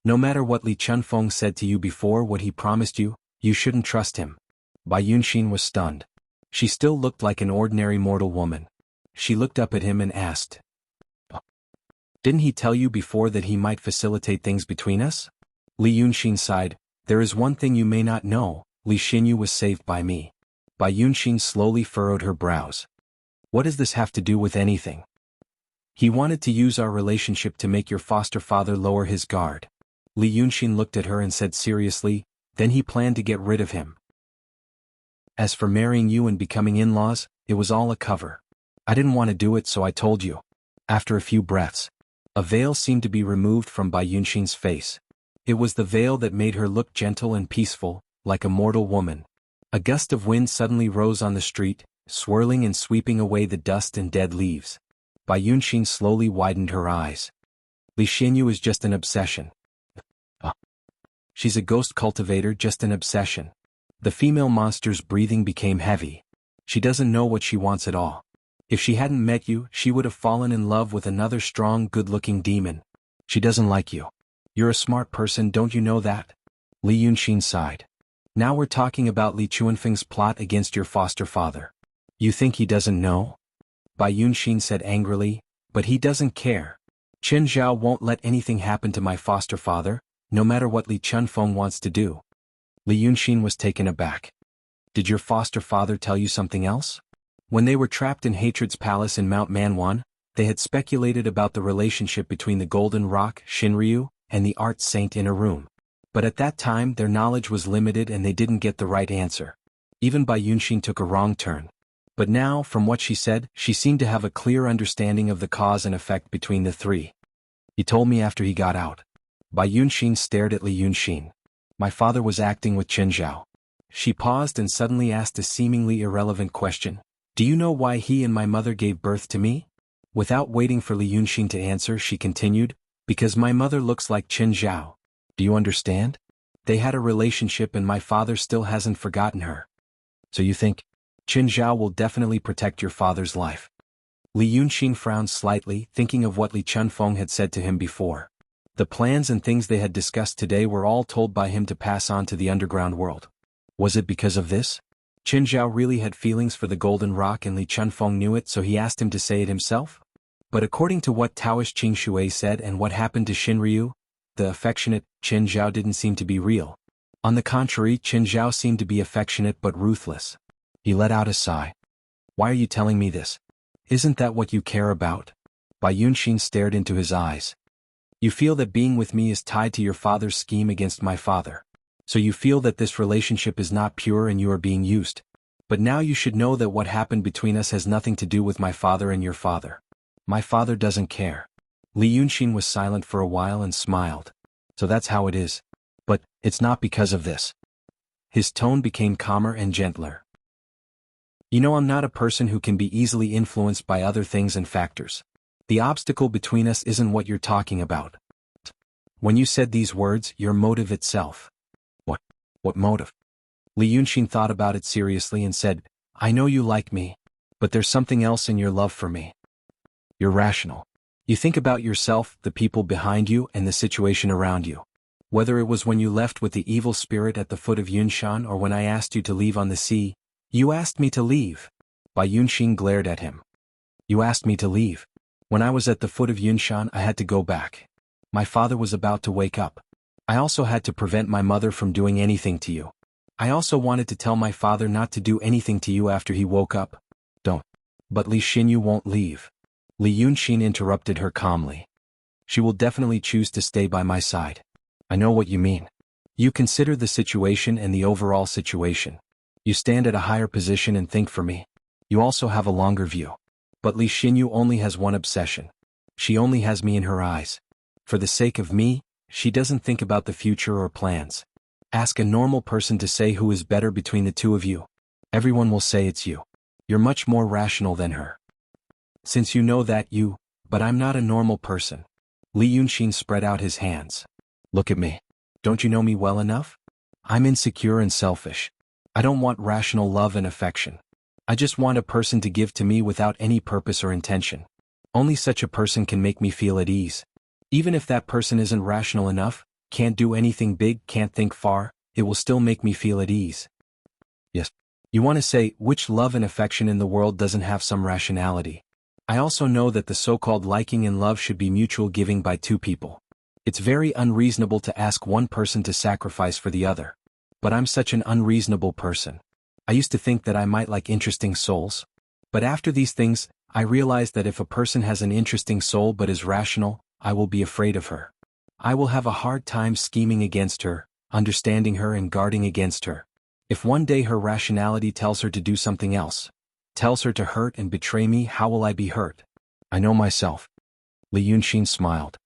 "No matter what Li Chunfeng said to you before, what he promised you, you shouldn't trust him." Bai Yunxin was stunned. She still looked like an ordinary mortal woman. She looked up at him and asked, "Didn't he tell you before that he might facilitate things between us?" Li Yunxin sighed. "There is one thing you may not know, Li Xinyu was saved by me." Bai Yunxin slowly furrowed her brows. "What does this have to do with anything?" "He wanted to use our relationship to make your foster father lower his guard." Li Yunxin looked at her and said seriously, "Then he planned to get rid of him. As for marrying you and becoming in-laws, it was all a cover. I didn't want to do it, so I told you." After a few breaths, a veil seemed to be removed from Bai Yunxin's face. It was the veil that made her look gentle and peaceful, like a mortal woman. A gust of wind suddenly rose on the street, swirling and sweeping away the dust and dead leaves. Bai Yunxin slowly widened her eyes. "Li Xinyu is just an obsession." "She's a ghost cultivator, just an obsession." The female monster's breathing became heavy. "She doesn't know what she wants at all. If she hadn't met you, she would have fallen in love with another strong, good-looking demon. She doesn't like you. You're a smart person, don't you know that?" Li Yunxin sighed. Now we're talking about Li Chuanfeng's plot against your foster father. You think he doesn't know? Bai Yunxin said angrily, but he doesn't care. Chen Zhao won't let anything happen to my foster father, no matter what Li Chunfeng wants to do. Li Yunxin was taken aback. Did your foster father tell you something else? When they were trapped in Hatred's palace in Mount Manwan, they had speculated about the relationship between the Golden Rock, Shinryu, and the art saint in a room. But at that time their knowledge was limited and they didn't get the right answer. Even Bai Yunxin took a wrong turn. But now, from what she said, she seemed to have a clear understanding of the cause and effect between the three. He told me after he got out. Bai Yunxin stared at Li Yunxin. My father was acting with Chen Zhao. She paused and suddenly asked a seemingly irrelevant question. Do you know why he and my mother gave birth to me? Without waiting for Li Yunxin to answer, she continued, because my mother looks like Chen Zhao. Do you understand? They had a relationship and my father still hasn't forgotten her. So you think Chen Zhao will definitely protect your father's life? Li Yunxin frowned slightly, thinking of what Li Chunfeng had said to him before. The plans and things they had discussed today were all told by him to pass on to the underground world. Was it because of this? Chen Zhao really had feelings for the Golden Rock and Li Chunfeng knew it, so he asked him to say it himself? But according to what Taoist Qing Shui said and what happened to Shinryu, the affectionate Chen Zhao didn't seem to be real. On the contrary, Chen Zhao seemed to be affectionate but ruthless. He let out a sigh. Why are you telling me this? Isn't that what you care about? Bai Yunxin stared into his eyes. You feel that being with me is tied to your father's scheme against my father. So you feel that this relationship is not pure and you are being used. But now you should know that what happened between us has nothing to do with my father and your father. My father doesn't care. Li Yunxin was silent for a while and smiled. So that's how it is. But it's not because of this. His tone became calmer and gentler. You know, I'm not a person who can be easily influenced by other things and factors. The obstacle between us isn't what you're talking about. When you said these words, your motive itself. What motive? Li Yunxin thought about it seriously and said, I know you like me, but there's something else in your love for me. You're rational. You think about yourself, the people behind you, and the situation around you. Whether it was when you left with the evil spirit at the foot of Yunshan or when I asked you to leave on the sea, you asked me to leave. Bai Yunxin glared at him. You asked me to leave. When I was at the foot of Yunshan, I had to go back. My father was about to wake up. I also had to prevent my mother from doing anything to you. I also wanted to tell my father not to do anything to you after he woke up. Don't. But Li Xinyu won't leave. Li Yunxin interrupted her calmly. She will definitely choose to stay by my side. I know what you mean. You consider the situation and the overall situation. You stand at a higher position and think for me. You also have a longer view. But Li Xinyu only has one obsession. She only has me in her eyes. For the sake of me, she doesn't think about the future or plans. Ask a normal person to say who is better between the two of you. Everyone will say it's you. You're much more rational than her. Since you know that but I'm not a normal person. Li Yunxin spread out his hands. Look at me. Don't you know me well enough? I'm insecure and selfish. I don't want rational love and affection. I just want a person to give to me without any purpose or intention. Only such a person can make me feel at ease. Even if that person isn't rational enough, can't do anything big, can't think far, it will still make me feel at ease. Yes. You want to say, which love and affection in the world doesn't have some rationality? I also know that the so-called liking and love should be mutual giving by two people. It's very unreasonable to ask one person to sacrifice for the other. But I'm such an unreasonable person. I used to think that I might like interesting souls. But after these things, I realized that if a person has an interesting soul but is rational, I will be afraid of her. I will have a hard time scheming against her, understanding her and guarding against her. If one day her rationality tells her to do something else, tells her to hurt and betray me, how will I be hurt? I know myself. Li Yunxin smiled.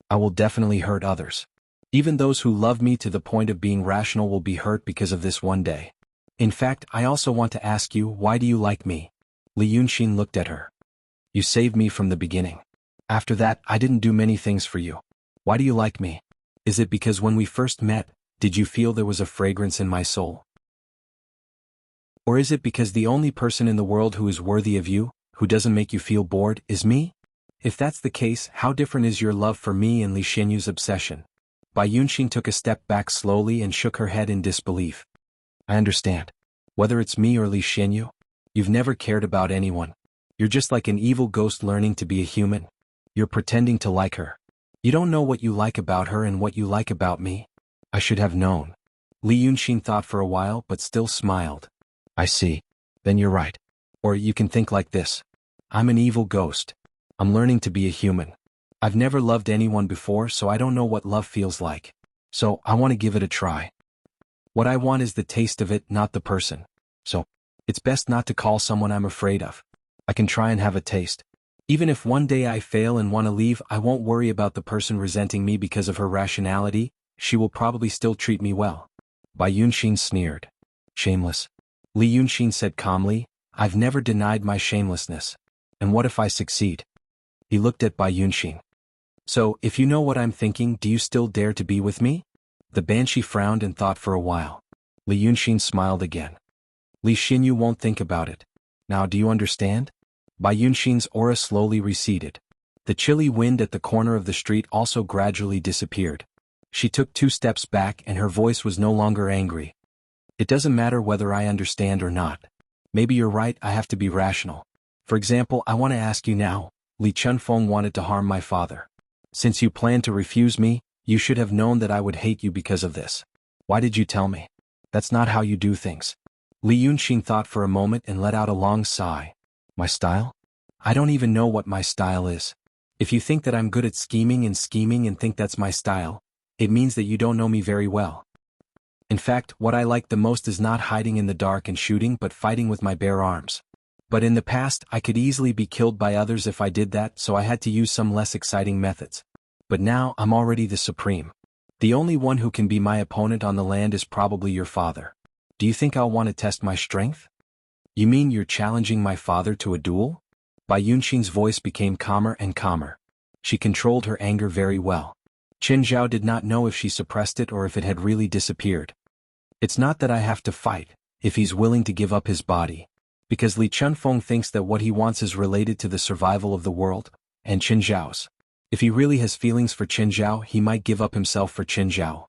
I will definitely hurt others. Even those who love me to the point of being rational will be hurt because of this one day. In fact, I also want to ask you, why do you like me? Li Yunxin looked at her. You saved me from the beginning. After that, I didn't do many things for you. Why do you like me? Is it because when we first met, did you feel there was a fragrance in my soul? Or is it because the only person in the world who is worthy of you, who doesn't make you feel bored, is me? If that's the case, how different is your love for me and Li Xinyu's obsession? Bai Yunxin took a step back slowly and shook her head in disbelief. I understand. Whether it's me or Li Xianyu, you've never cared about anyone. You're just like an evil ghost learning to be a human. You're pretending to like her. You don't know what you like about her and what you like about me. I should have known. Li Yunxin thought for a while but still smiled. I see. Then you're right. Or you can think like this. I'm an evil ghost. I'm learning to be a human. I've never loved anyone before, so I don't know what love feels like. So, I want to give it a try. What I want is the taste of it, not the person. So, it's best not to call someone I'm afraid of. I can try and have a taste. Even if one day I fail and want to leave, I won't worry about the person resenting me because of her rationality. She will probably still treat me well. Bai Yunxin sneered. Shameless. Li Yunxin said calmly, I've never denied my shamelessness. And what if I succeed? He looked at Bai Yunxin. So, if you know what I'm thinking, do you still dare to be with me? The banshee frowned and thought for a while. Li Yunxin smiled again. Li Xinyu won't think about it. Now do you understand? Bai Yunxin's aura slowly receded. The chilly wind at the corner of the street also gradually disappeared. She took 2 steps back and her voice was no longer angry. It doesn't matter whether I understand or not. Maybe you're right, I have to be rational. For example, I want to ask you now, Li Chunfeng wanted to harm my father. Since you planned to refuse me, you should have known that I would hate you because of this. Why did you tell me? That's not how you do things. Li Yunxin thought for a moment and let out a long sigh. My style? I don't even know what my style is. If you think that I'm good at scheming and think that's my style, it means that you don't know me very well. In fact, what I like the most is not hiding in the dark and shooting but fighting with my bare arms. But in the past, I could easily be killed by others if I did that, so I had to use some less exciting methods. But now, I'm already the supreme. The only one who can be my opponent on the land is probably your father. Do you think I'll want to test my strength? You mean you're challenging my father to a duel? Bai Yunxin's voice became calmer and calmer. She controlled her anger very well. Qin Zhao did not know if she suppressed it or if it had really disappeared. It's not that I have to fight, if he's willing to give up his body. Because Li Chunfeng thinks that what he wants is related to the survival of the world, and Qin Zhao's. If he really has feelings for Qin Zhao, he might give up himself for Qin Zhao.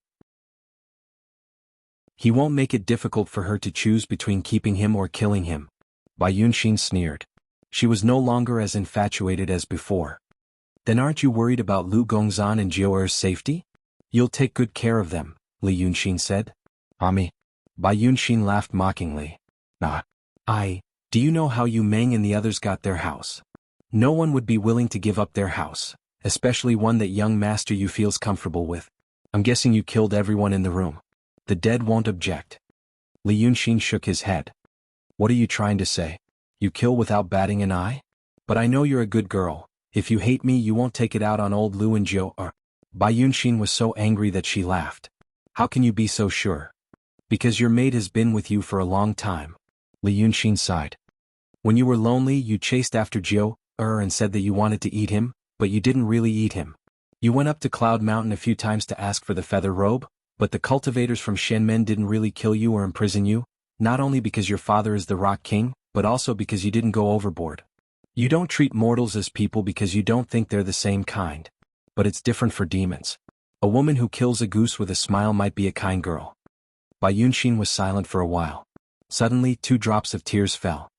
He won't make it difficult for her to choose between keeping him or killing him. Bai Yunxin sneered. She was no longer as infatuated as before. Then aren't you worried about Lu Gongzan and Jiuer's safety? You'll take good care of them, Li Yunxin said. Ami. Bai Yunxin laughed mockingly. Nah. Do you know how Yu Meng and the others got their house? No one would be willing to give up their house, especially one that young Master Yu feels comfortable with. I'm guessing you killed everyone in the room. The dead won't object. Li Yunxin shook his head. What are you trying to say? You kill without batting an eye? But I know you're a good girl. If you hate me, you won't take it out on old Lu and Jiu. Bai Yunxin was so angry that she laughed. How can you be so sure? Because your mate has been with you for a long time. Li Yunxin sighed. When you were lonely, you chased after Jiu and said that you wanted to eat him, but you didn't really eat him. You went up to Cloud Mountain a few times to ask for the feather robe, but the cultivators from Shenmen didn't really kill you or imprison you, not only because your father is the Rock King, but also because you didn't go overboard. You don't treat mortals as people because you don't think they're the same kind. But it's different for demons. A woman who kills a goose with a smile might be a kind girl. Bai Yunxin was silent for a while. Suddenly, 2 drops of tears fell.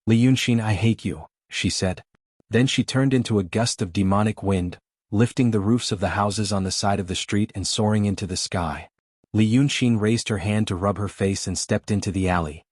Li Yunxin, I hate you, she said. Then she turned into a gust of demonic wind, lifting the roofs of the houses on the side of the street and soaring into the sky. Li Yunxin raised her hand to rub her face and stepped into the alley.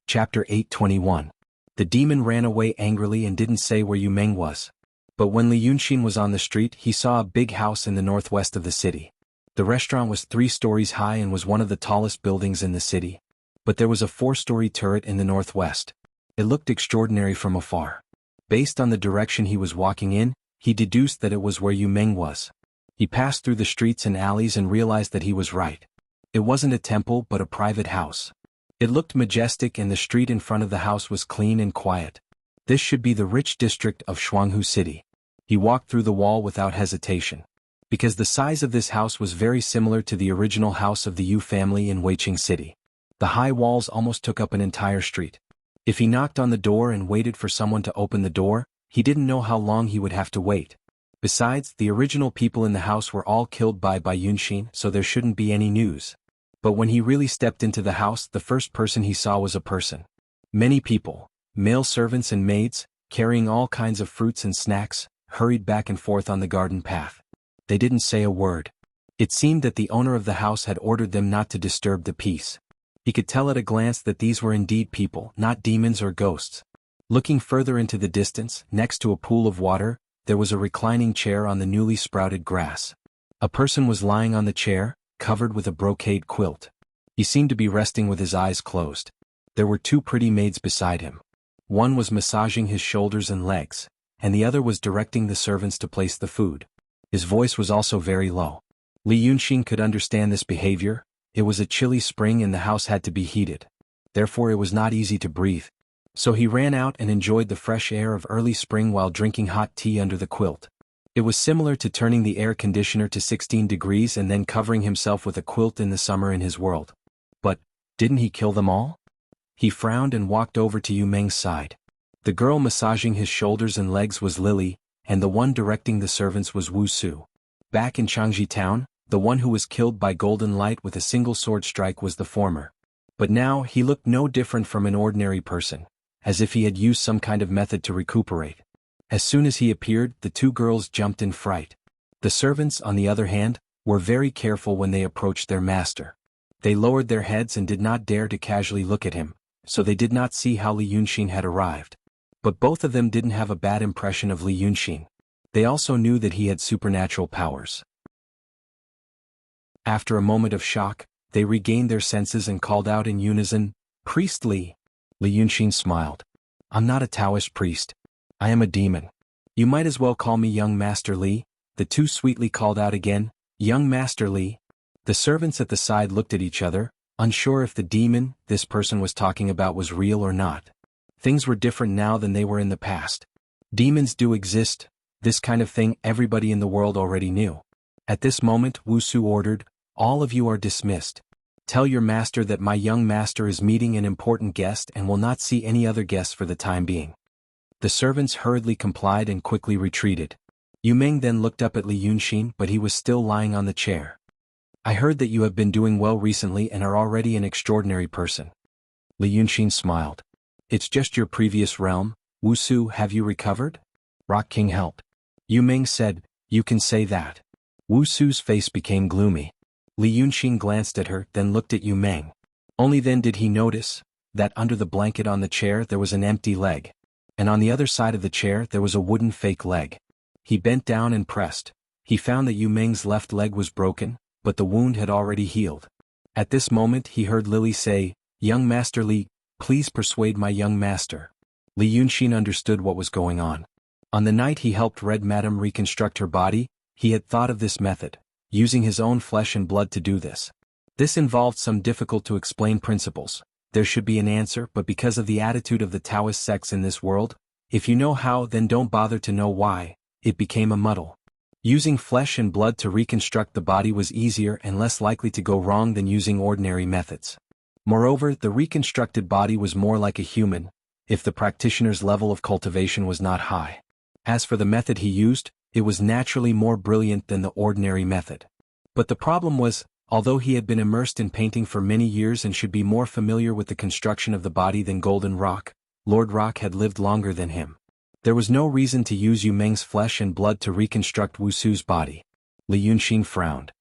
Chapter 821. The demon ran away angrily and didn't say where Yu Meng was. But when Li Yunxin was on the street, he saw a big house in the northwest of the city. The restaurant was 3 stories high and was one of the tallest buildings in the city. But there was a 4-story turret in the northwest. It looked extraordinary from afar. Based on the direction he was walking in, he deduced that it was where Yu Meng was. He passed through the streets and alleys and realized that he was right. It wasn't a temple but a private house. It looked majestic and the street in front of the house was clean and quiet. This should be the rich district of Shuanghu City. He walked through the wall without hesitation. Because the size of this house was very similar to the original house of the Yu family in Weiqing City. The high walls almost took up an entire street. If he knocked on the door and waited for someone to open the door, he didn't know how long he would have to wait. Besides, the original people in the house were all killed by Yunshin, so there shouldn't be any news. But when he really stepped into the house, the first person he saw was a person. Many people, male servants and maids, carrying all kinds of fruits and snacks, hurried back and forth on the garden path. They didn't say a word. It seemed that the owner of the house had ordered them not to disturb the peace. He could tell at a glance that these were indeed people, not demons or ghosts. Looking further into the distance, next to a pool of water, there was a reclining chair on the newly sprouted grass. A person was lying on the chair, covered with a brocade quilt. He seemed to be resting with his eyes closed. There were two pretty maids beside him. One was massaging his shoulders and legs, and the other was directing the servants to place the food. His voice was also very low. Li Yunshin could understand this behavior. It was a chilly spring and the house had to be heated. Therefore it was not easy to breathe. So he ran out and enjoyed the fresh air of early spring while drinking hot tea under the quilt. It was similar to turning the air conditioner to 16 degrees and then covering himself with a quilt in the summer in his world. But, didn't he kill them all? He frowned and walked over to Yu Meng's side. The girl massaging his shoulders and legs was Lily, and the one directing the servants was Wuxia. Back in Changji town, the one who was killed by golden light with a single sword strike was the former. But now he looked no different from an ordinary person, as if he had used some kind of method to recuperate. As soon as he appeared, the two girls jumped in fright. The servants, on the other hand, were very careful when they approached their master. They lowered their heads and did not dare to casually look at him, so they did not see how Li Yunshin had arrived. But both of them didn't have a bad impression of Li Yunshin. They also knew that he had supernatural powers. After a moment of shock, they regained their senses and called out in unison, "Priest Li!" Li Yunshin smiled. "I'm not a Taoist priest. I am a demon. You might as well call me Young Master Li." The two sweetly called out again, "Young Master Li." The servants at the side looked at each other, unsure if the demon this person was talking about was real or not. Things were different now than they were in the past. Demons do exist. This kind of thing everybody in the world already knew. At this moment, Wuxia ordered, "All of you are dismissed. Tell your master that my young master is meeting an important guest and will not see any other guests for the time being." The servants hurriedly complied and quickly retreated. Yu Meng then looked up at Li Yunshin, but he was still lying on the chair. "I heard that you have been doing well recently and are already an extraordinary person." Li Yunshin smiled. "It's just your previous realm. Wuxia, have you recovered?" "Rock King helped." Yu Meng said, "You can say that." Wuxia's face became gloomy. Li Yunshin glanced at her, then looked at Yu Meng. Only then did he notice that under the blanket on the chair there was an empty leg. And on the other side of the chair there was a wooden fake leg. He bent down and pressed. He found that Yu Meng's left leg was broken, but the wound had already healed. At this moment he heard Lily say, "Young Master Li, please persuade my young master." Li Yunshin understood what was going on. On the night he helped Red Madam reconstruct her body, he had thought of this method, using his own flesh and blood to do this. This involved some difficult-to-explain principles. There should be an answer, but because of the attitude of the Taoist sects in this world, if you know how then don't bother to know why, it became a muddle. Using flesh and blood to reconstruct the body was easier and less likely to go wrong than using ordinary methods. Moreover, the reconstructed body was more like a human, if the practitioner's level of cultivation was not high. As for the method he used, it was naturally more brilliant than the ordinary method. But the problem was, although he had been immersed in painting for many years and should be more familiar with the construction of the body than Golden Rock, Lord Rock had lived longer than him. There was no reason to use Yu Meng's flesh and blood to reconstruct Wuxia's body. Li Yunshin frowned.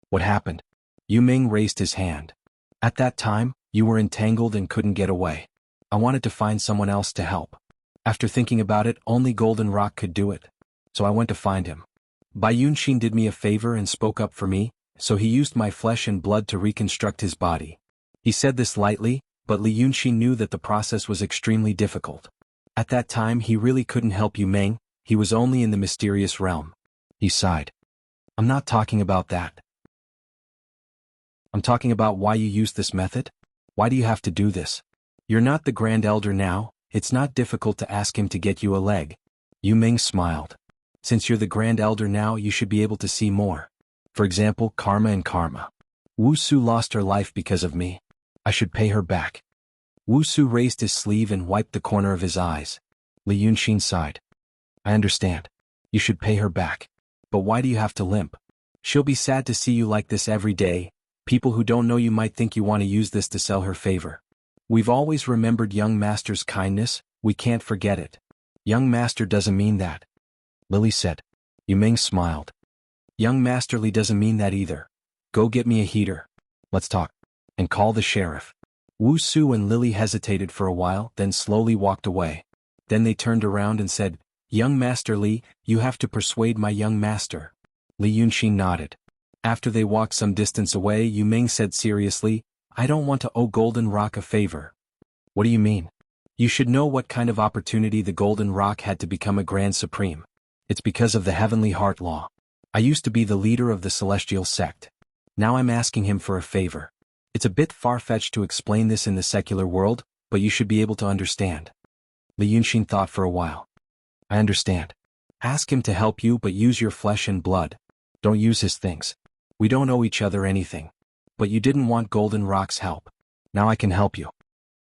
"What happened?" Yu Meng raised his hand. "At that time, you were entangled and couldn't get away. I wanted to find someone else to help. After thinking about it, only Golden Rock could do it. So I went to find him. Bai Yunshin did me a favor and spoke up for me, so he used my flesh and blood to reconstruct his body." He said this lightly, but Li Yunshin knew that the process was extremely difficult. At that time he really couldn't help Yu Meng, he was only in the mysterious realm. He sighed. "I'm not talking about that. I'm talking about why you used this method. Why do you have to do this? You're not the Grand Elder now, it's not difficult to ask him to get you a leg." Yu Meng smiled. "Since you're the Grand Elder now, you should be able to see more. For example, karma and karma. Wuxia lost her life because of me. I should pay her back." Wuxia raised his sleeve and wiped the corner of his eyes. Li Yunshin sighed. "I understand. You should pay her back. But why do you have to limp? She'll be sad to see you like this every day. People who don't know you might think you want to use this to sell her favor. We've always remembered young master's kindness, we can't forget it. Young master doesn't mean that, Lily said. Yu Ming smiled. Young masterly doesn't mean that either. Go get me a heater. Let's talk. And call the sheriff. Wu Su and Lily hesitated for a while, then slowly walked away. Then they turned around and said, Young Master Li, you have to persuade my young master. Li Yunxin nodded. After they walked some distance away, Yu Ming said seriously, I don't want to owe Golden Rock a favor. What do you mean? You should know what kind of opportunity the Golden Rock had to become a Grand Supreme. It's because of the Heavenly Heart Law. I used to be the leader of the Celestial Sect. Now I'm asking him for a favor. It's a bit far-fetched to explain this in the secular world, but you should be able to understand. Li Yunxin thought for a while. I understand. Ask him to help you, but use your flesh and blood. Don't use his things. We don't owe each other anything. But you didn't want Golden Rock's help. Now I can help you.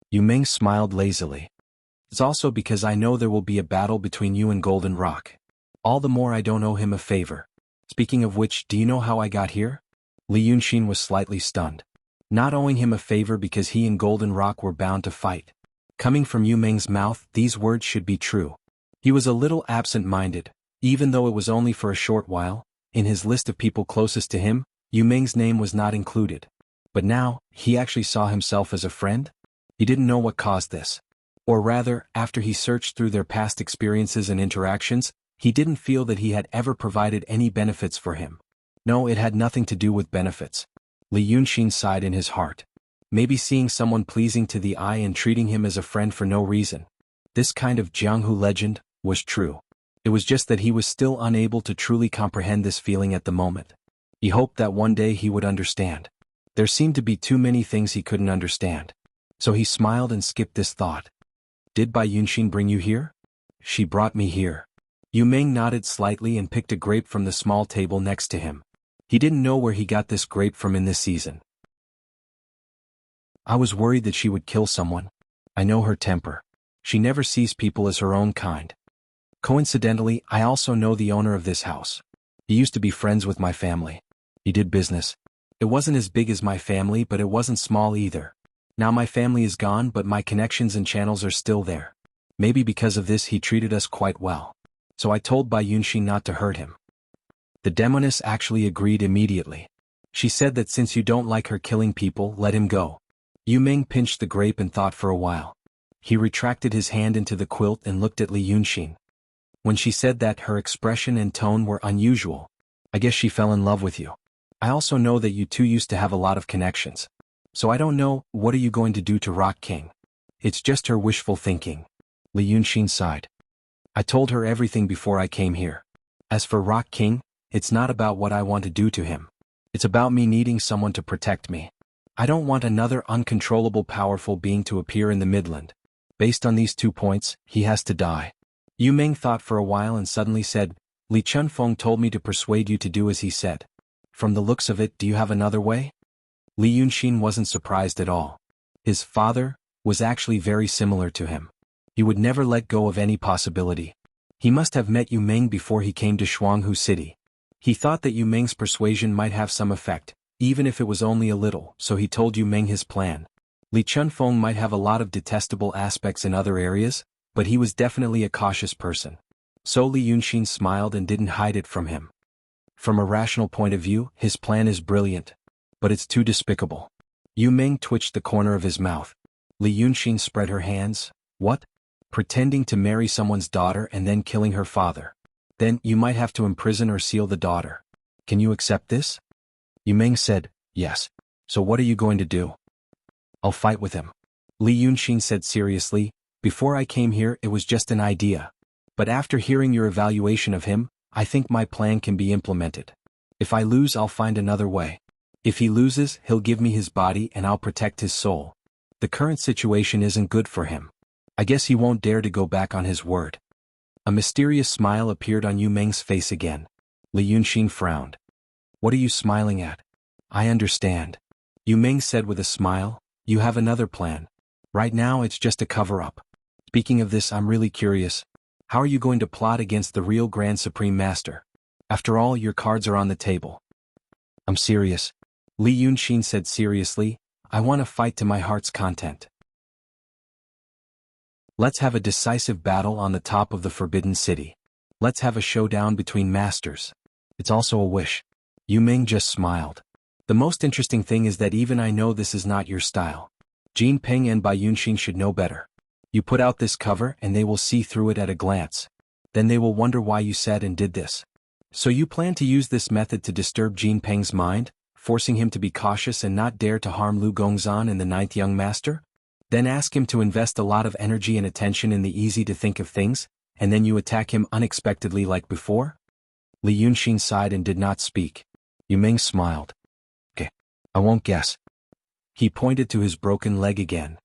Yu Ming smiled lazily. It's also because I know there will be a battle between you and Golden Rock. All the more I don't owe him a favor. Speaking of which, do you know how I got here? Li Yunxin was slightly stunned. Not owing him a favor because he and Golden Rock were bound to fight. Coming from Yu Ming's mouth, these words should be true. He was a little absent-minded, even though it was only for a short while. In his list of people closest to him, Yu Ming's name was not included. But now, he actually saw himself as a friend? He didn't know what caused this. Or rather, after he searched through their past experiences and interactions, he didn't feel that he had ever provided any benefits for him. No, it had nothing to do with benefits. Li Yunxin sighed in his heart. Maybe seeing someone pleasing to the eye and treating him as a friend for no reason. This kind of Jianghu legend was true. It was just that he was still unable to truly comprehend this feeling at the moment. He hoped that one day he would understand. There seemed to be too many things he couldn't understand. So he smiled and skipped this thought. Did Bai Yunxin bring you here? She brought me here. Yu Ming nodded slightly and picked a grape from the small table next to him. He didn't know where he got this grape from in this season. I was worried that she would kill someone. I know her temper. She never sees people as her own kind. Coincidentally, I also know the owner of this house. He used to be friends with my family. He did business. It wasn't as big as my family, but it wasn't small either. Now my family is gone, but my connections and channels are still there. Maybe because of this he treated us quite well. So I told Bai Yunxin not to hurt him. The demoness actually agreed immediately. She said that since you don't like her killing people, let him go. Yu Ming pinched the grape and thought for a while. He retracted his hand into the quilt and looked at Li Yunxin. When she said that, her expression and tone were unusual. I guess she fell in love with you. I also know that you two used to have a lot of connections. So I don't know, what are you going to do to Rock King? It's just her wishful thinking. Li Yunxin sighed. I told her everything before I came here. As for Rock King, it's not about what I want to do to him. It's about me needing someone to protect me. I don't want another uncontrollable powerful being to appear in the Midland. Based on these 2 points, he has to die. Yu Ming thought for a while and suddenly said, Li Chunfeng told me to persuade you to do as he said. From the looks of it, do you have another way? Li Yunxin wasn't surprised at all. His father was actually very similar to him. He would never let go of any possibility. He must have met Yu Ming before he came to Shuanghu City. He thought that Yu Ming's persuasion might have some effect, even if it was only a little, so he told Yu Ming his plan. Li Chunfeng might have a lot of detestable aspects in other areas, but he was definitely a cautious person. So Li Yunxin smiled and didn't hide it from him. From a rational point of view, his plan is brilliant. But it's too despicable. Yu Ming twitched the corner of his mouth. Li Yunxin spread her hands. What? Pretending to marry someone's daughter and then killing her father. Then, you might have to imprison or seal the daughter. Can you accept this? Yu Ming said, yes. So what are you going to do? I'll fight with him. Li Yunxin said seriously, before I came here it was just an idea. But after hearing your evaluation of him, I think my plan can be implemented. If I lose, I'll find another way. If he loses, he'll give me his body and I'll protect his soul. The current situation isn't good for him. I guess he won't dare to go back on his word. A mysterious smile appeared on Yu Ming's face again. Li Yunxin frowned. What are you smiling at? I understand. Yu Ming said with a smile, you have another plan. Right now it's just a cover-up. Speaking of this, I'm really curious. How are you going to plot against the real Grand Supreme Master? After all, your cards are on the table. I'm serious. Li Yunxin said seriously, I want to fight to my heart's content. Let's have a decisive battle on the top of the Forbidden City. Let's have a showdown between masters. It's also a wish. Yu Ming just smiled. The most interesting thing is that even I know this is not your style. Jin Peng and Bai Yunxin should know better. You put out this cover and they will see through it at a glance. Then they will wonder why you said and did this. So you plan to use this method to disturb Jin Peng's mind, forcing him to be cautious and not dare to harm Lu Gongzan and the ninth young master? Then ask him to invest a lot of energy and attention in the easy to think of things, and then you attack him unexpectedly like before? Li Yunxin sighed and did not speak. Yu Ming smiled. Okay, I won't guess. He pointed to his broken leg again.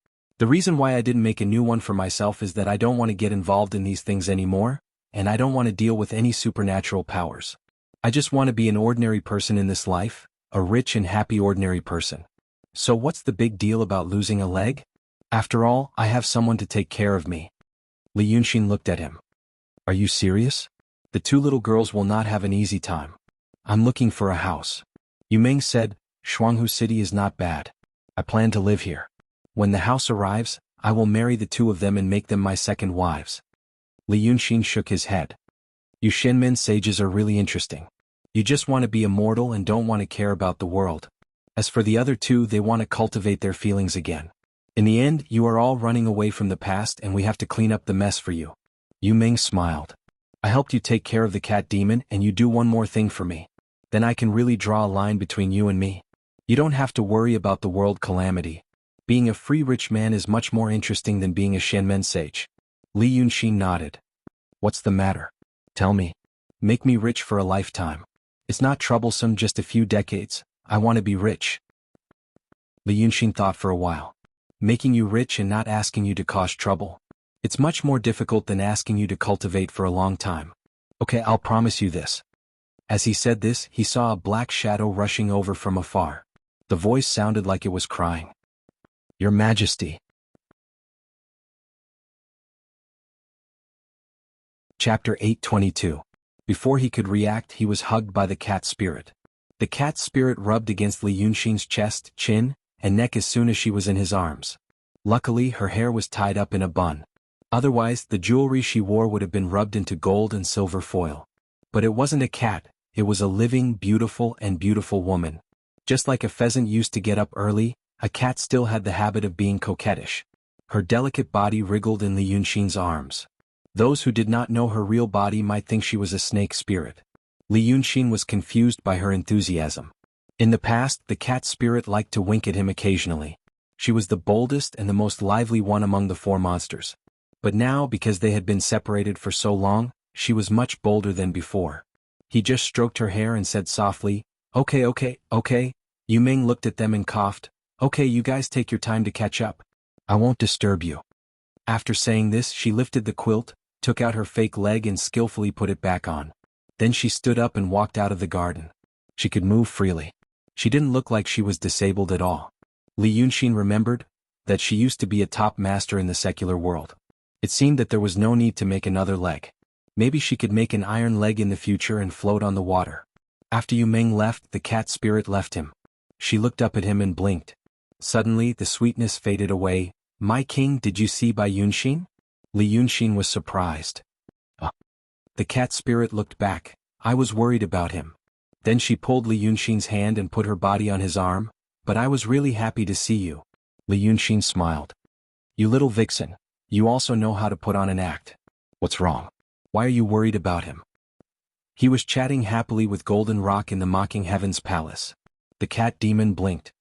The reason why I didn't make a new one for myself is that I don't want to get involved in these things anymore, and I don't want to deal with any supernatural powers. I just want to be an ordinary person in this life, a rich and happy ordinary person. So what's the big deal about losing a leg? After all, I have someone to take care of me. Li Yunxin looked at him. Are you serious? The two little girls will not have an easy time. I'm looking for a house. Yu Ming said, Shuanghu City is not bad. I plan to live here. When the house arrives, I will marry the two of them and make them my second wives. Li Yunxin shook his head. You Shenmen sages are really interesting. You just want to be immortal and don't want to care about the world. As for the other two, they want to cultivate their feelings again. In the end, you are all running away from the past and we have to clean up the mess for you. Yu Ming smiled. I helped you take care of the cat demon and you do one more thing for me. Then I can really draw a line between you and me. You don't have to worry about the world calamity. Being a free rich man is much more interesting than being a Shenmen sage. Li Yunxin nodded. What's the matter? Tell me. Make me rich for a lifetime. It's not troublesome, just a few decades. I want to be rich. Li Yunxin thought for a while. Making you rich and not asking you to cause trouble. It's much more difficult than asking you to cultivate for a long time. Okay, I'll promise you this. As he said this, he saw a black shadow rushing over from afar. The voice sounded like it was crying. Your Majesty. Chapter 822. Before he could react, he was hugged by the cat spirit. The cat spirit rubbed against Li Yunxin's chest, chin, and neck as soon as she was in his arms. Luckily, her hair was tied up in a bun. Otherwise, the jewelry she wore would have been rubbed into gold and silver foil. But it wasn't a cat, it was a living, beautiful woman. Just like a pheasant used to get up early, a cat still had the habit of being coquettish. Her delicate body wriggled in Li Yunxin's arms. Those who did not know her real body might think she was a snake spirit. Li Yunxin was confused by her enthusiasm. In the past, the cat spirit liked to wink at him occasionally. She was the boldest and the most lively one among the four monsters. But now, because they had been separated for so long, she was much bolder than before. He just stroked her hair and said softly, Okay. Yu Ming looked at them and coughed. Okay, you guys take your time to catch up. I won't disturb you. After saying this, she lifted the quilt, took out her fake leg and skillfully put it back on. Then she stood up and walked out of the garden. She could move freely. She didn't look like she was disabled at all. Li Yunxin remembered that she used to be a top master in the secular world. It seemed that there was no need to make another leg. Maybe she could make an iron leg in the future and float on the water. After Yu Ming left, the cat spirit left him. She looked up at him and blinked. Suddenly, the sweetness faded away. My king, did you see Bai Yunxin? Li Yunxin was surprised. The cat spirit looked back. I was worried about him. Then she pulled Li Yunxin's hand and put her body on his arm. But I was really happy to see you. Li Yunxin smiled. You little vixen. You also know how to put on an act. What's wrong? Why are you worried about him? He was chatting happily with Golden Rock in the Mocking Heavens Palace. The cat demon blinked.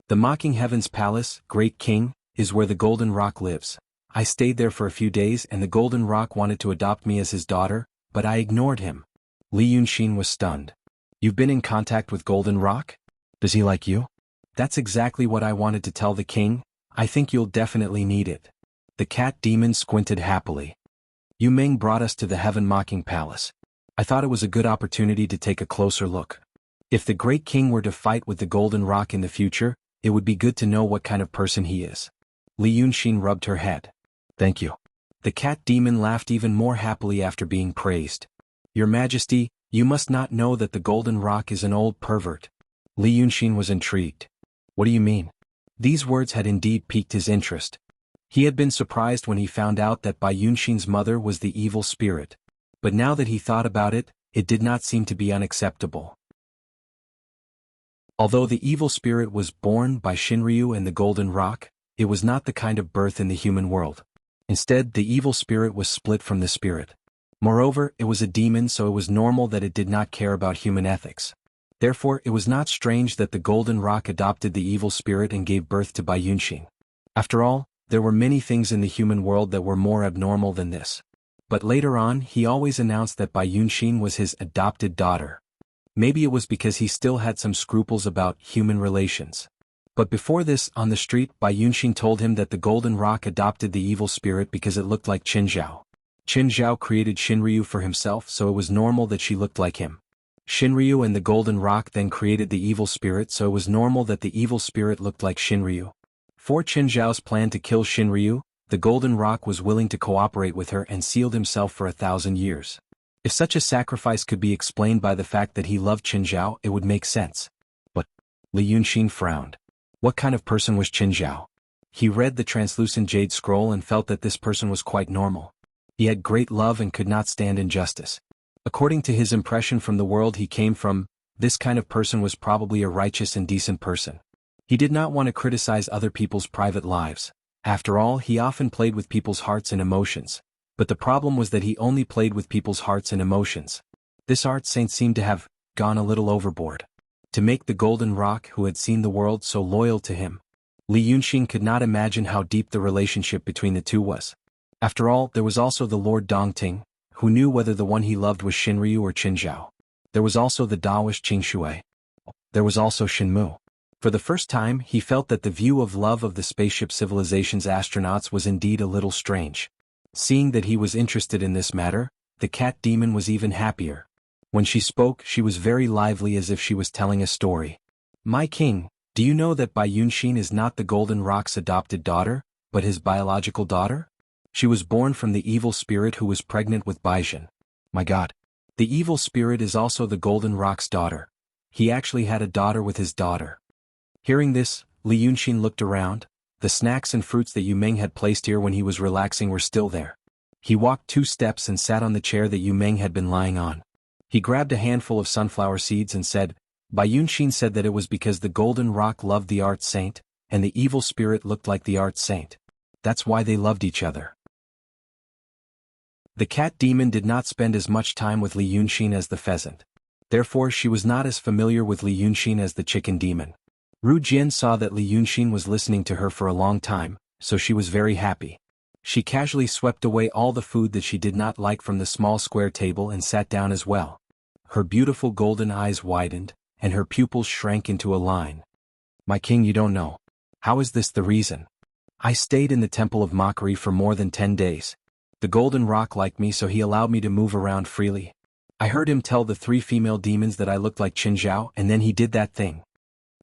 The Mocking Heavens Palace, Great King, is where the Golden Rock lives. I stayed there for a few days and the Golden Rock wanted to adopt me as his daughter, but I ignored him. Li Yunxin was stunned. You've been in contact with Golden Rock? Does he like you? That's exactly what I wanted to tell the king. I think you'll definitely need it. The cat demon squinted happily. Yu Ming brought us to the Heaven Mocking Palace. I thought it was a good opportunity to take a closer look. If the Great King were to fight with the Golden Rock in the future, it would be good to know what kind of person he is. Li Yunxin rubbed her head. Thank you. The cat demon laughed even more happily after being praised. Your Majesty, you must not know that the golden rock is an old pervert. Li Yunxin was intrigued. What do you mean? These words had indeed piqued his interest. He had been surprised when he found out that Bai Yunxin's mother was the evil spirit. But now that he thought about it, it did not seem to be unacceptable. Although the evil spirit was born by Shinryu and the golden rock, it was not the kind of birth in the human world. Instead, the evil spirit was split from the spirit. Moreover, it was a demon, so it was normal that it did not care about human ethics. Therefore, it was not strange that the golden rock adopted the evil spirit and gave birth to Bai Yunxin. After all, there were many things in the human world that were more abnormal than this. But later on, he always announced that Bai Yunxin was his adopted daughter. Maybe it was because he still had some scruples about human relations. But before this, on the street, Bai Yunxin told him that the golden rock adopted the evil spirit because it looked like Qin Zhao. Qin Zhao created Shinryu for himself, so it was normal that she looked like him. Shinryu and the golden rock then created the evil spirit, so it was normal that the evil spirit looked like Shinryu. For Qin Zhao's plan to kill Shinryu, the golden rock was willing to cooperate with her and sealed himself for 1,000 years. If such a sacrifice could be explained by the fact that he loved Qin Zhao, it would make sense. But Li Yunxin frowned. What kind of person was Qin Zhao? He read the translucent jade scroll and felt that this person was quite normal. He had great love and could not stand injustice. According to his impression from the world he came from, this kind of person was probably a righteous and decent person. He did not want to criticize other people's private lives. After all, he often played with people's hearts and emotions. But the problem was that he only played with people's hearts and emotions. This art saint seemed to have gone a little overboard. To make the golden rock who had seen the world so loyal to him, Li Yunxin could not imagine how deep the relationship between the two was. After all, there was also the Lord Dongting, who knew whether the one he loved was Shinryu or Qin Zhao. There was also the Taoist Qingshui. There was also Shinmu. For the first time, he felt that the view of love of the spaceship civilization's astronauts was indeed a little strange. Seeing that he was interested in this matter, the cat demon was even happier. When she spoke, she was very lively, as if she was telling a story. My king, do you know that Bai Yunxin is not the golden rock's adopted daughter, but his biological daughter? She was born from the evil spirit who was pregnant with Baizhen. My God. The evil spirit is also the golden rock's daughter. He actually had a daughter with his daughter. Hearing this, Li Yunxin looked around. The snacks and fruits that Yu Meng had placed here when he was relaxing were still there. He walked 2 steps and sat on the chair that Yu Meng had been lying on. He grabbed a handful of sunflower seeds and said, Bai Yunxin said that it was because the golden rock loved the art saint, and the evil spirit looked like the art saint. That's why they loved each other. The cat demon did not spend as much time with Li Yunxin as the pheasant. Therefore she was not as familiar with Li Yunxin as the chicken demon. Ru Jin saw that Li Yunxin was listening to her for a long time, so she was very happy. She casually swept away all the food that she did not like from the small square table and sat down as well. Her beautiful golden eyes widened, and her pupils shrank into a line. My king, you don't know. How is this the reason? I stayed in the Temple of Mockery for more than 10 days. The golden rock liked me, so he allowed me to move around freely. I heard him tell the 3 female demons that I looked like Qin Zhao, and then he did that thing.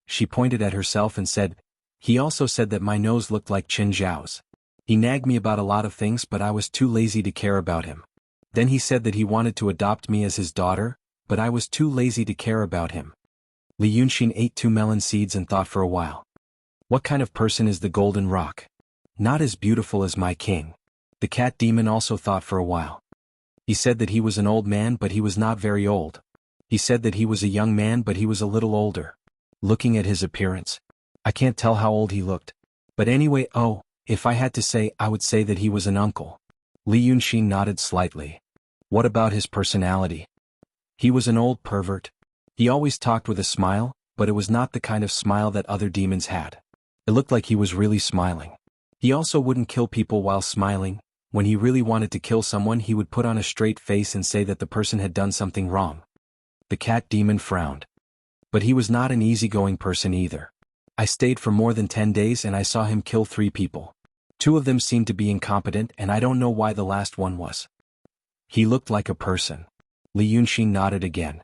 She pointed at herself and said, he also said that my nose looked like Qin Zhao's. He nagged me about a lot of things, but I was too lazy to care about him. Then he said that he wanted to adopt me as his daughter, but I was too lazy to care about him. Li Yunxin ate 2 melon seeds and thought for a while. What kind of person is the golden rock? Not as beautiful as my king. The cat demon also thought for a while. He said that he was an old man, but he was not very old. He said that he was a young man, but he was a little older. Looking at his appearance, I can't tell how old he looked. But anyway, if I had to say, I would say that he was an uncle. Li Yunxin nodded slightly. What about his personality? He was an old pervert. He always talked with a smile, but it was not the kind of smile that other demons had. It looked like he was really smiling. He also wouldn't kill people while smiling. When he really wanted to kill someone, he would put on a straight face and say that the person had done something wrong. The cat demon frowned. But he was not an easygoing person either. I stayed for more than 10 days and I saw him kill 3 people. 2 of them seemed to be incompetent, and I don't know why the last one was. He looked like a person. Li Yunxin nodded again.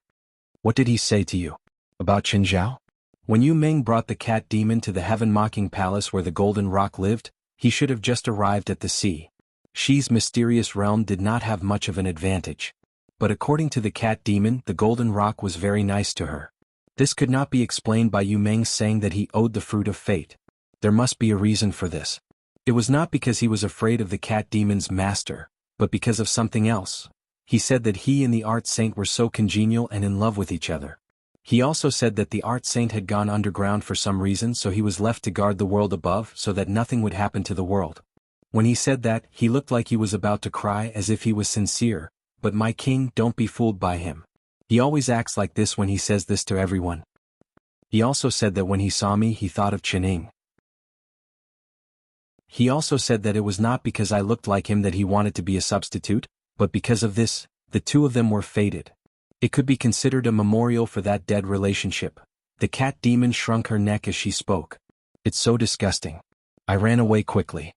What did he say to you? About Qin Zhao? When Yu Meng brought the cat demon to the heaven-mocking palace where the golden rock lived, he should have just arrived at the sea. Xi's mysterious realm did not have much of an advantage. But according to the cat demon, the golden rock was very nice to her. This could not be explained by Yu Meng saying that he owed the fruit of fate. There must be a reason for this. It was not because he was afraid of the cat demon's master, but because of something else. He said that he and the art saint were so congenial and in love with each other. He also said that the art saint had gone underground for some reason, so he was left to guard the world above so that nothing would happen to the world. When he said that, he looked like he was about to cry as if he was sincere, but my king, don't be fooled by him. He always acts like this when he says this to everyone. He also said that when he saw me he thought of Qining. He also said that it was not because I looked like him that he wanted to be a substitute, but because of this, the two of them were fated. It could be considered a memorial for that dead relationship. The cat demon shrunk her neck as she spoke. It's so disgusting. I ran away quickly.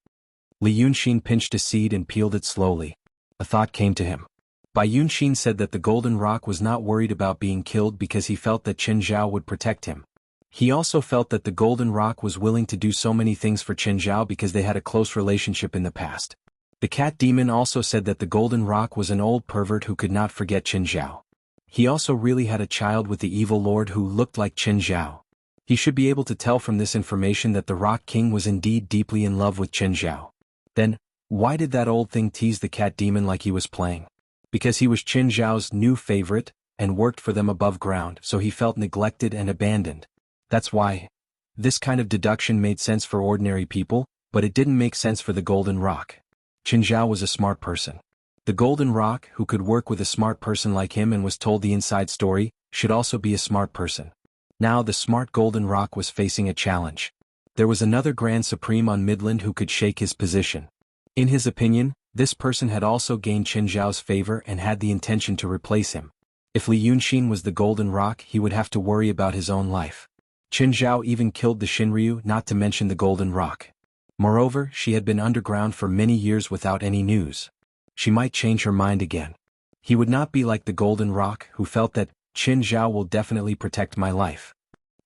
Li Yunxin pinched a seed and peeled it slowly. A thought came to him. Bai Yunxin said that the golden rock was not worried about being killed because he felt that Chen Zhao would protect him. He also felt that the golden rock was willing to do so many things for Chen Zhao because they had a close relationship in the past. The cat demon also said that the golden rock was an old pervert who could not forget Chen Zhao. He also really had a child with the evil lord who looked like Chen Zhao. He should be able to tell from this information that the Rock King was indeed deeply in love with Chen Zhao. Then, why did that old thing tease the cat demon like he was playing? Because he was Chen Zhao's new favorite, and worked for them above ground, so he felt neglected and abandoned. That's why. This kind of deduction made sense for ordinary people, but it didn't make sense for the Golden Rock. Chen Zhao was a smart person. The Golden Rock, who could work with a smart person like him and was told the inside story, should also be a smart person. Now the smart Golden Rock was facing a challenge. There was another Grand Supreme on Midland who could shake his position. In his opinion, this person had also gained Chen Zhao's favor and had the intention to replace him. If Li Yunxin was the Golden Rock, he would have to worry about his own life. Chen Zhao even killed the Shinryu, not to mention the Golden Rock. Moreover, she had been underground for many years without any news. She might change her mind again. He would not be like the Golden Rock, who felt that Chen Zhao will definitely protect my life.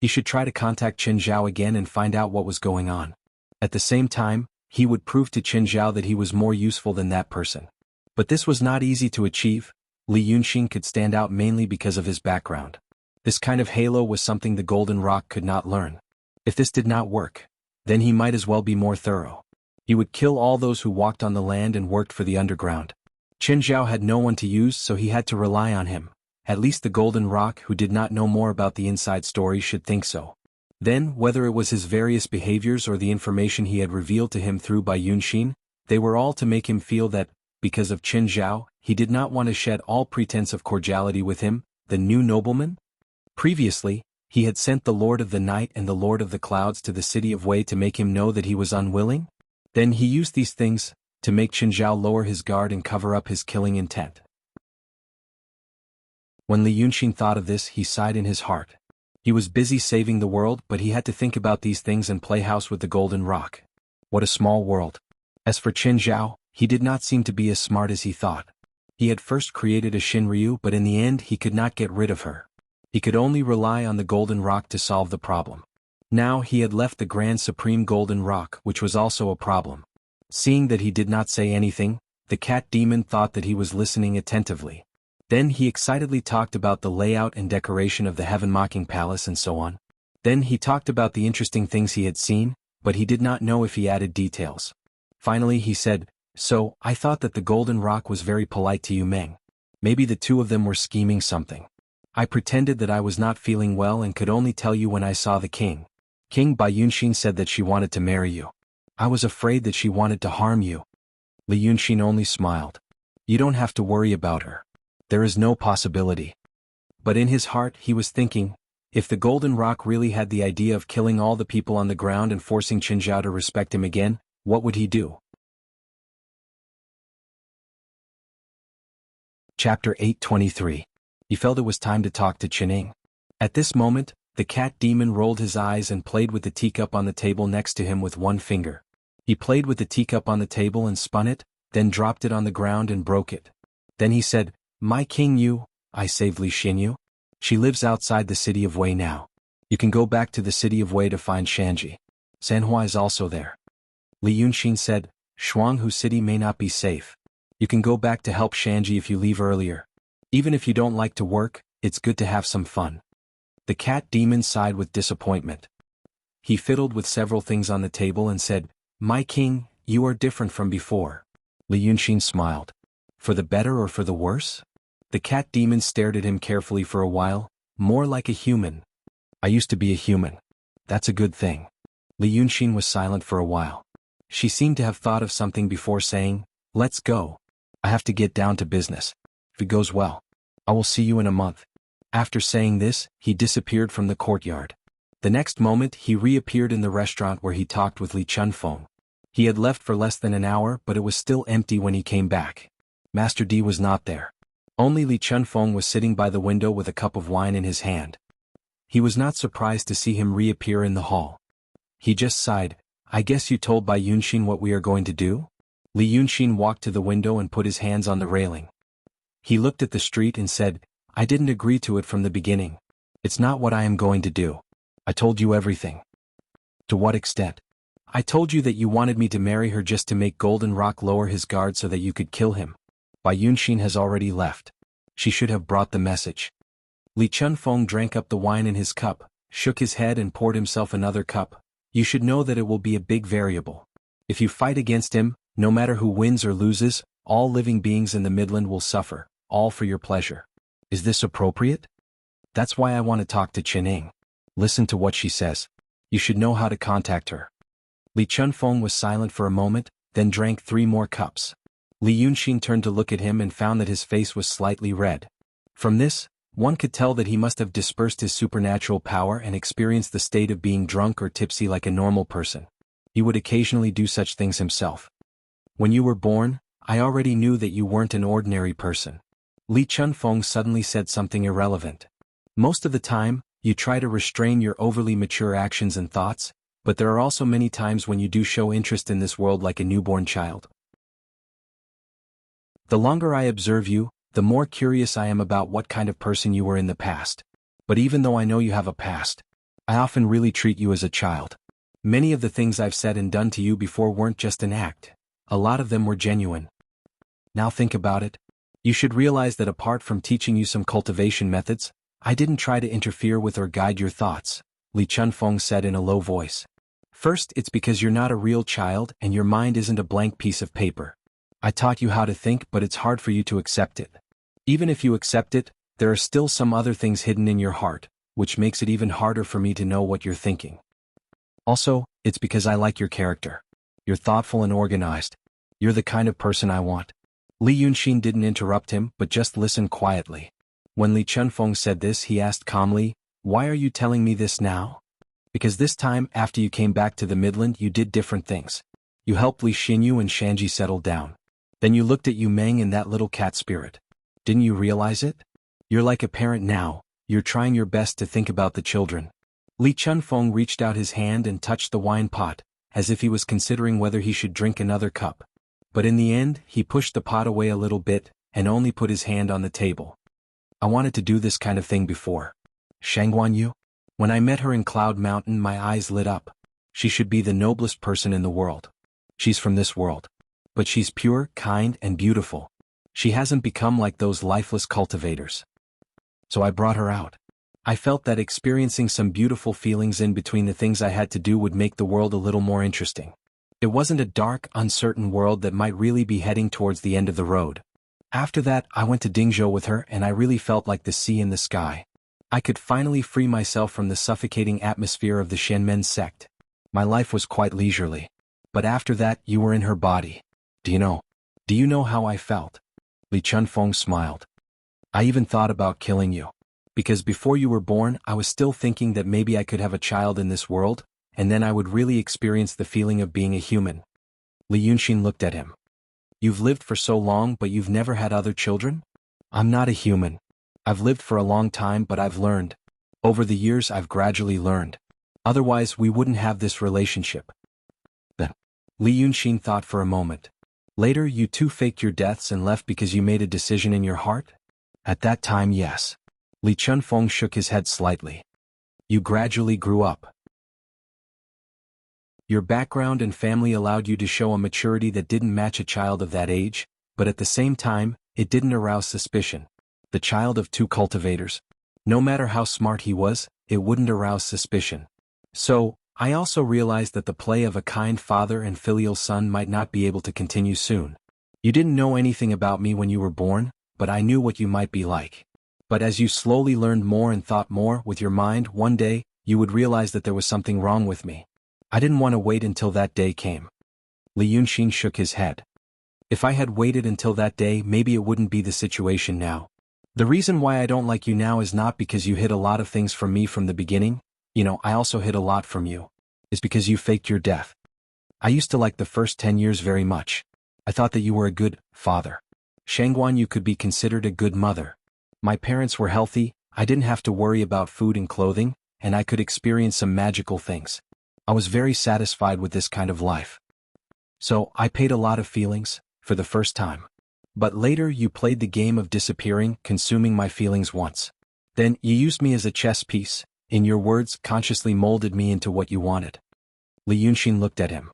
He should try to contact Chen Zhao again and find out what was going on. At the same time, he would prove to Chen Zhao that he was more useful than that person. But this was not easy to achieve. Li Yunxin could stand out mainly because of his background. This kind of halo was something the Golden Rock could not learn. If this did not work, then he might as well be more thorough. He would kill all those who walked on the land and worked for the underground. Chen Zhao had no one to use, so he had to rely on him. At least the Golden Rock, who did not know more about the inside story, should think so. Then, whether it was his various behaviors or the information he had revealed to him through Bai Yunxin, they were all to make him feel that, because of Chen Zhao, he did not want to shed all pretense of cordiality with him, the new nobleman. Previously, he had sent the Lord of the Night and the Lord of the Clouds to the city of Wei to make him know that he was unwilling. Then he used these things to make Chen Zhao lower his guard and cover up his killing intent. When Li Yunxin thought of this, he sighed in his heart. He was busy saving the world, but he had to think about these things and play house with the Golden Rock. What a small world. As for Chen Zhao, he did not seem to be as smart as he thought. He had first created a Shinryu, but in the end he could not get rid of her. He could only rely on the Golden Rock to solve the problem. Now he had left the Grand Supreme Golden Rock, which was also a problem. Seeing that he did not say anything, the cat demon thought that he was listening attentively. Then he excitedly talked about the layout and decoration of the Heaven-Mocking Palace and so on. Then he talked about the interesting things he had seen, but he did not know if he added details. Finally he said, "So, I thought that the Golden Rock was very polite to you Meng. Maybe the two of them were scheming something. I pretended that I was not feeling well and could only tell you when I saw the king. King Bai Yunxin said that she wanted to marry you. I was afraid that she wanted to harm you." Li Yunxin only smiled. "You don't have to worry about her. There is no possibility." But in his heart he was thinking, if the Golden Rock really had the idea of killing all the people on the ground and forcing Chen Zhao to respect him again, what would he do? Chapter 823. He felt it was time to talk to Qining. At this moment, the cat demon rolled his eyes and played with the teacup on the table next to him with one finger. He played with the teacup on the table and spun it, then dropped it on the ground and broke it. Then he said, "My king, I saved Li Xinyu. She lives outside the city of Wei now. You can go back to the city of Wei to find Shanji. Sanhua is also there." Li Yunxin said, Shuanghu City may not be safe. You can go back to help Shanji if you leave earlier. Even if you don't like to work, it's good to have some fun. The cat demon sighed with disappointment. He fiddled with several things on the table and said, "My king, you are different from before." Li Yunxin smiled. For the better or for the worse? The cat demon stared at him carefully for a while, more like a human. I used to be a human. That's a good thing. Li Yunxin was silent for a while. She seemed to have thought of something before saying, "Let's go. I have to get down to business. If it goes well, I will see you in a month." After saying this, he disappeared from the courtyard. The next moment he reappeared in the restaurant where he talked with Li Chunfeng. He had left for less than an hour but it was still empty when he came back. Master D was not there. Only Li Chunfeng was sitting by the window with a cup of wine in his hand. He was not surprised to see him reappear in the hall. He just sighed, "I guess you told Bai Yunxin what we are going to do?" Li Yunxin walked to the window and put his hands on the railing. He looked at the street and said, "I didn't agree to it from the beginning. It's not what I am going to do. I told you everything." "To what extent?" "I told you that you wanted me to marry her just to make Golden Rock lower his guard so that you could kill him. Bai Yunxin has already left. She should have brought the message." Li Chunfeng drank up the wine in his cup, shook his head and poured himself another cup. "You should know that it will be a big variable. If you fight against him, no matter who wins or loses, all living beings in the Midland will suffer, all for your pleasure. Is this appropriate? That's why I want to talk to Qining. Listen to what she says. You should know how to contact her." Li Chunfeng was silent for a moment, then drank 3 more cups. Li Yunxin turned to look at him and found that his face was slightly red. From this, one could tell that he must have dispersed his supernatural power and experienced the state of being drunk or tipsy like a normal person. He would occasionally do such things himself. "When you were born, I already knew that you weren't an ordinary person." Li Chunfeng suddenly said something irrelevant. "Most of the time, you try to restrain your overly mature actions and thoughts, but there are also many times when you do show interest in this world like a newborn child. The longer I observe you, the more curious I am about what kind of person you were in the past. But even though I know you have a past, I often really treat you as a child. Many of the things I've said and done to you before weren't just an act. A lot of them were genuine. Now think about it. You should realize that apart from teaching you some cultivation methods, I didn't try to interfere with or guide your thoughts," Li Chunfeng said in a low voice. "First, it's because you're not a real child and your mind isn't a blank piece of paper. I taught you how to think but it's hard for you to accept it. Even if you accept it, there are still some other things hidden in your heart, which makes it even harder for me to know what you're thinking. Also, it's because I like your character. You're thoughtful and organized. You're the kind of person I want." Li Yunxin didn't interrupt him but just listened quietly. When Li Chunfeng said this he asked calmly, "Why are you telling me this now?" "Because this time after you came back to the Midland you did different things. You helped Li Xinyu and Shanji settle down. Then you looked at Yu Meng and that little cat spirit. Didn't you realize it? You're like a parent now, you're trying your best to think about the children." Li Chunfeng reached out his hand and touched the wine pot, as if he was considering whether he should drink another cup. But in the end, he pushed the pot away a little bit, and only put his hand on the table. "I wanted to do this kind of thing before. Shangguan Yu? When I met her in Cloud Mountain my eyes lit up. She should be the noblest person in the world. She's from this world. But she's pure, kind, and beautiful. She hasn't become like those lifeless cultivators. So I brought her out. I felt that experiencing some beautiful feelings in between the things I had to do would make the world a little more interesting. It wasn't a dark, uncertain world that might really be heading towards the end of the road. After that I went to Dingzhou with her and I really felt like the sea in the sky. I could finally free myself from the suffocating atmosphere of the Shenmen sect. My life was quite leisurely. But after that you were in her body. Do you know how I felt?" Li Chunfeng smiled. "I even thought about killing you. Because before you were born I was still thinking that maybe I could have a child in this world, and then I would really experience the feeling of being a human." Li Yunxin looked at him. "You've lived for so long but you've never had other children?" "I'm not a human. I've lived for a long time but I've learned. Over the years I've gradually learned. Otherwise we wouldn't have this relationship." Then, Li Yunxin thought for a moment. "Later you two faked your deaths and left because you made a decision in your heart?" "At that time, yes." Li Chunfeng shook his head slightly. "You gradually grew up." Your background and family allowed you to show a maturity that didn't match a child of that age, but at the same time, it didn't arouse suspicion. The child of two cultivators. No matter how smart he was, it wouldn't arouse suspicion. So, I also realized that the play of a kind father and filial son might not be able to continue soon. You didn't know anything about me when you were born, but I knew what you might be like. But as you slowly learned more and thought more with your mind, one day, you would realize that there was something wrong with me. I didn't want to wait until that day came. Li Yunxin shook his head. If I had waited until that day, maybe it wouldn't be the situation now. The reason why I don't like you now is not because you hid a lot of things from me from the beginning, I also hid a lot from you. It's because you faked your death. I used to like the first 10 years very much. I thought that you were a good father. Shangguan, you could be considered a good mother. My parents were healthy, I didn't have to worry about food and clothing, and I could experience some magical things. I was very satisfied with this kind of life. So, I paid a lot of feelings, for the first time. But later you played the game of disappearing, consuming my feelings once. Then, you used me as a chess piece, in your words, consciously molded me into what you wanted. Li Yunxin looked at him.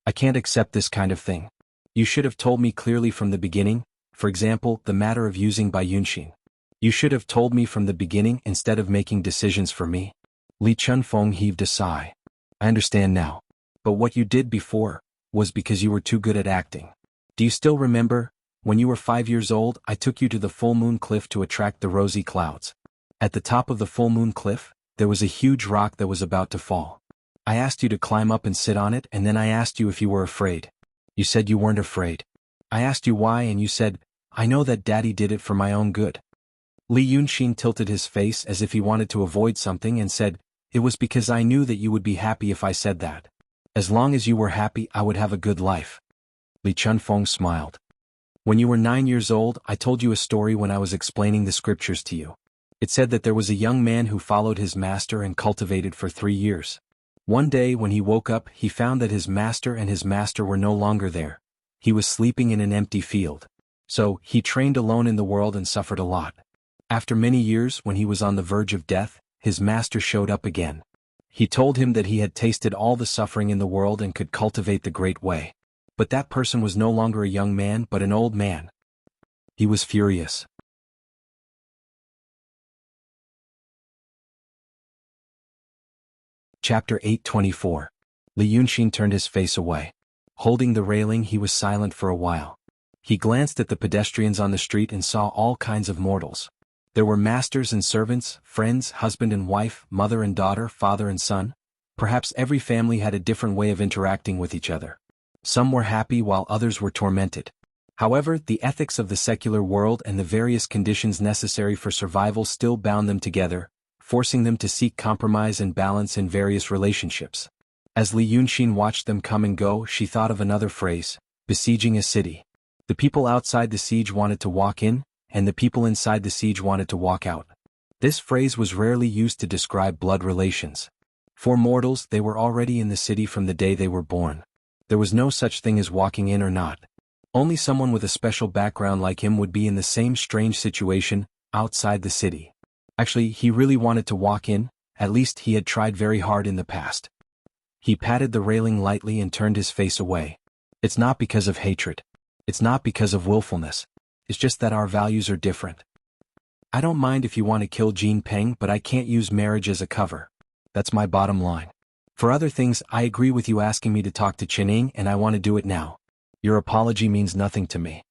I can't accept this kind of thing. You should have told me clearly from the beginning, for example, the matter of using by Yunxin. You should have told me from the beginning instead of making decisions for me. Li Chunfeng heaved a sigh. I understand now. But what you did before was because you were too good at acting. Do you still remember? When you were 5 years old, I took you to the full moon cliff to attract the rosy clouds. At the top of the full moon cliff, there was a huge rock that was about to fall. I asked you to climb up and sit on it, and then I asked you if you were afraid. You said you weren't afraid. I asked you why, and you said, I know that Daddy did it for my own good. Li Yunxin tilted his face as if he wanted to avoid something and said, it was because I knew that you would be happy if I said that. As long as you were happy, I would have a good life. Li Chunfeng smiled. When you were 9 years old, I told you a story when I was explaining the scriptures to you. It said that there was a young man who followed his master and cultivated for 3 years. One day when he woke up, he found that his master and his master were no longer there. He was sleeping in an empty field. So, he trained alone in the world and suffered a lot. After many years, when he was on the verge of death, his master showed up again. He told him that he had tasted all the suffering in the world and could cultivate the great way. But that person was no longer a young man but an old man. He was furious. Chapter 824. Li Yunxin turned his face away. Holding the railing, he was silent for a while. He glanced at the pedestrians on the street and saw all kinds of mortals. There were masters and servants, friends, husband and wife, mother and daughter, father and son. Perhaps every family had a different way of interacting with each other. Some were happy while others were tormented. However, the ethics of the secular world and the various conditions necessary for survival still bound them together, forcing them to seek compromise and balance in various relationships. As Li Yunxin watched them come and go, she thought of another phrase, besieging a city. The people outside the siege wanted to walk in, and the people inside the siege wanted to walk out. This phrase was rarely used to describe blood relations. For mortals, they were already in the city from the day they were born. There was no such thing as walking in or not. Only someone with a special background like him would be in the same strange situation, outside the city. Actually, he really wanted to walk in, at least he had tried very hard in the past. He patted the railing lightly and turned his face away. It's not because of hatred. It's not because of willfulness. It's just that our values are different. I don't mind if you want to kill Jean Peng, but I can't use marriage as a cover. That's my bottom line. For other things, I agree with you asking me to talk to Qining, and I want to do it now. Your apology means nothing to me.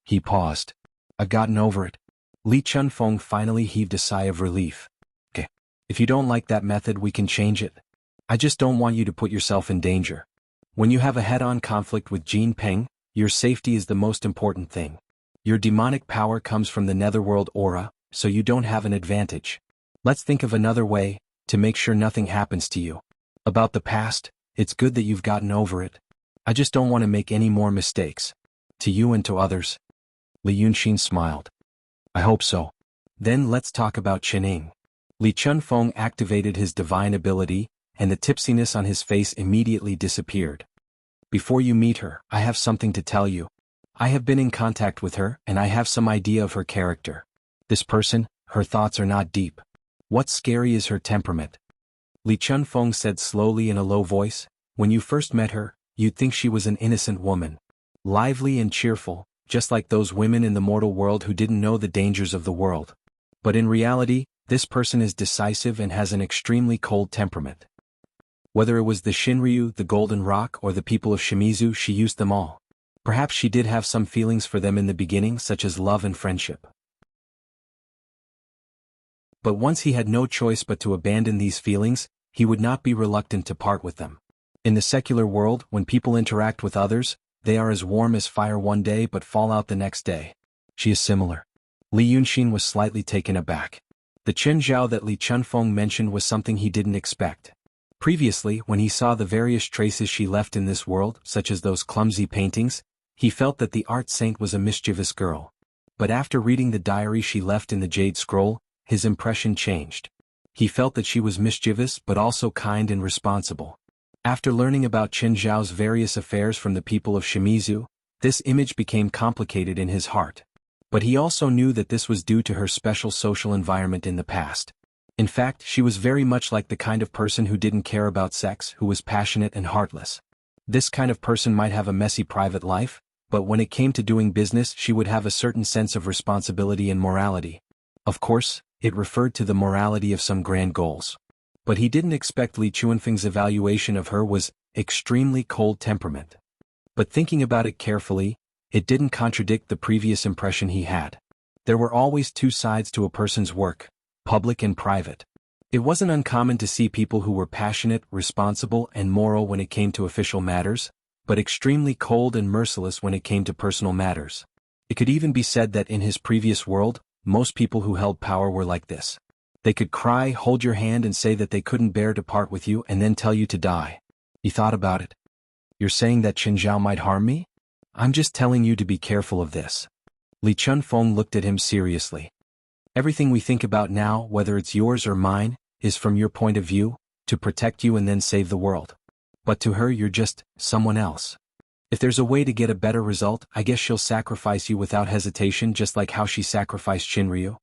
He paused. I've gotten over it. Li Chunfeng finally heaved a sigh of relief. Okay. If you don't like that method, we can change it. I just don't want you to put yourself in danger. When you have a head-on conflict with Jean Peng, your safety is the most important thing. Your demonic power comes from the netherworld aura, so you don't have an advantage. Let's think of another way, to make sure nothing happens to you. About the past, it's good that you've gotten over it. I just don't want to make any more mistakes. To you and to others. Li Yunxin smiled. I hope so. Then let's talk about Qining. Li Chunfeng activated his divine ability, and the tipsiness on his face immediately disappeared. Before you meet her, I have something to tell you. I have been in contact with her, and I have some idea of her character. This person, her thoughts are not deep. What's scary is her temperament. Li Chunfeng said slowly in a low voice, When you first met her, you'd think she was an innocent woman. Lively and cheerful, just like those women in the mortal world who didn't know the dangers of the world. But in reality, this person is decisive and has an extremely cold temperament. Whether it was the Shinryu, the Golden Rock, or the people of Shimizu, she used them all. Perhaps she did have some feelings for them in the beginning, such as love and friendship. But once he had no choice but to abandon these feelings, he would not be reluctant to part with them. In the secular world, when people interact with others, they are as warm as fire one day but fall out the next day. She is similar. Li Yunxin was slightly taken aback. The Chen Zhao that Li Chunfeng mentioned was something he didn't expect. Previously, when he saw the various traces she left in this world, such as those clumsy paintings, he felt that the art saint was a mischievous girl. But after reading the diary she left in the Jade Scroll, his impression changed. He felt that she was mischievous but also kind and responsible. After learning about Chen Zhao's various affairs from the people of Shimizu, this image became complicated in his heart. But he also knew that this was due to her special social environment in the past. In fact, she was very much like the kind of person who didn't care about sex, who was passionate and heartless. This kind of person might have a messy private life, but when it came to doing business she would have a certain sense of responsibility and morality. Of course, it referred to the morality of some grand goals. But he didn't expect Li Chuanfeng's evaluation of her was extremely cold temperament. But thinking about it carefully, it didn't contradict the previous impression he had. There were always two sides to a person's work, public and private. It wasn't uncommon to see people who were passionate, responsible, and moral when it came to official matters, but extremely cold and merciless when it came to personal matters. It could even be said that in his previous world, most people who held power were like this. They could cry, hold your hand and say that they couldn't bear to part with you and then tell you to die. He thought about it. You're saying that Chen Zhao might harm me? I'm just telling you to be careful of this. Li Chunfeng looked at him seriously. Everything we think about now, whether it's yours or mine, is from your point of view, to protect you and then save the world. But to her you're just someone else. If there's a way to get a better result, I guess she'll sacrifice you without hesitation, just like how she sacrificed Shinryu.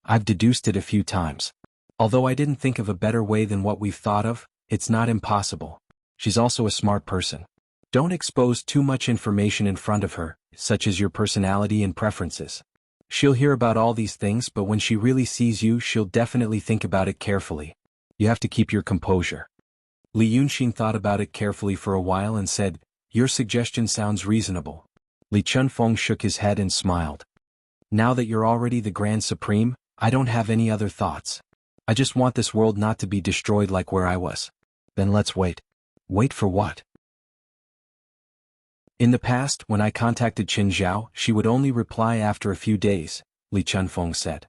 I've deduced it a few times. Although I didn't think of a better way than what we've thought of, it's not impossible. She's also a smart person. Don't expose too much information in front of her, such as your personality and preferences. She'll hear about all these things, but when she really sees you she'll definitely think about it carefully. You have to keep your composure. Li Yunxin thought about it carefully for a while and said, your suggestion sounds reasonable. Li Chunfeng shook his head and smiled. Now that you're already the Grand Supreme, I don't have any other thoughts. I just want this world not to be destroyed like where I was. Then let's wait. Wait for what? In the past, when I contacted Chen Zhao, she would only reply after a few days, Li Chunfeng said.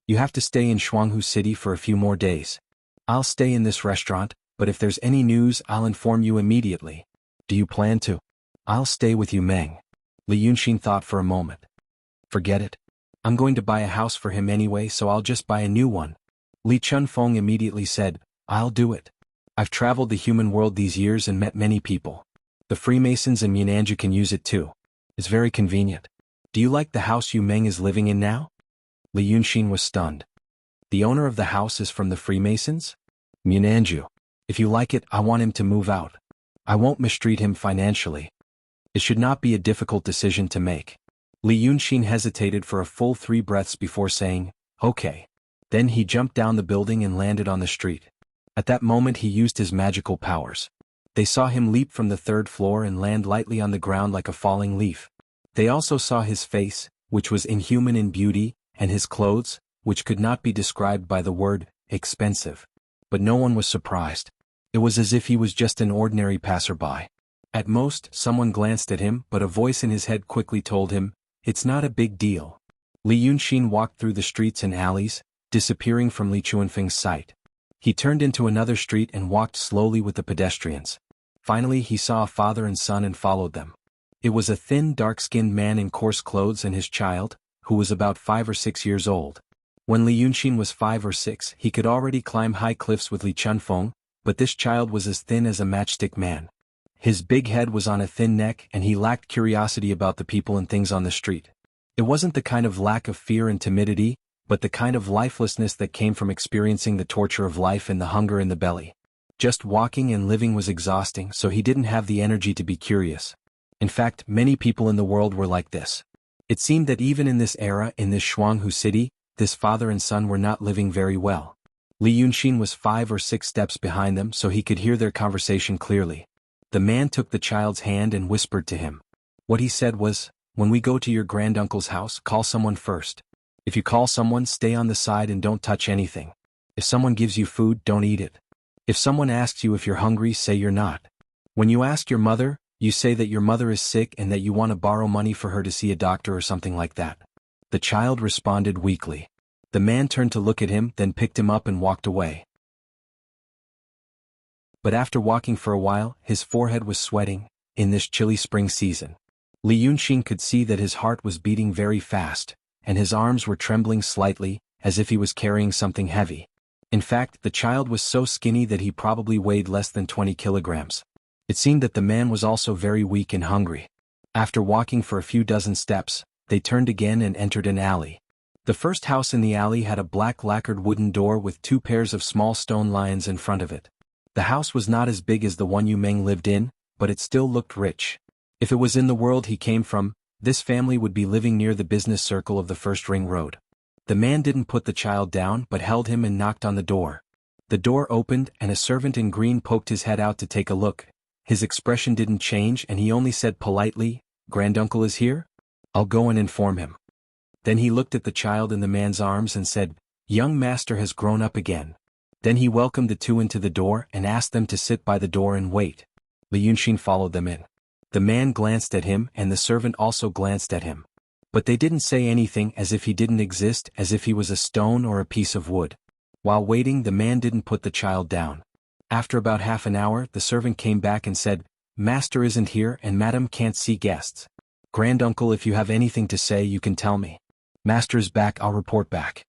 You have to stay in Shuanghu City for a few more days. I'll stay in this restaurant, but if there's any news I'll inform you immediately. Do you plan to? I'll stay with you, Meng. Li Yunxin thought for a moment. Forget it. I'm going to buy a house for him anyway, so I'll just buy a new one. Li Chunfeng immediately said, I'll do it. I've traveled the human world these years and met many people. The Freemasons and Minanju can use it too. It's very convenient. Do you like the house Yu Meng is living in now? Li Yunxin was stunned. The owner of the house is from the Freemasons? Minanju. If you like it, I want him to move out. I won't mistreat him financially. It should not be a difficult decision to make. Li Yunxin hesitated for a full 3 breaths before saying, okay. Then he jumped down the building and landed on the street. At that moment he used his magical powers. They saw him leap from the 3rd floor and land lightly on the ground like a falling leaf. They also saw his face, which was inhuman in beauty, and his clothes, which could not be described by the word expensive. But no one was surprised. It was as if he was just an ordinary passerby. At most, someone glanced at him, but a voice in his head quickly told him, it's not a big deal. Li Yunxin walked through the streets and alleys, disappearing from Li Chuanfeng's sight. He turned into another street and walked slowly with the pedestrians. Finally he saw a father and son and followed them. It was a thin, dark-skinned man in coarse clothes and his child, who was about 5 or 6 years old. When Li Yunxin was 5 or 6, he could already climb high cliffs with Li Chunfeng, but this child was as thin as a matchstick man. His big head was on a thin neck and he lacked curiosity about the people and things on the street. It wasn't the kind of lack of fear and timidity, but the kind of lifelessness that came from experiencing the torture of life and the hunger in the belly. Just walking and living was exhausting, so he didn't have the energy to be curious. In fact, many people in the world were like this. It seemed that even in this era, in this Shuanghu city, this father and son were not living very well. Li Yunxin was 5 or 6 steps behind them, so he could hear their conversation clearly. The man took the child's hand and whispered to him. What he said was, "When we go to your granduncle's house, call someone first. If you call someone, stay on the side and don't touch anything. If someone gives you food, don't eat it. If someone asks you if you're hungry, say you're not. When you ask your mother, you say that your mother is sick and that you want to borrow money for her to see a doctor or something like that." The child responded weakly. The man turned to look at him, then picked him up and walked away. But after walking for a while, his forehead was sweating. In this chilly spring season, Li Yunxin could see that his heart was beating very fast, and his arms were trembling slightly, as if he was carrying something heavy. In fact, the child was so skinny that he probably weighed less than 20 kilograms. It seemed that the man was also very weak and hungry. After walking for a few dozen steps, they turned again and entered an alley. The first house in the alley had a black lacquered wooden door with 2 pairs of small stone lions in front of it. The house was not as big as the one Yu Meng lived in, but it still looked rich. If it was in the world he came from, this family would be living near the business circle of the first ring road. The man didn't put the child down but held him and knocked on the door. The door opened and a servant in green poked his head out to take a look. His expression didn't change and he only said politely, "Granduncle is here? I'll go and inform him." Then he looked at the child in the man's arms and said, "Young master has grown up again." Then he welcomed the two into the door and asked them to sit by the door and wait. Li Yunxin followed them in. The man glanced at him and the servant also glanced at him. But they didn't say anything, as if he didn't exist, as if he was a stone or a piece of wood. While waiting, the man didn't put the child down. After about half an hour, the servant came back and said, "Master isn't here and madam can't see guests. Granduncle, if you have anything to say you can tell me. Master's back, I'll report back."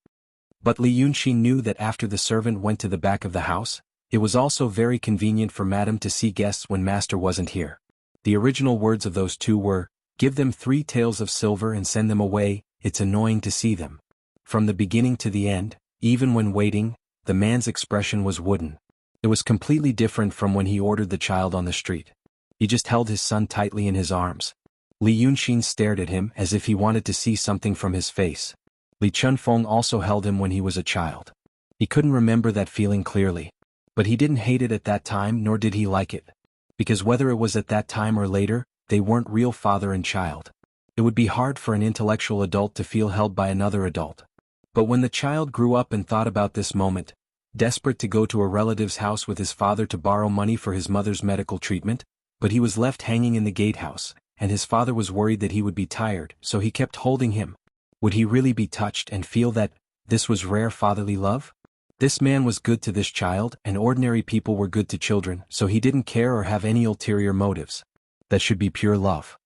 But Li Yunxin knew that after the servant went to the back of the house, it was also very convenient for madam to see guests when master wasn't here. The original words of those two were, "Give them 3 taels of silver and send them away, it's annoying to see them." From the beginning to the end, even when waiting, the man's expression was wooden. It was completely different from when he ordered the child on the street. He just held his son tightly in his arms. Li Yunxin stared at him as if he wanted to see something from his face. Li Chunfeng also held him when he was a child. He couldn't remember that feeling clearly. But he didn't hate it at that time, nor did he like it. Because whether it was at that time or later, they weren't real father and child. It would be hard for an intellectual adult to feel held by another adult. But when the child grew up and thought about this moment, desperate to go to a relative's house with his father to borrow money for his mother's medical treatment, but he was left hanging in the gatehouse, and his father was worried that he would be tired, so he kept holding him. Would he really be touched and feel that this was rare fatherly love? This man was good to this child, and ordinary people were good to children, so he didn't care or have any ulterior motives. That should be pure love.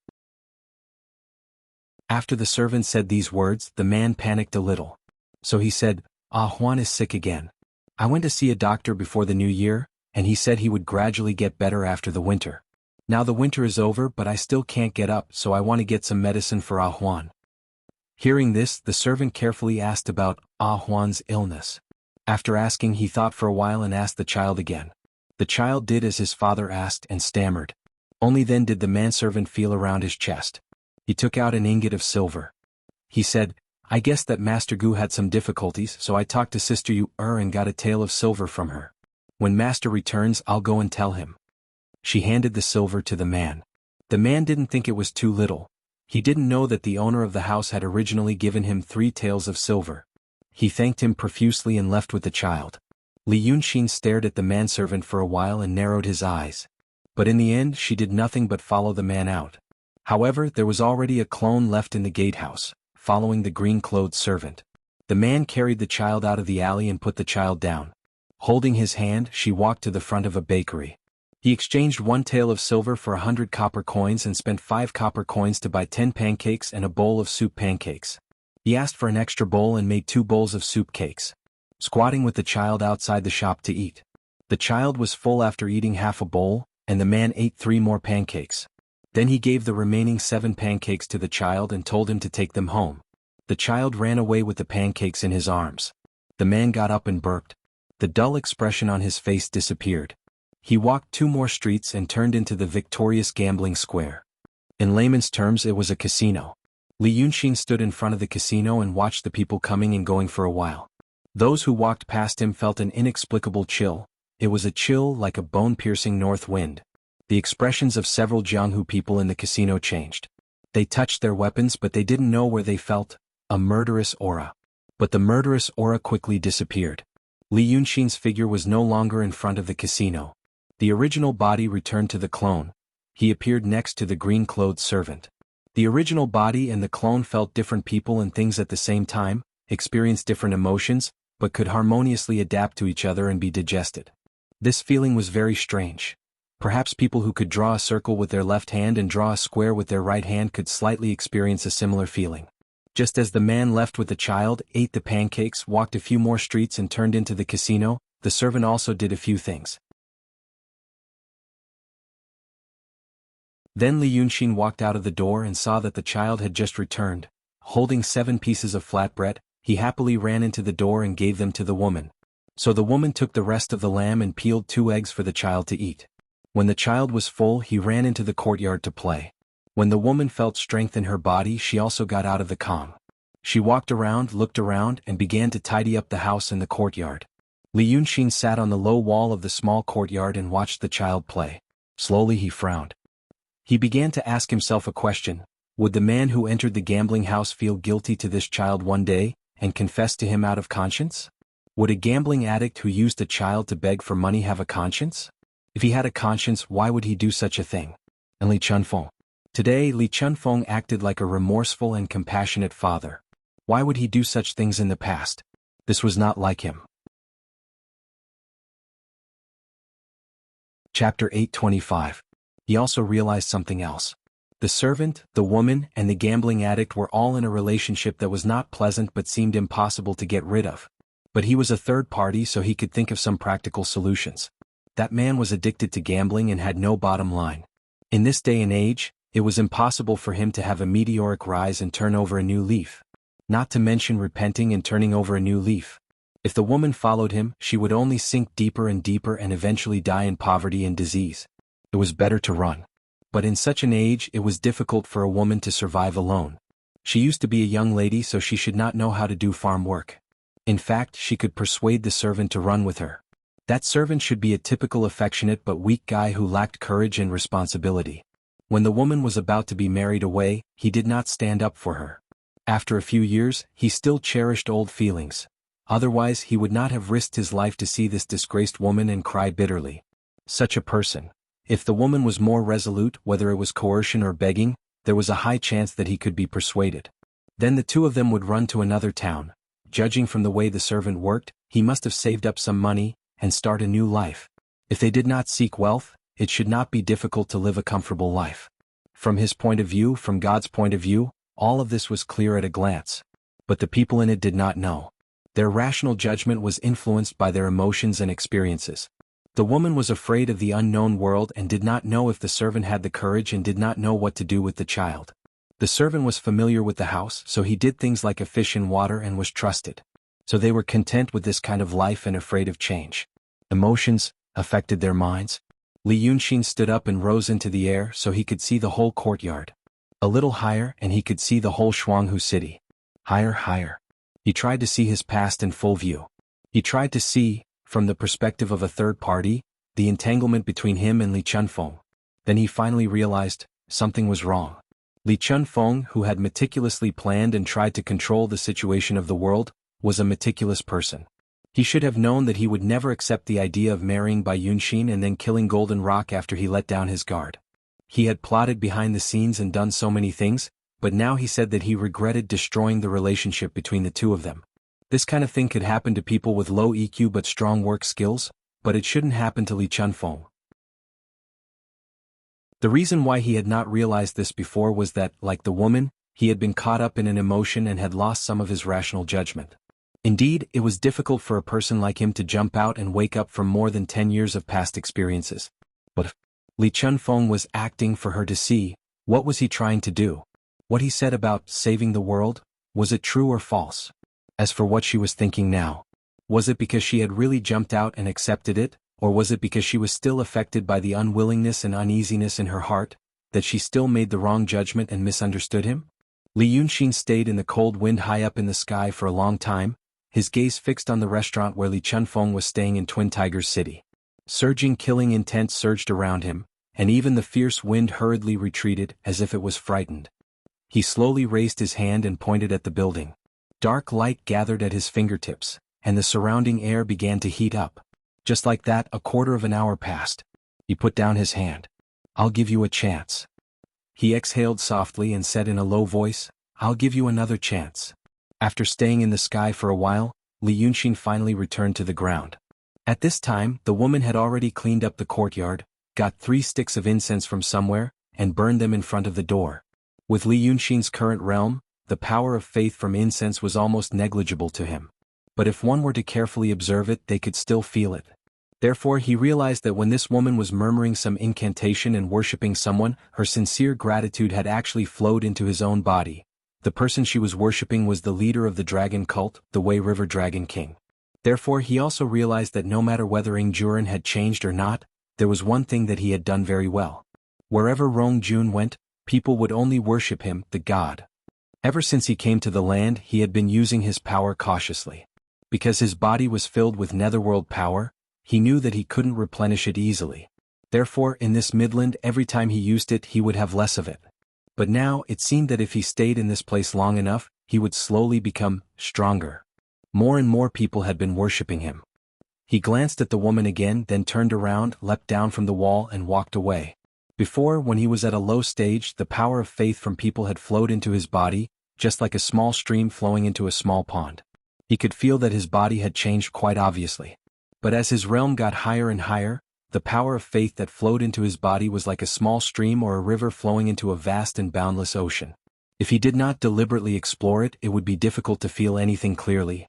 After the servant said these words, the man panicked a little. So he said, Juan is sick again. I went to see a doctor before the new year, and he said he would gradually get better after the winter. Now the winter is over, but I still can't get up, so I want to get some medicine for Juan." Hearing this, the servant carefully asked about Juan's illness. After asking, he thought for a while and asked the child again. The child did as his father asked and stammered. Only then did the manservant feel around his chest. He took out an ingot of silver. He said, "I guess that Master Gu had some difficulties, so I talked to Sister Yu and got a tael of silver from her. When Master returns, I'll go and tell him." She handed the silver to the man. The man didn't think it was too little. He didn't know that the owner of the house had originally given him 3 taels of silver. He thanked him profusely and left with the child. Li Yunxin stared at the manservant for a while and narrowed his eyes. But in the end she did nothing but follow the man out. However, there was already a clone left in the gatehouse, following the green-clothed servant. The man carried the child out of the alley and put the child down. Holding his hand, she walked to the front of a bakery. He exchanged 1 tael of silver for 100 copper coins and spent 5 copper coins to buy 10 pancakes and a bowl of soup pancakes. He asked for an extra bowl and made 2 bowls of soup cakes. Squatting with the child outside the shop to eat. The child was full after eating half a bowl, and the man ate 3 more pancakes. Then he gave the remaining 7 pancakes to the child and told him to take them home. The child ran away with the pancakes in his arms. The man got up and burped. The dull expression on his face disappeared. He walked 2 more streets and turned into the victorious gambling square. In layman's terms, it was a casino. Li Yunxin stood in front of the casino and watched the people coming and going for a while. Those who walked past him felt an inexplicable chill. It was a chill like a bone-piercing north wind. The expressions of several Jianghu people in the casino changed. They touched their weapons, but they didn't know where they felt a murderous aura. But the murderous aura quickly disappeared. Li Yunxin's figure was no longer in front of the casino. The original body returned to the clone. He appeared next to the green-clothed servant. The original body and the clone felt different people and things at the same time, experienced different emotions, but could harmoniously adapt to each other and be digested. This feeling was very strange. Perhaps people who could draw a circle with their left hand and draw a square with their right hand could slightly experience a similar feeling. Just as the man left with the child, ate the pancakes, walked a few more streets and turned into the casino, the servant also did a few things. Then Li Yunxin walked out of the door and saw that the child had just returned. Holding 7 pieces of flatbread, he happily ran into the door and gave them to the woman. So the woman took the rest of the lamb and peeled 2 eggs for the child to eat. When the child was full, he ran into the courtyard to play. When the woman felt strength in her body, she also got out of the calm. She walked around, looked around, and began to tidy up the house and the courtyard. Li Yunxin sat on the low wall of the small courtyard and watched the child play. Slowly he frowned. He began to ask himself a question. Would the man who entered the gambling house feel guilty to this child one day, and confess to him out of conscience? Would a gambling addict who used a child to beg for money have a conscience? If he had a conscience, why would he do such a thing? And Li Chunfeng. Today, Li Chunfeng acted like a remorseful and compassionate father. Why would he do such things in the past? This was not like him. Chapter 825. He also realized something else. The servant, the woman, and the gambling addict were all in a relationship that was not pleasant but seemed impossible to get rid of. But he was a third party, so he could think of some practical solutions. That man was addicted to gambling and had no bottom line. In this day and age, it was impossible for him to have a meteoric rise and turn over a new leaf. Not to mention repenting and turning over a new leaf. If the woman followed him, she would only sink deeper and deeper and eventually die in poverty and disease. It was better to run. But in such an age, it was difficult for a woman to survive alone. She used to be a young lady, so she should not know how to do farm work. In fact, she could persuade the servant to run with her. That servant should be a typical affectionate but weak guy who lacked courage and responsibility. When the woman was about to be married away, he did not stand up for her. After a few years, he still cherished old feelings. Otherwise, he would not have risked his life to see this disgraced woman and cry bitterly. Such a person. If the woman was more resolute, whether it was coercion or begging, there was a high chance that he could be persuaded. Then the 2 of them would run to another town. Judging from the way the servant worked, he must have saved up some money and start a new life. If they did not seek wealth, it should not be difficult to live a comfortable life. From his point of view, from God's point of view, all of this was clear at a glance. But the people in it did not know. Their rational judgment was influenced by their emotions and experiences. The woman was afraid of the unknown world and did not know if the servant had the courage and did not know what to do with the child. The servant was familiar with the house, so he did things like a fish in water and was trusted. So they were content with this kind of life and afraid of change. Emotions affected their minds. Li Yunxin stood up and rose into the air so he could see the whole courtyard. A little higher and he could see the whole Shuanghu city. Higher, higher. He tried to see his past in full view. He tried to see, from the perspective of a third party, the entanglement between him and Li Chunfeng. Then he finally realized, something was wrong. Li Chunfeng, who had meticulously planned and tried to control the situation of the world, was a meticulous person. He should have known that he would never accept the idea of marrying Bai Yunxin and then killing Golden Rock after he let down his guard. He had plotted behind the scenes and done so many things, but now he said that he regretted destroying the relationship between the 2 of them. This kind of thing could happen to people with low EQ but strong work skills, but it shouldn't happen to Li Chunfeng. The reason why he had not realized this before was that, like the woman, he had been caught up in an emotion and had lost some of his rational judgment. Indeed, it was difficult for a person like him to jump out and wake up from more than 10 years of past experiences. But Li Chunfeng was acting for her to see. What was he trying to do? What he said about saving the world, was it true or false? As for what she was thinking now, was it because she had really jumped out and accepted it, Or was it because she was still affected by the unwillingness and uneasiness in her heart, that she still made the wrong judgment and misunderstood him? Li Yunxin stayed in the cold wind high up in the sky for a long time, his gaze fixed on the restaurant where Li Chunfeng was staying in Twin Tigers City. Surging killing intent surged around him, and even the fierce wind hurriedly retreated as if it was frightened. He slowly raised his hand and pointed at the building. Dark light gathered at his fingertips, and the surrounding air began to heat up. Just like that, a quarter of an hour passed. He put down his hand. "I'll give you a chance." He exhaled softly and said in a low voice, "I'll give you another chance." After staying in the sky for a while, Li Yunxin finally returned to the ground. At this time, the woman had already cleaned up the courtyard, got 3 sticks of incense from somewhere, and burned them in front of the door. With Li Yunxin's current realm, the power of faith from incense was almost negligible to him. But if one were to carefully observe it, they could still feel it. Therefore he realized that when this woman was murmuring some incantation and worshipping someone, her sincere gratitude had actually flowed into his own body. The person she was worshipping was the leader of the dragon cult, the Wei River Dragon King. Therefore he also realized that no matter whether Ing Juren had changed or not, there was one thing that he had done very well. Wherever Rong Jun went, people would only worship him, the god. Ever since he came to the land, he had been using his power cautiously. Because his body was filled with netherworld power, he knew that he couldn't replenish it easily. Therefore, in this midland, every time he used it, he would have less of it. But now, it seemed that if he stayed in this place long enough, he would slowly become stronger. More and more people had been worshipping him. He glanced at the woman again, then turned around, leapt down from the wall, and walked away. Before, when he was at a low stage, the power of faith from people had flowed into his body, just like a small stream flowing into a small pond. He could feel that his body had changed quite obviously. But as his realm got higher and higher, the power of faith that flowed into his body was like a small stream or a river flowing into a vast and boundless ocean. If he did not deliberately explore it, it would be difficult to feel anything clearly.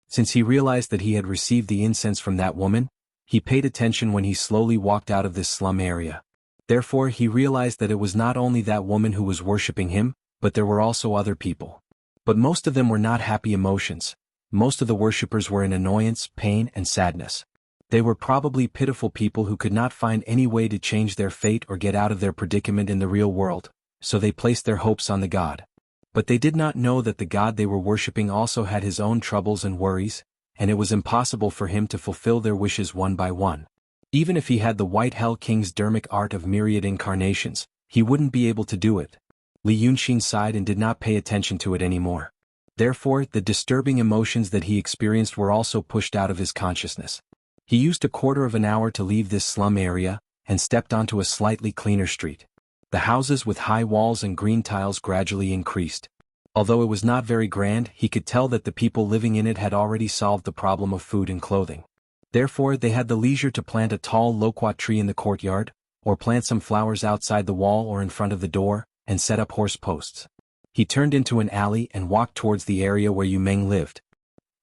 Since he realized that he had received the incense from that woman, he paid attention when he slowly walked out of this slum area. Therefore he realized that it was not only that woman who was worshipping him, but there were also other people. But most of them were not happy emotions. Most of the worshippers were in annoyance, pain, and sadness. They were probably pitiful people who could not find any way to change their fate or get out of their predicament in the real world, so they placed their hopes on the god. But they did not know that the god they were worshipping also had his own troubles and worries, and it was impossible for him to fulfill their wishes one by one. Even if he had the White Hell King's dermic art of myriad incarnations, he wouldn't be able to do it. Li Yunxin sighed and did not pay attention to it anymore. Therefore, the disturbing emotions that he experienced were also pushed out of his consciousness. He used a quarter of an hour to leave this slum area, and stepped onto a slightly cleaner street. The houses with high walls and green tiles gradually increased. Although it was not very grand, he could tell that the people living in it had already solved the problem of food and clothing. Therefore, they had the leisure to plant a tall loquat tree in the courtyard, or plant some flowers outside the wall or in front of the door, and set up horse posts. He turned into an alley and walked towards the area where Yu Meng lived.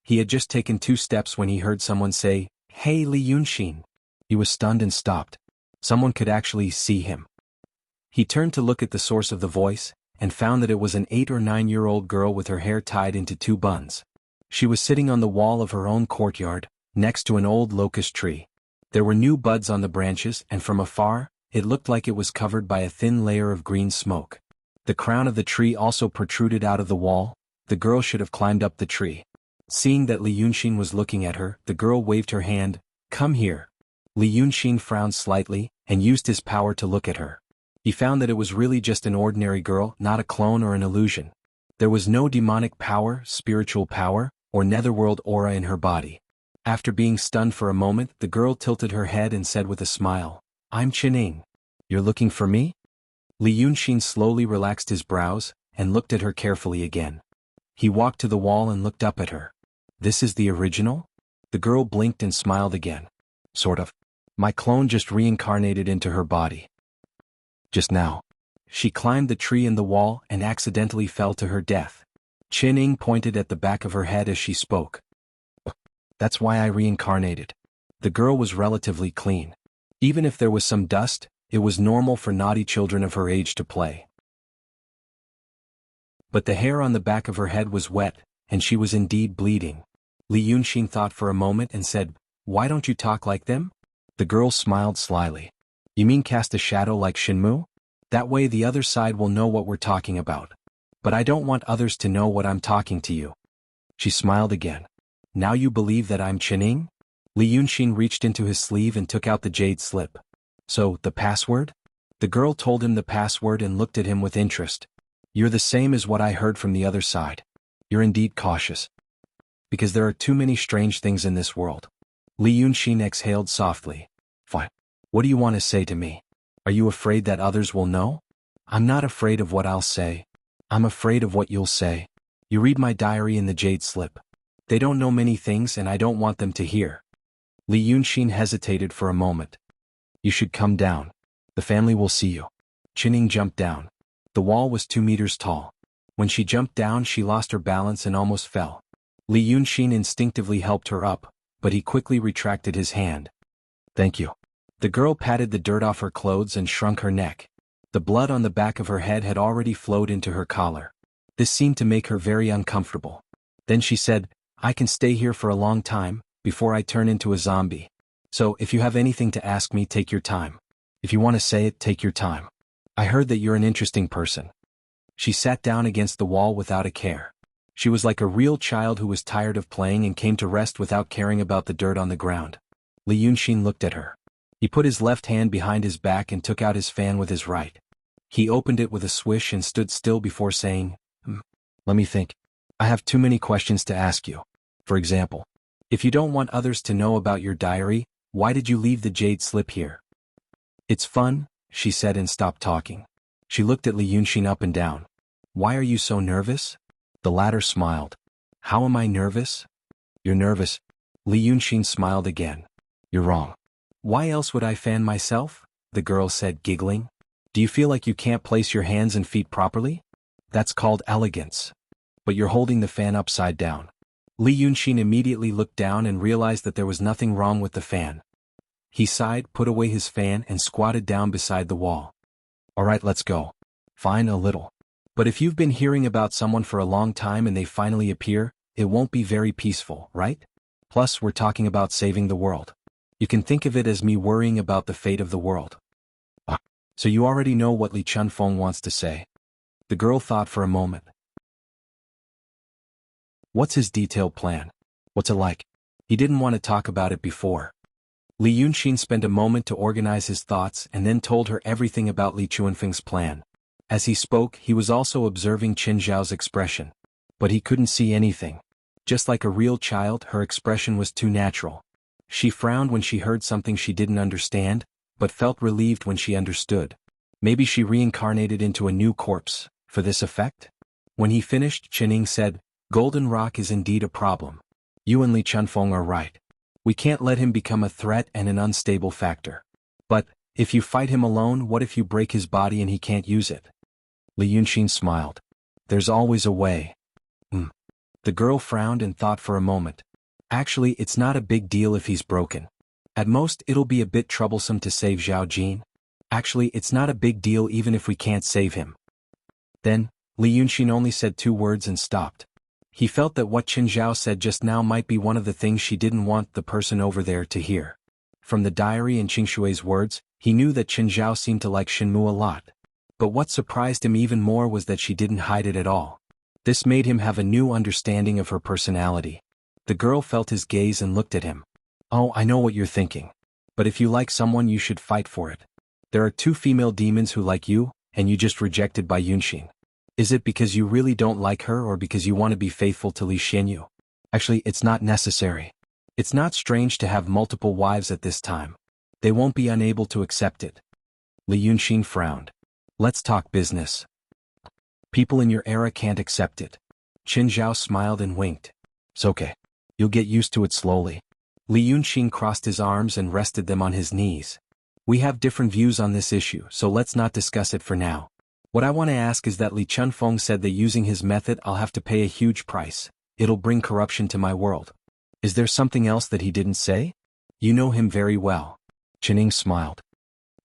He had just taken 2 steps when he heard someone say, "Hey Li Yunxin." He was stunned and stopped. Someone could actually see him. He turned to look at the source of the voice, and found that it was an 8 or 9-year-old girl with her hair tied into 2 buns. She was sitting on the wall of her own courtyard, next to an old locust tree. There were new buds on the branches, and from afar, it looked like it was covered by a thin layer of green smoke. The crown of the tree also protruded out of the wall. The girl should have climbed up the tree. Seeing that Li Yunxin was looking at her, the girl waved her hand, "Come here." Li Yunxin frowned slightly, and used his power to look at her. He found that it was really just an ordinary girl, not a clone or an illusion. There was no demonic power, spiritual power, or netherworld aura in her body. After being stunned for a moment, the girl tilted her head and said with a smile, "I'm Qining. You're looking for me?" Li Yunxin slowly relaxed his brows, and looked at her carefully again. He walked to the wall and looked up at her. "This is the original?" The girl blinked and smiled again. "Sort of. My clone just reincarnated into her body. Just now." She climbed the tree in the wall and accidentally fell to her death. Qining pointed at the back of her head as she spoke. "That's why I reincarnated." The girl was relatively clean. Even if there was some dust, it was normal for naughty children of her age to play. But the hair on the back of her head was wet, and she was indeed bleeding. Li Yunxin thought for a moment and said, "Why don't you talk like them?" The girl smiled slyly. "You mean cast a shadow like Shinmu? That way the other side will know what we're talking about. But I don't want others to know what I'm talking to you." She smiled again. "Now you believe that I'm Chening?" Li Yunxin reached into his sleeve and took out the jade slip. "So, the password?" The girl told him the password and looked at him with interest. "You're the same as what I heard from the other side. You're indeed cautious. Because there are too many strange things in this world." Li Yunxin exhaled softly. "Fine. What do you want to say to me? Are you afraid that others will know?" "I'm not afraid of what I'll say. I'm afraid of what you'll say. You read my diary in the jade slip. They don't know many things and I don't want them to hear." Li Yunxin hesitated for a moment. "You should come down. The family will see you." Chening jumped down. The wall was 2 meters tall. When she jumped down she lost her balance and almost fell. Li Yunxin instinctively helped her up, but he quickly retracted his hand. "Thank you." The girl patted the dirt off her clothes and shrunk her neck. The blood on the back of her head had already flowed into her collar. This seemed to make her very uncomfortable. Then she said, "I can stay here for a long time, before I turn into a zombie. So if you have anything to ask me, take your time. If you want to say it, take your time. I heard that you're an interesting person." She sat down against the wall without a care. She was like a real child who was tired of playing and came to rest without caring about the dirt on the ground. Li Yunxin looked at her. He put his left hand behind his back and took out his fan with his right. He opened it with a swish and stood still before saying, "Let me think. I have too many questions to ask you. For example, if you don't want others to know about your diary, why did you leave the jade slip here?" "It's fun," she said and stopped talking. She looked at Li Yunxin up and down. "Why are you so nervous?" The latter smiled. "How am I nervous?" "You're nervous." Li Yunxin smiled again. "You're wrong." "Why else would I fan myself?" the girl said, giggling. "Do you feel like you can't place your hands and feet properly? That's called elegance. But you're holding the fan upside down." Li Yunxin immediately looked down and realized that there was nothing wrong with the fan. He sighed, put away his fan and squatted down beside the wall. "All right, let's go." "Fine, a little. But if you've been hearing about someone for a long time and they finally appear, it won't be very peaceful, right? Plus, we're talking about saving the world. You can think of it as me worrying about the fate of the world." "Ah, so you already know what Li Chunfeng wants to say." The girl thought for a moment. "What's his detailed plan? What's it like?" He didn't want to talk about it before. Li Yunxin spent a moment to organize his thoughts and then told her everything about Li Chunfeng's plan. As he spoke, he was also observing Qin Zhao's expression. But he couldn't see anything. Just like a real child, her expression was too natural. She frowned when she heard something she didn't understand, but felt relieved when she understood. Maybe she reincarnated into a new corpse, for this effect? When he finished, Chening said, "Golden Rock is indeed a problem. You and Li Chunfeng are right. We can't let him become a threat and an unstable factor. But, if you fight him alone, what if you break his body and he can't use it?" Li Yunxin smiled. "There's always a way." The girl frowned and thought for a moment. "Actually, it's not a big deal if he's broken. At most, it'll be a bit troublesome to save Zhao Jin. Actually, it's not a big deal even if we can't save him." Then, Li Yunxin only said 2 words and stopped. He felt that what Qin Zhao said just now might be one of the things she didn't want the person over there to hear. From the diary and Qingshui's words, he knew that Qin Zhao seemed to like Shinmu a lot. But what surprised him even more was that she didn't hide it at all. This made him have a new understanding of her personality. The girl felt his gaze and looked at him. "Oh, I know what you're thinking. But if you like someone, you should fight for it. There are 2 female demons who like you, and you just rejected by Yunxin. Is it because you really don't like her or because you want to be faithful to Li Xianyu? Actually, it's not necessary. It's not strange to have multiple wives at this time. They won't be unable to accept it." Li Yunxin frowned. "Let's talk business. People in your era can't accept it." Qin Zhao smiled and winked. "It's okay. You'll get used to it slowly." Li Yunxin crossed his arms and rested them on his knees. "We have different views on this issue, so let's not discuss it for now. What I want to ask is that Li Chunfeng said that using his method I'll have to pay a huge price. It'll bring corruption to my world. Is there something else that he didn't say? You know him very well." Chening smiled.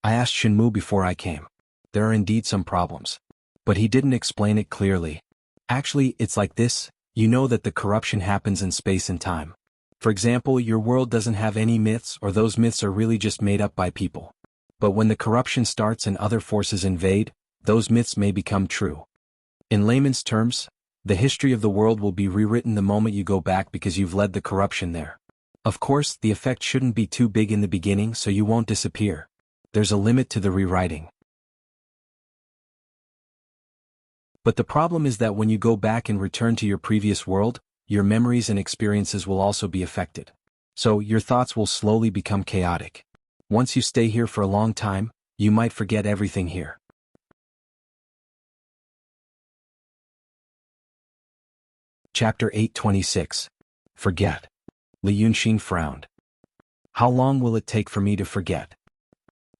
"I asked Shinmu before I came. There are indeed some problems. But he didn't explain it clearly. Actually, it's like this, You know that the corruption happens in space and time. For example, your world doesn't have any myths, or those myths are really just made up by people. But when the corruption starts and other forces invade, those myths may become true. In layman's terms, the history of the world will be rewritten the moment you go back because you've led the corruption there. Of course, the effect shouldn't be too big in the beginning so you won't disappear. There's a limit to the rewriting. But the problem is that when you go back and return to your previous world, your memories and experiences will also be affected. So your thoughts will slowly become chaotic. Once you stay here for a long time, you might forget everything here. Chapter 826. Forget. Li Yunxin frowned. How long will it take for me to forget?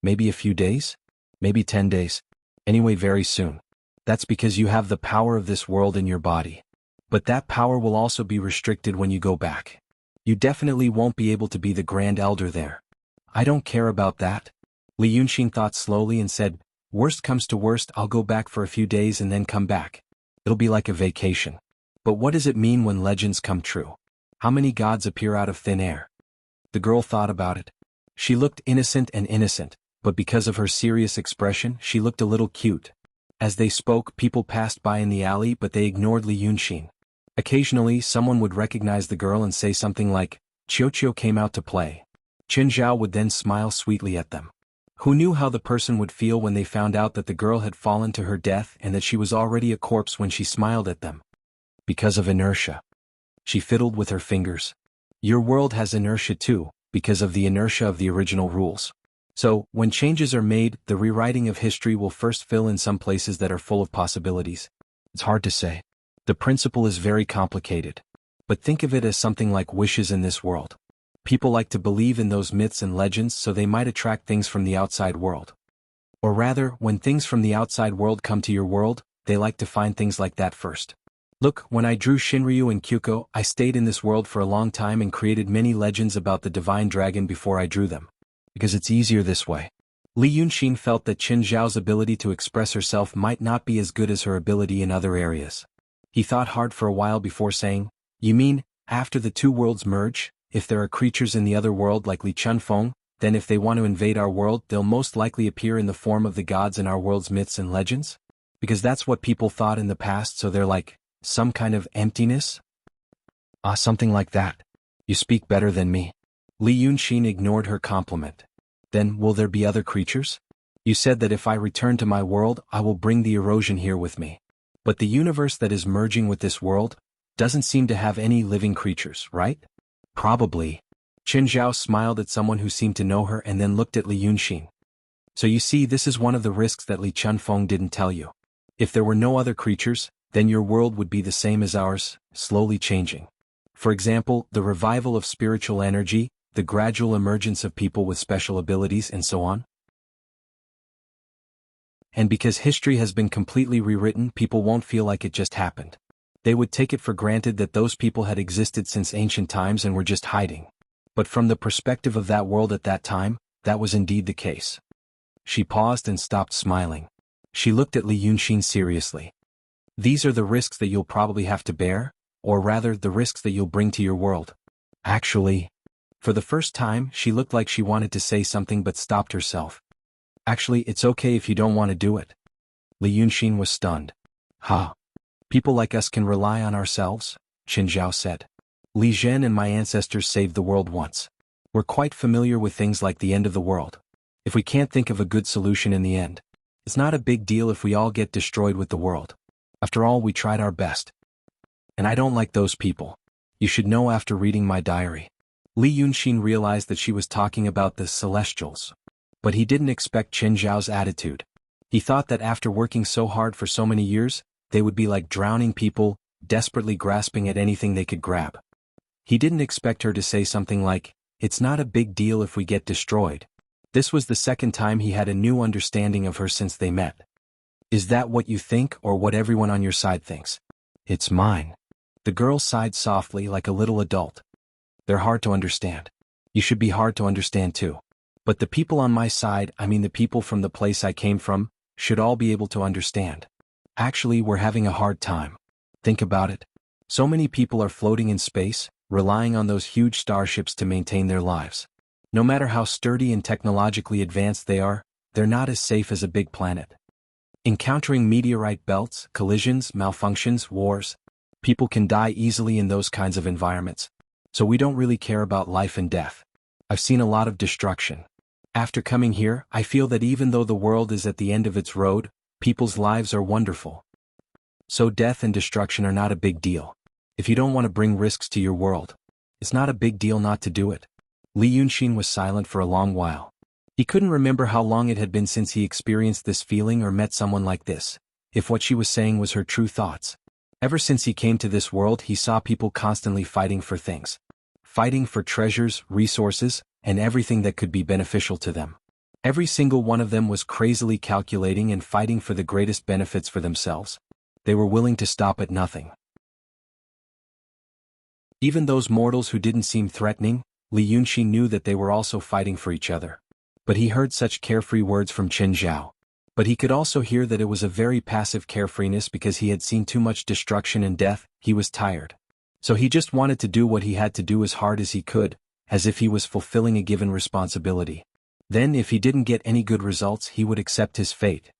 Maybe a few days? Maybe 10 days? Anyway, very soon. That's because you have the power of this world in your body. But that power will also be restricted when you go back. You definitely won't be able to be the Grand Elder there. I don't care about that. Li Yunxin thought slowly and said, worst comes to worst, I'll go back for a few days and then come back. It'll be like a vacation. But what does it mean when legends come true? How many gods appear out of thin air? The girl thought about it. She looked innocent, but because of her serious expression, she looked a little cute. As they spoke, people passed by in the alley, but they ignored Li Yunxin. Occasionally, someone would recognize the girl and say something like, Qiu came out to play. Qin Zhao would then smile sweetly at them. Who knew how the person would feel when they found out that the girl had fallen to her death and that she was already a corpse when she smiled at them? Because of inertia. She fiddled with her fingers. Your world has inertia too, because of the inertia of the original rules. So, when changes are made, the rewriting of history will first fill in some places that are full of possibilities. It's hard to say. The principle is very complicated. But think of it as something like wishes in this world. People like to believe in those myths and legends, so they might attract things from the outside world. Or rather, when things from the outside world come to your world, they like to find things like that first. Look, when I drew Shinryu and Kyuko, I stayed in this world for a long time and created many legends about the divine dragon before I drew them. Because it's easier this way. Li Yunxin felt that Qin Zhao's ability to express herself might not be as good as her ability in other areas. He thought hard for a while before saying, you mean, after the two worlds merge, if there are creatures in the other world like Li Chunfeng, then if they want to invade our world, they'll most likely appear in the form of the gods in our world's myths and legends? Because that's what people thought in the past, so they're like, some kind of emptiness? Something like that. You speak better than me. Li Yunxin ignored her compliment. Then, will there be other creatures? You said that if I return to my world, I will bring the erosion here with me. But the universe that is merging with this world doesn't seem to have any living creatures, right? Probably. Qin Zhao smiled at someone who seemed to know her and then looked at Li Yunxin. So you see, this is one of the risks that Li Chunfeng didn't tell you. If there were no other creatures, then your world would be the same as ours, slowly changing. For example, the revival of spiritual energy, the gradual emergence of people with special abilities, and so on. And because history has been completely rewritten, people won't feel like it just happened. They would take it for granted that those people had existed since ancient times and were just hiding. But from the perspective of that world at that time, that was indeed the case. She paused and stopped smiling. She looked at Li Yunxin seriously. These are the risks that you'll probably have to bear, or rather, the risks that you'll bring to your world. Actually, for the first time, she looked like she wanted to say something but stopped herself. Actually, it's okay if you don't want to do it. Li Yunxin was stunned. Ha! People like us can rely on ourselves, Qin Zhao said. Li Zhen and my ancestors saved the world once. We're quite familiar with things like the end of the world. If we can't think of a good solution in the end, it's not a big deal if we all get destroyed with the world. After all, we tried our best. And I don't like those people. You should know after reading my diary. Li Yunxin realized that she was talking about the Celestials. But he didn't expect Qin Zhao's attitude. He thought that after working so hard for so many years, they would be like drowning people, desperately grasping at anything they could grab. He didn't expect her to say something like, it's not a big deal if we get destroyed. This was the second time he had a new understanding of her since they met. Is that what you think or what everyone on your side thinks? It's mine. The girl sighed softly like a little adult. They're hard to understand. You should be hard to understand too. But the people on my side, I mean the people from the place I came from, should all be able to understand. Actually, we're having a hard time. Think about it. So many people are floating in space, relying on those huge starships to maintain their lives. No matter how sturdy and technologically advanced they are, they're not as safe as a big planet. Encountering meteorite belts, collisions, malfunctions, wars. People can die easily in those kinds of environments. So we don't really care about life and death. I've seen a lot of destruction. After coming here, I feel that even though the world is at the end of its road, people's lives are wonderful. So death and destruction are not a big deal. If you don't want to bring risks to your world, it's not a big deal not to do it. Li Yunxin was silent for a long while. He couldn't remember how long it had been since he experienced this feeling or met someone like this, if what she was saying was her true thoughts. Ever since he came to this world, he saw people constantly fighting for things. Fighting for treasures, resources, and everything that could be beneficial to them. Every single one of them was crazily calculating and fighting for the greatest benefits for themselves. They were willing to stop at nothing. Even those mortals who didn't seem threatening, Li Yunxi knew that they were also fighting for each other. But he heard such carefree words from Chen Zhao. But he could also hear that it was a very passive carefreeness because he had seen too much destruction and death. He was tired. So he just wanted to do what he had to do as hard as he could, as if he was fulfilling a given responsibility. Then if he didn't get any good results, he would accept his fate.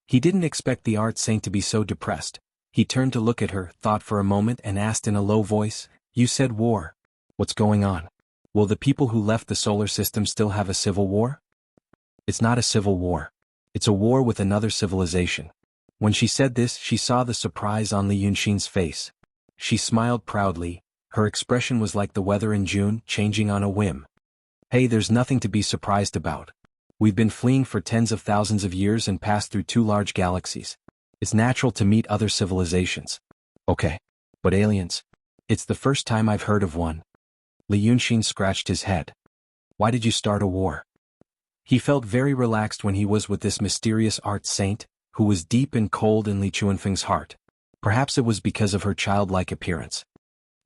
He didn't expect the art saint to be so depressed. He turned to look at her, thought for a moment and asked in a low voice, "You said war. What's going on? Will the people who left the solar system still have a civil war?" "It's not a civil war. It's a war with another civilization." When she said this, she saw the surprise on Li Yunxin's face. She smiled proudly. Her expression was like the weather in June, changing on a whim. "Hey, there's nothing to be surprised about. We've been fleeing for tens of thousands of years and passed through 2 large galaxies. It's natural to meet other civilizations." "Okay. But aliens? It's the first time I've heard of one." Li Yunxin scratched his head. "Why did you start a war?" He felt very relaxed when he was with this mysterious art saint, who was deep and cold in Li Chuanfeng's heart. Perhaps it was because of her childlike appearance.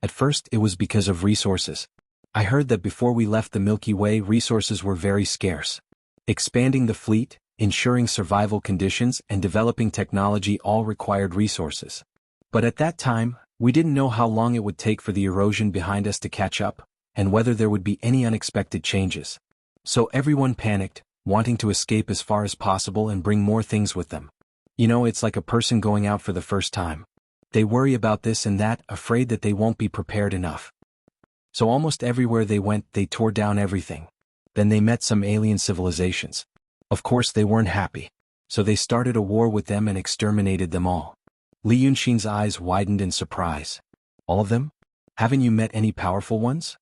At first it was because of resources. "I heard that before we left the Milky Way, resources were very scarce. Expanding the fleet, ensuring survival conditions, and developing technology all required resources. But at that time, we didn't know how long it would take for the erosion behind us to catch up, and whether there would be any unexpected changes. So everyone panicked, wanting to escape as far as possible and bring more things with them. You know, it's like a person going out for the first time. They worry about this and that, afraid that they won't be prepared enough. So almost everywhere they went, they tore down everything. Then they met some alien civilizations. Of course they weren't happy. So they started a war with them and exterminated them all." Li Yunxin's eyes widened in surprise. "All of them? Haven't you met any powerful ones?"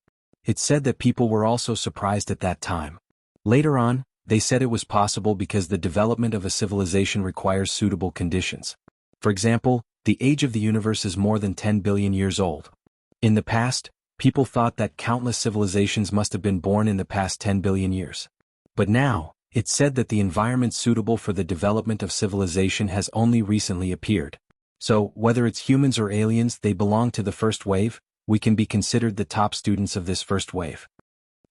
It's said that people were also surprised at that time. Later on, they said it was possible because the development of a civilization requires suitable conditions. For example, the age of the universe is more than 10 billion years old. In the past, people thought that countless civilizations must have been born in the past 10 billion years. But now, it's said that the environment suitable for the development of civilization has only recently appeared. So, whether it's humans or aliens, they belong to the first wave. We can be considered the top students of this first wave.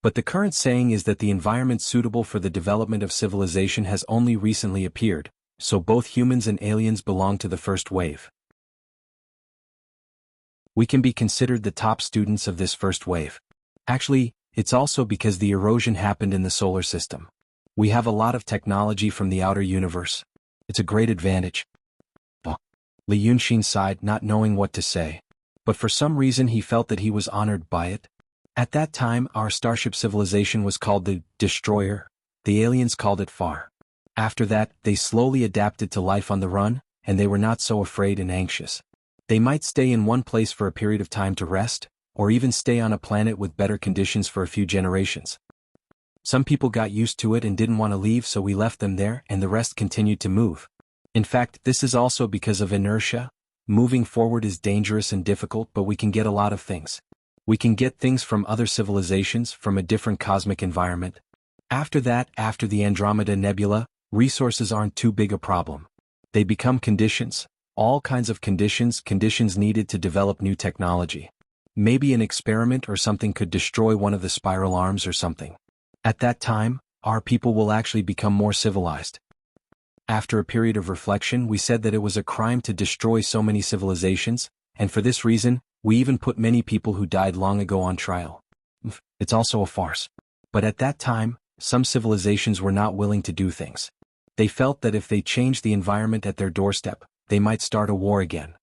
But the current saying is that the environment suitable for the development of civilization has only recently appeared, so both humans and aliens belong to the first wave. We can be considered the top students of this first wave. Actually, it's also because the erosion happened in the solar system. We have a lot of technology from the outer universe. It's a great advantage." Li Yunxin sighed, not knowing what to say. But for some reason he felt that he was honored by it. At that time, our starship civilization was called the Destroyer. The aliens called it Far. After that, they slowly adapted to life on the run, and they were not so afraid and anxious. They might stay in one place for a period of time to rest, or even stay on a planet with better conditions for a few generations. Some people got used to it and didn't want to leave, so we left them there and the rest continued to move. In fact, this is also because of inertia. Moving forward is dangerous and difficult, but we can get a lot of things. We can get things from other civilizations, from a different cosmic environment. After that, after the Andromeda Nebula, resources aren't too big a problem. They become conditions, all kinds of conditions needed to develop new technology. Maybe an experiment or something could destroy one of the spiral arms or something. At that time, our people will actually become more civilized. After a period of reflection, we said that it was a crime to destroy so many civilizations, and for this reason, We even put many people who died long ago on trial. It's also a farce. But at that time, some civilizations were not willing to do things. They felt that if they changed the environment at their doorstep, they might start a war again.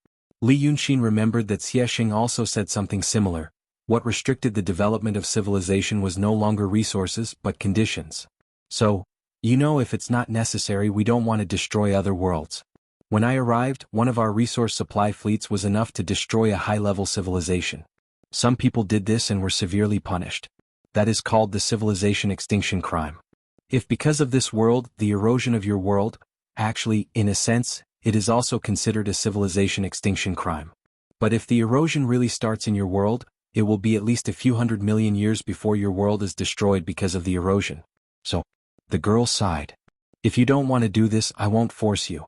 Li Yunxin remembered that Xie also said something similar. What restricted the development of civilization was no longer resources but conditions. So, if it's not necessary, we don't want to destroy other worlds. When I arrived, one of our resource supply fleets was enough to destroy a high-level civilization. Some people did this and were severely punished. That is called the civilization extinction crime. If because of this world, the erosion of your world, actually, in a sense, it is also considered a civilization extinction crime. But if the erosion really starts in your world, it will be at least a few 100 million years before your world is destroyed because of the erosion. So, the girl sighed. If you don't want to do this, I won't force you.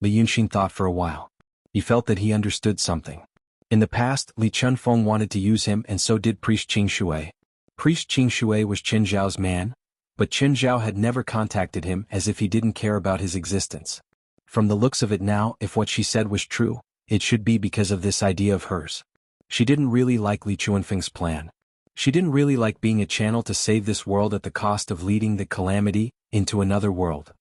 Li Yunxin thought for a while. He felt that he understood something. In the past, Li Chunfeng wanted to use him and so did Priest Qing Shui. Priest Qing Shui was Qin Zhao's man, but Qin Zhao had never contacted him as if he didn't care about his existence. From the looks of it now, if what she said was true, it should be because of this idea of hers. She didn't really like Li Chunfeng's plan. She didn't really like being a channel to save this world at the cost of leading the calamity into another world.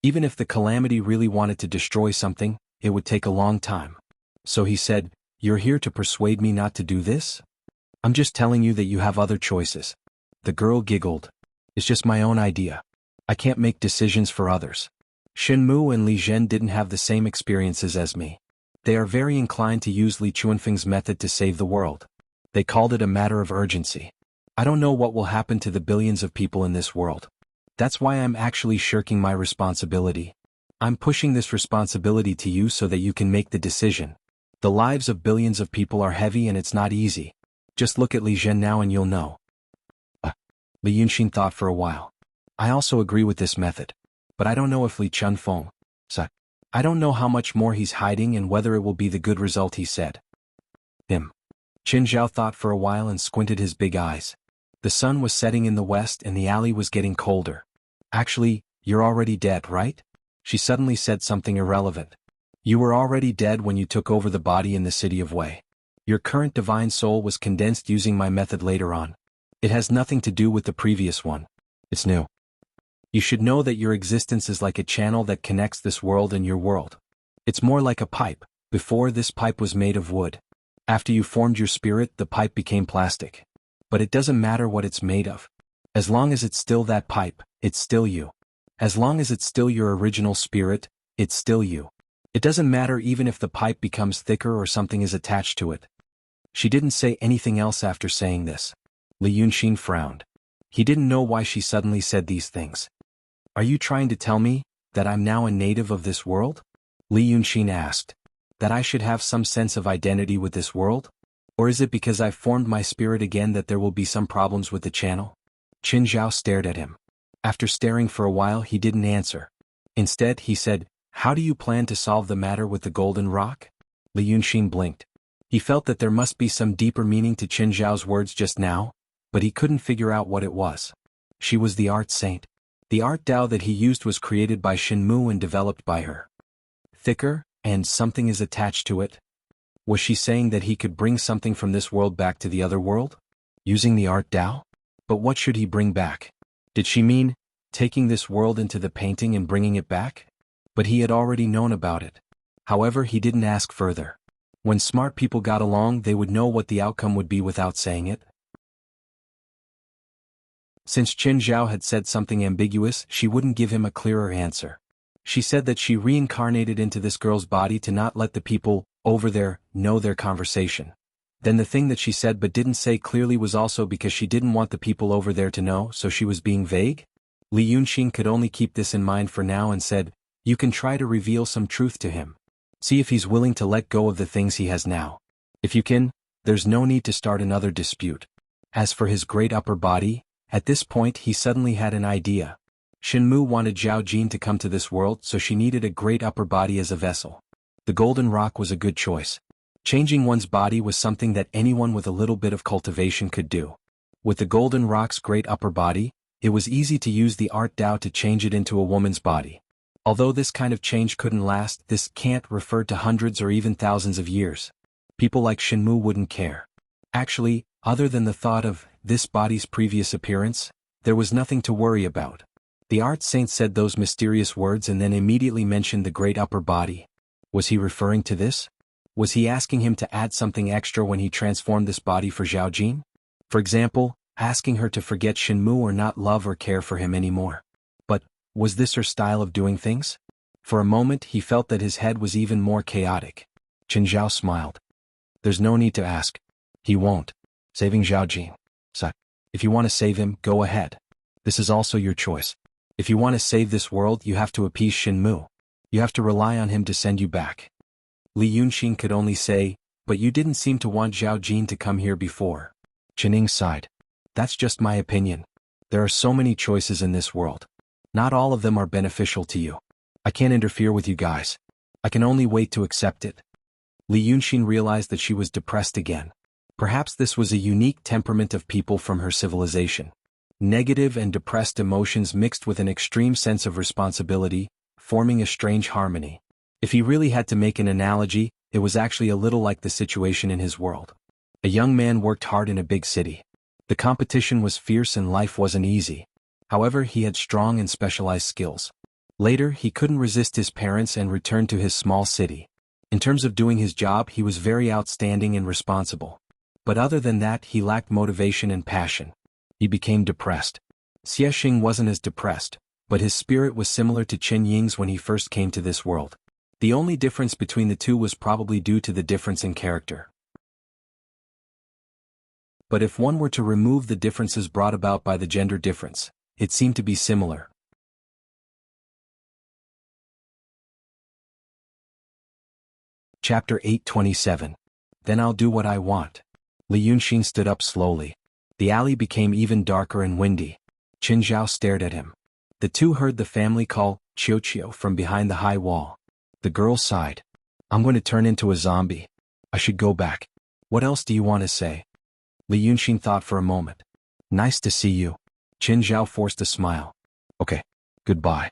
Even if the calamity really wanted to destroy something, it would take a long time. So he said, "You're here to persuade me not to do this? I'm just telling you that you have other choices." The girl giggled. "It's just my own idea. I can't make decisions for others." Shen Mu and Li Zhen didn't have the same experiences as me. They are very inclined to use Li Chunfeng's method to save the world. They called it a matter of urgency. I don't know what will happen to the billions of people in this world. That's why I'm actually shirking my responsibility. I'm pushing this responsibility to you so that you can make the decision. The lives of billions of people are heavy and it's not easy. Just look at Li Zhen now and you'll know. Li Yunxin thought for a while. I also agree with this method. But I don't know if Li Chunfeng. I don't know how much more he's hiding and whether it will be the good result he said. Qin Zhao thought for a while and squinted his big eyes. The sun was setting in the west and the alley was getting colder. Actually, you're already dead, right? She suddenly said something irrelevant. You were already dead when you took over the body in the city of Wei. Your current divine soul was condensed using my method later on. It has nothing to do with the previous one. It's new. You should know that your existence is like a channel that connects this world and your world. It's more like a pipe. Before, this pipe was made of wood. After you formed your spirit, the pipe became plastic. But it doesn't matter what it's made of. As long as it's still that pipe, it's still you. As long as it's still your original spirit, it's still you. It doesn't matter even if the pipe becomes thicker or something is attached to it. She didn't say anything else after saying this. Li Yunxin frowned. He didn't know why she suddenly said these things. Are you trying to tell me that I'm now a native of this world? Li Yunxin asked. That I should have some sense of identity with this world? Or is it because I've formed my spirit again that there will be some problems with the channel? Qin Zhao stared at him. After staring for a while, he didn't answer. Instead, he said, How do you plan to solve the matter with the golden rock? Li Yunxin blinked. He felt that there must be some deeper meaning to Qin Zhao's words just now, but he couldn't figure out what it was. She was the art saint. The art Dao that he used was created by Shen Mu and developed by her. Thicker, and something is attached to it. Was she saying that he could bring something from this world back to the other world? Using the art Dao? But what should he bring back? Did she mean, taking this world into the painting and bringing it back? But he had already known about it. However, he didn't ask further. When smart people got along, they would know what the outcome would be without saying it. Since Qin Zhao had said something ambiguous, she wouldn't give him a clearer answer. She said that she reincarnated into this girl's body to not let the people over there know their conversation. Then the thing that she said but didn't say clearly was also because she didn't want the people over there to know, so she was being vague? Li Yunxin could only keep this in mind for now and said, You can try to reveal some truth to him. See if he's willing to let go of the things he has now. If you can, there's no need to start another dispute. As for his great upper body, at this point he suddenly had an idea. Shen Mu wanted Zhao Jin to come to this world, so she needed a great upper body as a vessel. The golden rock was a good choice. Changing one's body was something that anyone with a little bit of cultivation could do. With the golden rock's great upper body, it was easy to use the art Dao to change it into a woman's body. Although this kind of change couldn't last, this can't refer to hundreds or even thousands of years. People like Shinmu wouldn't care. Actually, other than the thought of this body's previous appearance, there was nothing to worry about. The art saint said those mysterious words and then immediately mentioned the great upper body. Was he referring to this? Was he asking him to add something extra when he transformed this body for Zhao Jin? For example, asking her to forget Shinmu or not love or care for him anymore. But, was this her style of doing things? For a moment he felt that his head was even more chaotic. Qin Zhao smiled. There's no need to ask. He won't. Saving Zhao Jin. So, if you want to save him, go ahead. This is also your choice. If you want to save this world, you have to appease Shinmu. You have to rely on him to send you back. Li Yunxin could only say, but you didn't seem to want Zhao Jin to come here before. Qining sighed. That's just my opinion. There are so many choices in this world. Not all of them are beneficial to you. I can't interfere with you guys. I can only wait to accept it. Li Yunxin realized that she was depressed again. Perhaps this was a unique temperament of people from her civilization. Negative and depressed emotions mixed with an extreme sense of responsibility, forming a strange harmony. If he really had to make an analogy, it was actually a little like the situation in his world. A young man worked hard in a big city. The competition was fierce and life wasn't easy. However, he had strong and specialized skills. Later, he couldn't resist his parents and returned to his small city. In terms of doing his job, he was very outstanding and responsible. But other than that, he lacked motivation and passion. He became depressed. Xiexing wasn't as depressed, but his spirit was similar to Chen Ying's when he first came to this world. The only difference between the two was probably due to the difference in character. But if one were to remove the differences brought about by the gender difference, it seemed to be similar. Chapter 827. Then I'll do what I want. Li Yunxin stood up slowly. The alley became even darker and windy. Qin Zhao stared at him. The two heard the family call, Qiuqiu, from behind the high wall. The girl sighed. I'm going to turn into a zombie. I should go back. What else do you want to say? Li Yunxin thought for a moment. Nice to see you. Qin Zhao forced a smile. Okay. Goodbye.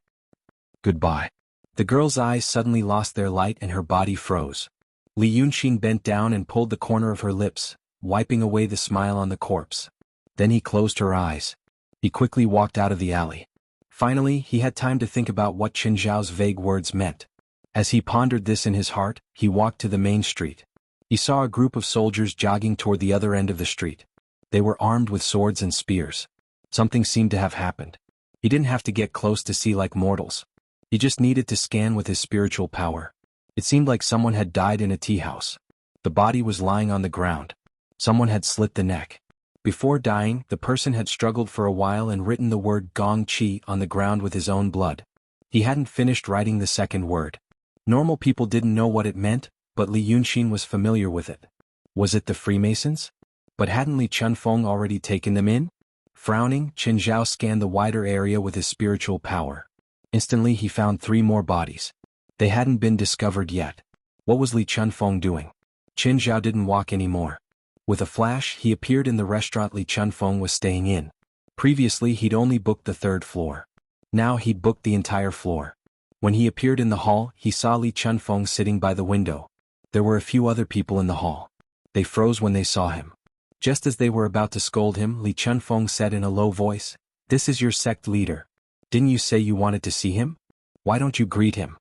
Goodbye. The girl's eyes suddenly lost their light and her body froze. Li Yunxin bent down and pulled the corner of her lips, wiping away the smile on the corpse. Then he closed her eyes. He quickly walked out of the alley. Finally, he had time to think about what Qin Zhao's vague words meant. As he pondered this in his heart, he walked to the main street. He saw a group of soldiers jogging toward the other end of the street. They were armed with swords and spears. Something seemed to have happened. He didn't have to get close to see like mortals. He just needed to scan with his spiritual power. It seemed like someone had died in a tea house. The body was lying on the ground. Someone had slit the neck. Before dying, the person had struggled for a while and written the word Gong Qi on the ground with his own blood. He hadn't finished writing the second word. Normal people didn't know what it meant, but Li Yunxin was familiar with it. Was it the Freemasons? But hadn't Li Chunfeng already taken them in? Frowning, Qin Zhao scanned the wider area with his spiritual power. Instantly he found 3 more bodies. They hadn't been discovered yet. What was Li Chunfeng doing? Qin Zhao didn't walk anymore. With a flash, he appeared in the restaurant Li Chunfeng was staying in. Previously he'd only booked the 3rd floor. Now he'd booked the entire floor. When he appeared in the hall, he saw Li Chunfeng sitting by the window. There were a few other people in the hall. They froze when they saw him. Just as they were about to scold him, Li Chunfeng said in a low voice, "This is your sect leader. Didn't you say you wanted to see him? Why don't you greet him?"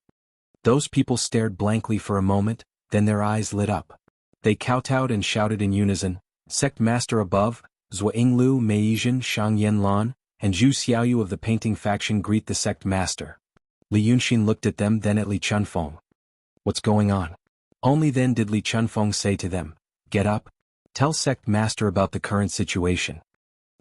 Those people stared blankly for a moment, then their eyes lit up. They kowtowed and shouted in unison, "Sect master above, Zhuo Yinglu, Meizhen, Shang Yanlan, and Zhu Xiaoyu of the painting faction greet the sect master." Li Yunxin looked at them, then at Li Chunfeng. What's going on? Only then did Li Chunfeng say to them, "Get up. Tell sect master about the current situation."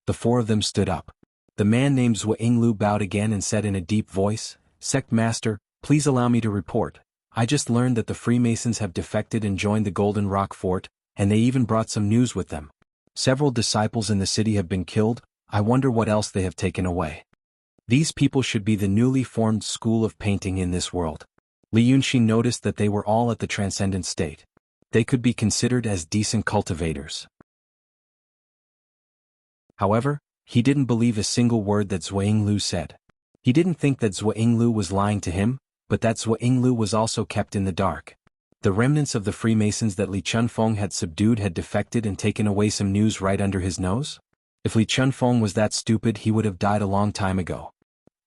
The 4 of them stood up. The man named Zhuo Yinglu bowed again and said in a deep voice, "Sect master, please allow me to report. I just learned that the Freemasons have defected and joined the Golden Rock Fort, and they even brought some news with them. Several disciples in the city have been killed. I wonder what else they have taken away. These people should be the newly formed school of painting in this world." Li Yunxin noticed that they were all at the transcendent state. They could be considered as decent cultivators. However, he didn't believe a single word that Zhuo Yinglu said. He didn't think that Zhuo Yinglu was lying to him, but that Zhuo Yinglu was also kept in the dark. The remnants of the Freemasons that Li Chunfeng had subdued had defected and taken away some news right under his nose? If Li Chunfeng was that stupid, he would have died a long time ago.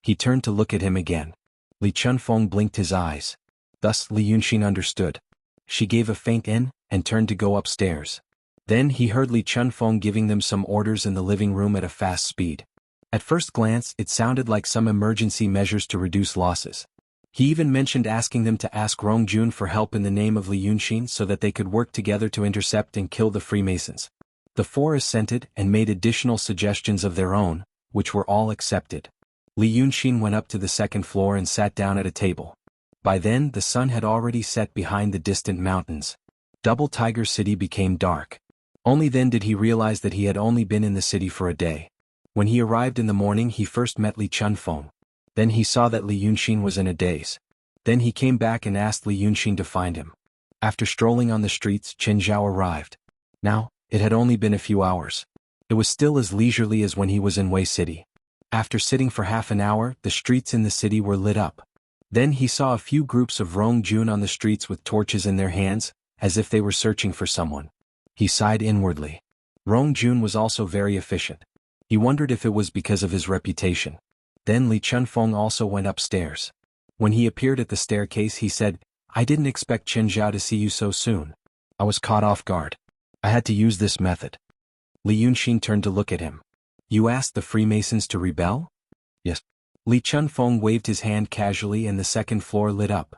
He turned to look at him again. Li Chunfeng blinked his eyes. Thus Li Yunxin understood. She gave a faint and turned to go upstairs. Then he heard Li Chunfeng giving them some orders in the living room at a fast speed. At first glance, it sounded like some emergency measures to reduce losses. He even mentioned asking them to ask Rongjun for help in the name of Li Yunxin so that they could work together to intercept and kill the Freemasons. The four assented and made additional suggestions of their own, which were all accepted. Li Yunxin went up to the second floor and sat down at a table. By then the sun had already set behind the distant mountains. Double Tiger City became dark. Only then did he realize that he had only been in the city for a day. When he arrived in the morning, he first met Li Chunfeng. Then he saw that Li Yunxin was in a daze. Then he came back and asked Li Yunxin to find him. After strolling on the streets, Chen Zhao arrived. Now, it had only been a few hours. It was still as leisurely as when he was in Wei City. After sitting for half an hour, the streets in the city were lit up. Then he saw a few groups of Rongjun on the streets with torches in their hands, as if they were searching for someone. He sighed inwardly. Rongjun was also very efficient. He wondered if it was because of his reputation. Then Li Chunfeng also went upstairs. When he appeared at the staircase, he said, "I didn't expect Chen Zhao to see you so soon. I was caught off guard. I had to use this method." Li Yunxin turned to look at him. "You asked the Freemasons to rebel?" "Yes." Li Chunfeng waved his hand casually and the second floor lit up.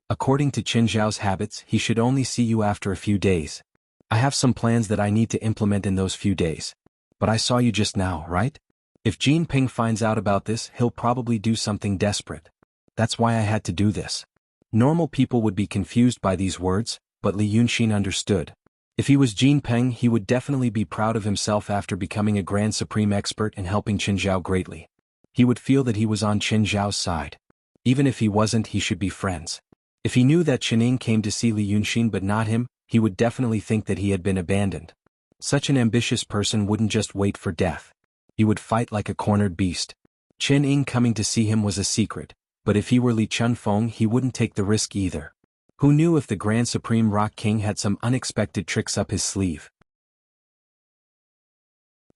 "According to Chen Zhao's habits, he should only see you after a few days. I have some plans that I need to implement in those few days. But I saw you just now, right? If Jin Ping finds out about this, he'll probably do something desperate. That's why I had to do this." Normal people would be confused by these words, but Li Yunxin understood. If he was Jin Peng, he would definitely be proud of himself after becoming a Grand Supreme Expert and helping Chen Zhao greatly. He would feel that he was on Chen Zhao's side. Even if he wasn't, he should be friends. If he knew that Chen Ying came to see Li Yunxin but not him, he would definitely think that he had been abandoned. Such an ambitious person wouldn't just wait for death. He would fight like a cornered beast. Chen Ying coming to see him was a secret, but if he were Li Chunfeng, he wouldn't take the risk either. Who knew if the Grand Supreme Rock King had some unexpected tricks up his sleeve?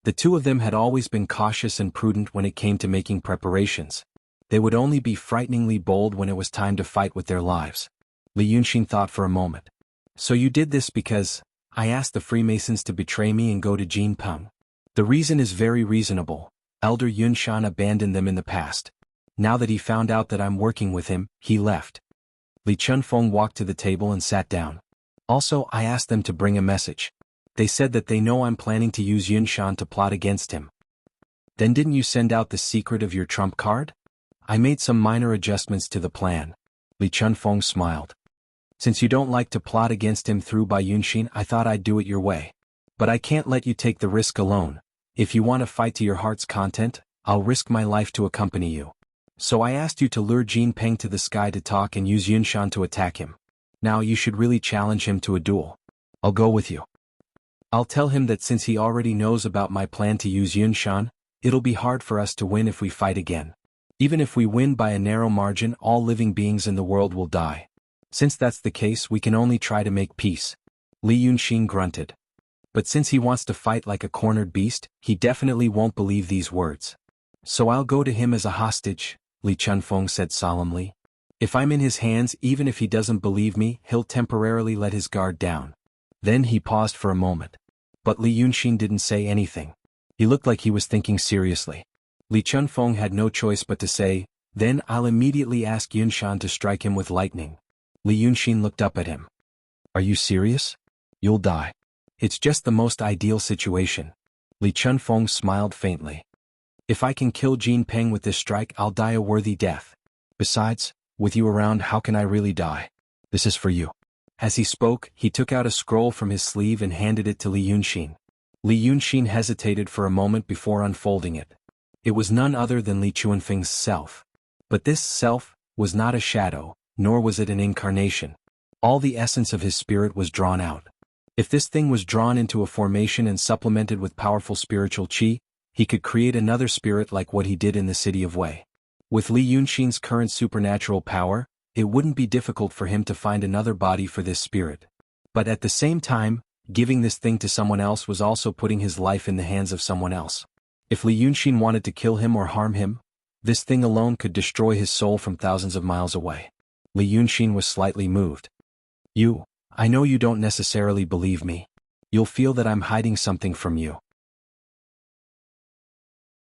The two of them had always been cautious and prudent when it came to making preparations. They would only be frighteningly bold when it was time to fight with their lives. Li Yunxin thought for a moment. "So you did this because I asked the Freemasons to betray me and go to Jin Peng. The reason is very reasonable. Elder Yunshan abandoned them in the past. Now that he found out that I'm working with him, he left." Li Chunfeng walked to the table and sat down. "Also, I asked them to bring a message. They said that they know I'm planning to use Yunshan to plot against him." "Then didn't you send out the secret of your trump card?" "I made some minor adjustments to the plan." Li Chunfeng smiled. "Since you don't like to plot against him through by Yunshin, I thought I'd do it your way. But I can't let you take the risk alone. If you want to fight to your heart's content, I'll risk my life to accompany you. So I asked you to lure Jin Peng to the sky to talk and use Yunshan to attack him. Now you should really challenge him to a duel. I'll go with you. I'll tell him that since he already knows about my plan to use Yunshan, it'll be hard for us to win if we fight again. Even if we win by a narrow margin, all living beings in the world will die. Since that's the case, we can only try to make peace." Li Yunxin grunted. But since he wants to fight like a cornered beast, he definitely won't believe these words. "So I'll go to him as a hostage," Li Chunfeng said solemnly. "If I'm in his hands, even if he doesn't believe me, he'll temporarily let his guard down." Then he paused for a moment. But Li Yunxin didn't say anything. He looked like he was thinking seriously. Li Chunfeng had no choice but to say, "Then I'll immediately ask Yunshan to strike him with lightning." Li Yunxin looked up at him. "Are you serious? You'll die. It's just the most ideal situation." Li Chunfeng smiled faintly. "If I can kill Jin Peng with this strike, I'll die a worthy death. Besides, with you around, how can I really die? This is for you." As he spoke, he took out a scroll from his sleeve and handed it to Li Yunxin. Li Yunxin hesitated for a moment before unfolding it. It was none other than Li Chuanfeng's self. But this self was not a shadow, nor was it an incarnation. All the essence of his spirit was drawn out. If this thing was drawn into a formation and supplemented with powerful spiritual qi, he could create another spirit like what he did in the city of Wei. With Li Yunxin's current supernatural power, it wouldn't be difficult for him to find another body for this spirit. But at the same time, giving this thing to someone else was also putting his life in the hands of someone else. If Li Yunxin wanted to kill him or harm him, this thing alone could destroy his soul from thousands of miles away. Li Yunxin was slightly moved. I know you don't necessarily believe me. You'll feel that I'm hiding something from you.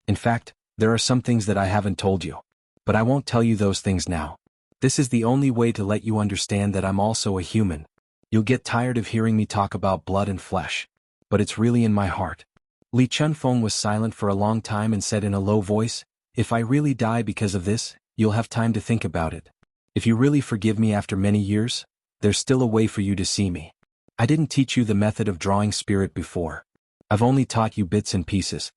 In fact, there are some things that I haven't told you. But I won't tell you those things now. This is the only way to let you understand that I'm also a human. You'll get tired of hearing me talk about blood and flesh. But it's really in my heart. Li Chunfeng was silent for a long time and said in a low voice, "If I really die because of this, you'll have time to think about it. If you really forgive me after many years, there's still a way for you to see me. I didn't teach you the method of drawing spirit before. I've only taught you bits and pieces.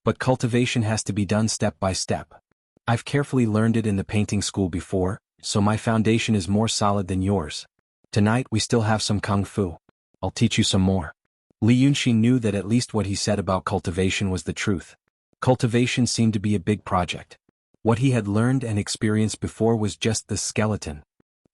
But cultivation has to be done step by step. I've carefully learned it in the painting school before, so my foundation is more solid than yours. Tonight we still have some kung fu. I'll teach you some more." Li Yunxin knew that at least what he said about cultivation was the truth. Cultivation seemed to be a big project. What he had learned and experienced before was just the skeleton.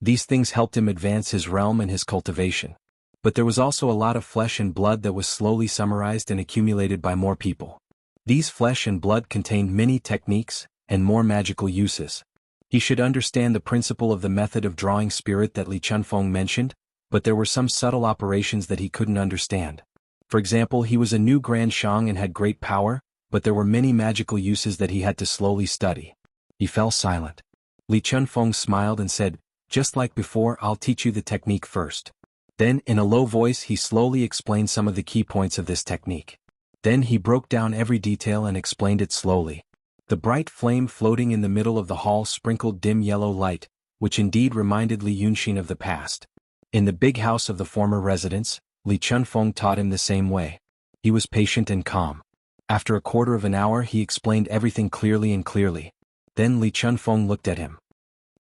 These things helped him advance his realm and his cultivation. But there was also a lot of flesh and blood that was slowly summarized and accumulated by more people. These flesh and blood contained many techniques and more magical uses. He should understand the principle of the method of drawing spirit that Li Chunfeng mentioned, but there were some subtle operations that he couldn't understand. For example, he was a new Grand Shang and had great power, but there were many magical uses that he had to slowly study. He fell silent. Li Chunfeng smiled and said, "Just like before, I'll teach you the technique first." Then, in a low voice, he slowly explained some of the key points of this technique. Then he broke down every detail and explained it slowly. The bright flame floating in the middle of the hall sprinkled dim yellow light, which indeed reminded Li Yunxin of the past. In the big house of the former residence, Li Chunfeng taught him the same way. He was patient and calm. After a quarter of an hour he explained everything clearly. Then Li Chunfeng looked at him.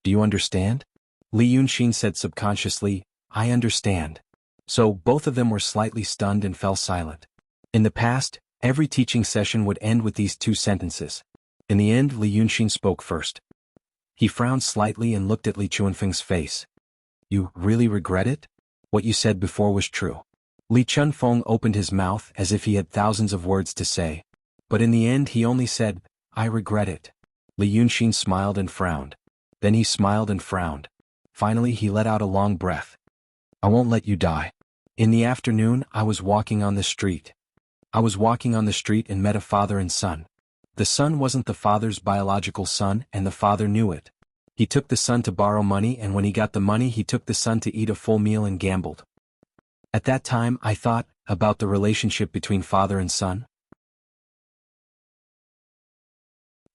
"Do you understand?" Li Yunxin said subconsciously, "I understand." So both of them were slightly stunned and fell silent. In the past, every teaching session would end with these two sentences. In the end, Li Yunxin spoke first. He frowned slightly and looked at Li Chunfeng's face. "You really regret it? What you said before was true." Li Chunfeng opened his mouth as if he had thousands of words to say. But in the end he only said, "I regret it." Li Yunxin smiled and frowned. Then he smiled and frowned. Finally he let out a long breath. "I won't let you die. In the afternoon I was walking on the street. And met a father and son. The son wasn't the father's biological son and the father knew it. He took the son to borrow money and when he got the money he took the son to eat a full meal and gambled. At that time I thought about the relationship between father and son.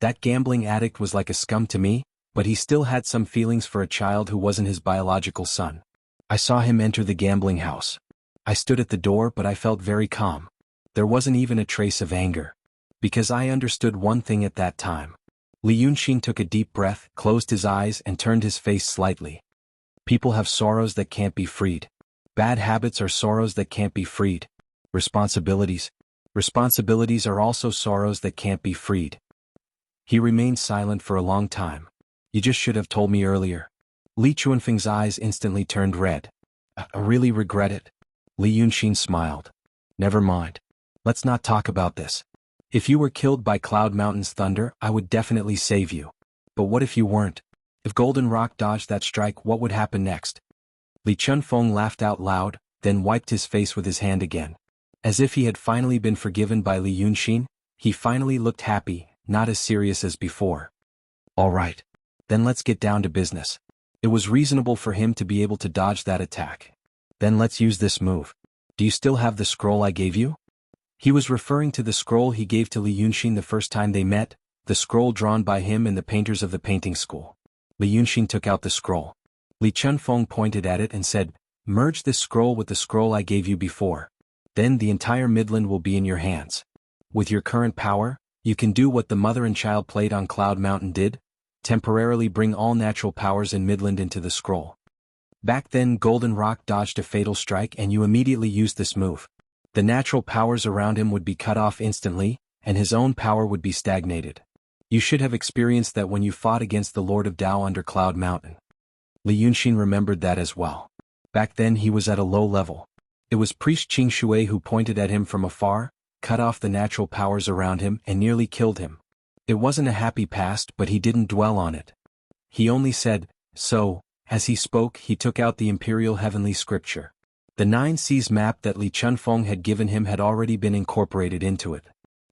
That gambling addict was like a scum to me, but he still had some feelings for a child who wasn't his biological son. I saw him enter the gambling house. I stood at the door but I felt very calm. There wasn't even a trace of anger. Because I understood one thing at that time. Li Yunxin took a deep breath, closed his eyes and turned his face slightly. People have sorrows that can't be freed. Bad habits are sorrows that can't be freed. Responsibilities are also sorrows that can't be freed. He remained silent for a long time. "You just should have told me earlier." Li Chunfeng's eyes instantly turned red. "I really regret it." Li Yunxin smiled. "Never mind. Let's not talk about this. If you were killed by Cloud Mountain's thunder, I would definitely save you. But what if you weren't? If Golden Rock dodged that strike, what would happen next?" Li Chunfeng laughed out loud, then wiped his face with his hand again. As if he had finally been forgiven by Li Yunxin, he finally looked happy, not as serious as before. "All right. Then let's get down to business." It was reasonable for him to be able to dodge that attack. "Then let's use this move. Do you still have the scroll I gave you?" He was referring to the scroll he gave to Li Yunxin the first time they met, the scroll drawn by him and the painters of the painting school. Li Yunxin took out the scroll. Li Chunfeng pointed at it and said, "Merge this scroll with the scroll I gave you before. Then the entire Midland will be in your hands. With your current power, you can do what the mother and child played on Cloud Mountain did, temporarily bring all natural powers in Midland into the scroll. Back then Golden Rock dodged a fatal strike and you immediately used this move. The natural powers around him would be cut off instantly, and his own power would be stagnated. You should have experienced that when you fought against the Lord of Tao under Cloud Mountain. Li Yunxin remembered that as well. Back then he was at a low level. It was priest Qing Shui who pointed at him from afar, cut off the natural powers around him and nearly killed him. It wasn't a happy past, but he didn't dwell on it. He only said, so. As he spoke, he took out the imperial heavenly scripture. The 9 seas map that Li Chunfeng had given him had already been incorporated into it.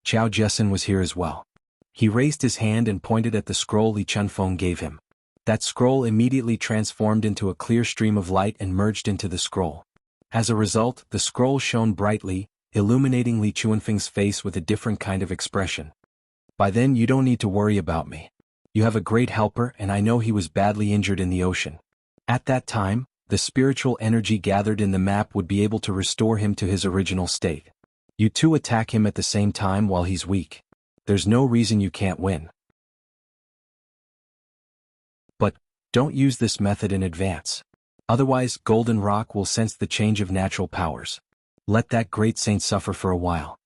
Qiao Jessen was here as well. He raised his hand and pointed at the scroll Li Chunfeng gave him. That scroll immediately transformed into a clear stream of light and merged into the scroll. As a result, the scroll shone brightly, illuminating Li Chunfeng's face with a different kind of expression. By then you don't need to worry about me. You have a great helper and I know he was badly injured in the ocean. At that time, the spiritual energy gathered in the map would be able to restore him to his original state. You two attack him at the same time while he's weak. There's no reason you can't win. But, don't use this method in advance. Otherwise, Golden Rock will sense the change of natural powers. Let that great saint suffer for a while.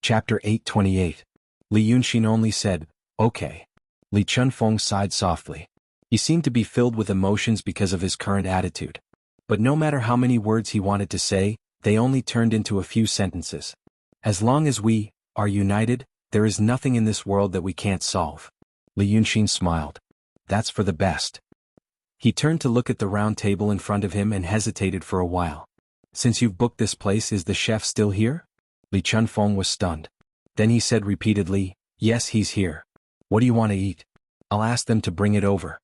Chapter 828. Li Yunxin only said, okay. Li Chunfeng sighed softly. He seemed to be filled with emotions because of his current attitude. But no matter how many words he wanted to say, they only turned into a few sentences. As long as we are united, there is nothing in this world that we can't solve. Li Yunxin smiled. That's for the best. He turned to look at the round table in front of him and hesitated for a while. Since you've booked this place, is the chef still here? Li Chunfeng was stunned. Then he said repeatedly, yes, he's here. What do you want to eat? I'll ask them to bring it over.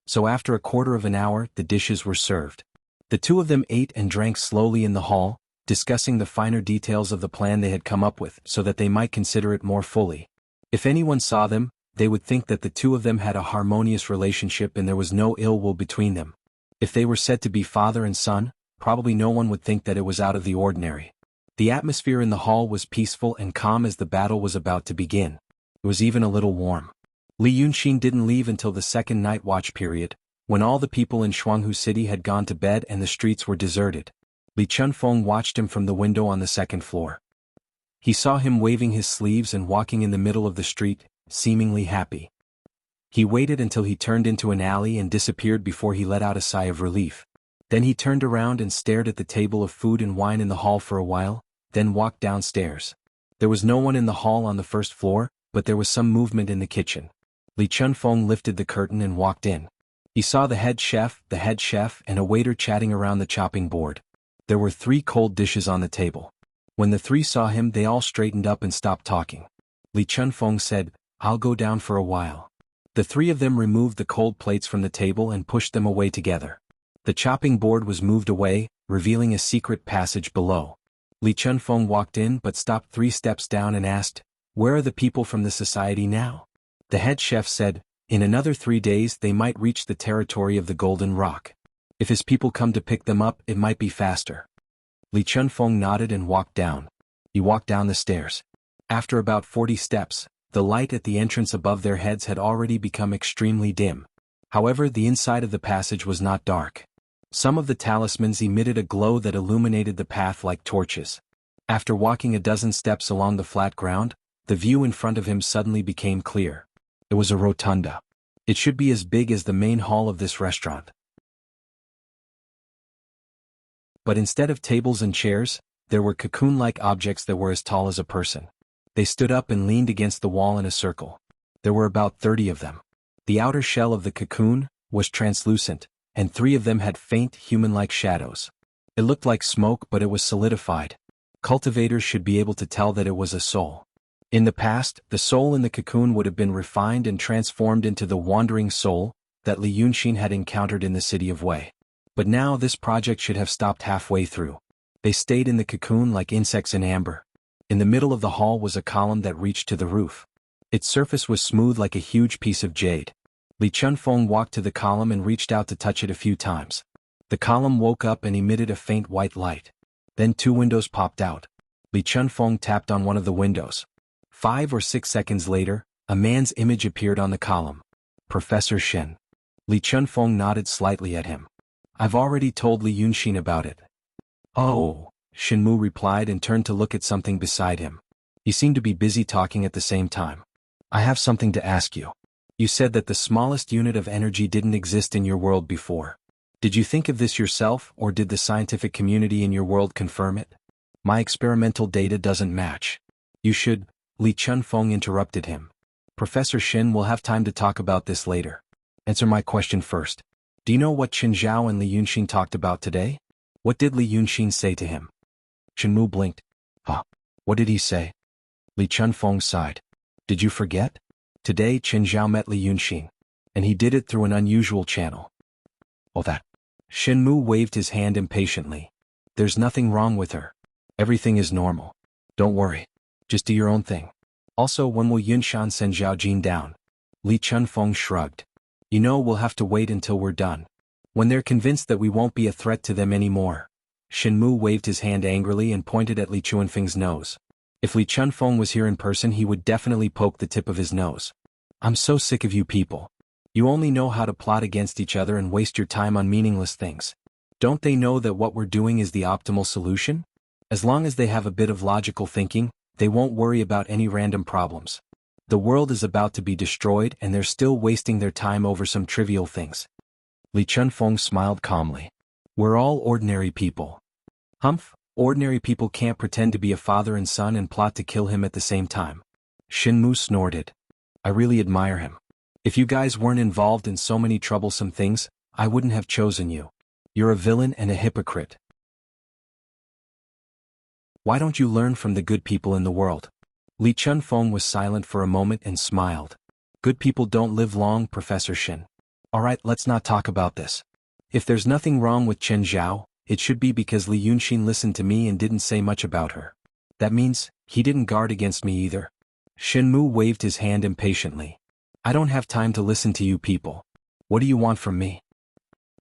So after a quarter of an hour, the dishes were served. The two of them ate and drank slowly in the hall, discussing the finer details of the plan they had come up with so that they might consider it more fully. If anyone saw them, they would think that the two of them had a harmonious relationship and there was no ill will between them. If they were said to be father and son, probably no one would think that it was out of the ordinary. The atmosphere in the hall was peaceful and calm as the battle was about to begin. It was even a little warm. Li Yunxin didn't leave until the second night watch period, when all the people in Shuanghu City had gone to bed and the streets were deserted. Li Chunfeng watched him from the window on the second floor. He saw him waving his sleeves and walking in the middle of the street, seemingly happy. He waited until he turned into an alley and disappeared before he let out a sigh of relief. Then he turned around and stared at the table of food and wine in the hall for a while, then walked downstairs. There was no one in the hall on the first floor, but there was some movement in the kitchen. Li Chunfeng lifted the curtain and walked in. He saw the head chef, and a waiter chatting around the chopping board. There were 3 cold dishes on the table. When the 3 saw him, they all straightened up and stopped talking. Li Chunfeng said, I'll go down for a while. The 3 of them removed the cold plates from the table and pushed them away together. The chopping board was moved away, revealing a secret passage below. Li Chunfeng walked in but stopped 3 steps down and asked, where are the people from the society now? The head chef said, in another 3 days they might reach the territory of the Golden Rock. If his people come to pick them up, it might be faster. Li Chunfeng nodded and walked down. He walked down the stairs. After about 40 steps, the light at the entrance above their heads had already become extremely dim. However, the inside of the passage was not dark. Some of the talismans emitted a glow that illuminated the path like torches. After walking a dozen steps along the flat ground, the view in front of him suddenly became clear. It was a rotunda. It should be as big as the main hall of this restaurant. But instead of tables and chairs, there were cocoon-like objects that were as tall as a person. They stood up and leaned against the wall in a circle. There were about 30 of them. The outer shell of the cocoon was translucent, and 3 of them had faint, human-like shadows. It looked like smoke, but it was solidified. Cultivators should be able to tell that it was a soul. In the past, the soul in the cocoon would have been refined and transformed into the wandering soul that Li Yunxin had encountered in the city of Wei. But now this project should have stopped halfway through. They stayed in the cocoon like insects in amber. In the middle of the hall was a column that reached to the roof. Its surface was smooth like a huge piece of jade. Li Chunfeng walked to the column and reached out to touch it a few times. The column woke up and emitted a faint white light. Then 2 windows popped out. Li Chunfeng tapped on one of the windows. 5 or 6 seconds later, a man's image appeared on the column. Professor Shen. Li Chunfeng nodded slightly at him. I've already told Li Yunxin about it. Oh, Shinmu replied and turned to look at something beside him. He seemed to be busy talking at the same time. I have something to ask you. You said that the smallest unit of energy didn't exist in your world before. Did you think of this yourself, or did the scientific community in your world confirm it? My experimental data doesn't match. You should. Li Chunfeng interrupted him. Professor Shin will have time to talk about this later. Answer my question first. Do you know what Qin Zhao and Li Yunxin talked about today? What did Li Yunxin say to him? Shinmu blinked. Huh? What did he say? Li Chunfeng sighed. Did you forget? Today Qin Zhao met Li Yunxin. And he did it through an unusual channel. Oh that. Shinmu waved his hand impatiently. There's nothing wrong with her. Everything is normal. Don't worry. Just do your own thing. Also, when will Yunshan send Zhao Jin down? Li Chunfeng shrugged. You know, we'll have to wait until we're done. When they're convinced that we won't be a threat to them anymore. Shinmu waved his hand angrily and pointed at Li Chunfeng's nose. If Li Chunfeng was here in person, he would definitely poke the tip of his nose. I'm so sick of you people. You only know how to plot against each other and waste your time on meaningless things. Don't they know that what we're doing is the optimal solution? As long as they have a bit of logical thinking, they won't worry about any random problems. The world is about to be destroyed and they're still wasting their time over some trivial things. Li Chunfeng smiled calmly. We're all ordinary people. Humph, ordinary people can't pretend to be a father and son and plot to kill him at the same time. Shinmu snorted. I really admire him. If you guys weren't involved in so many troublesome things, I wouldn't have chosen you. You're a villain and a hypocrite. Why don't you learn from the good people in the world? Li Chunfeng was silent for a moment and smiled. Good people don't live long, Professor Shin. Alright, let's not talk about this. If there's nothing wrong with Chen Zhao, it should be because Li Yunxin listened to me and didn't say much about her. That means, he didn't guard against me either. Shinmu waved his hand impatiently. I don't have time to listen to you people. What do you want from me?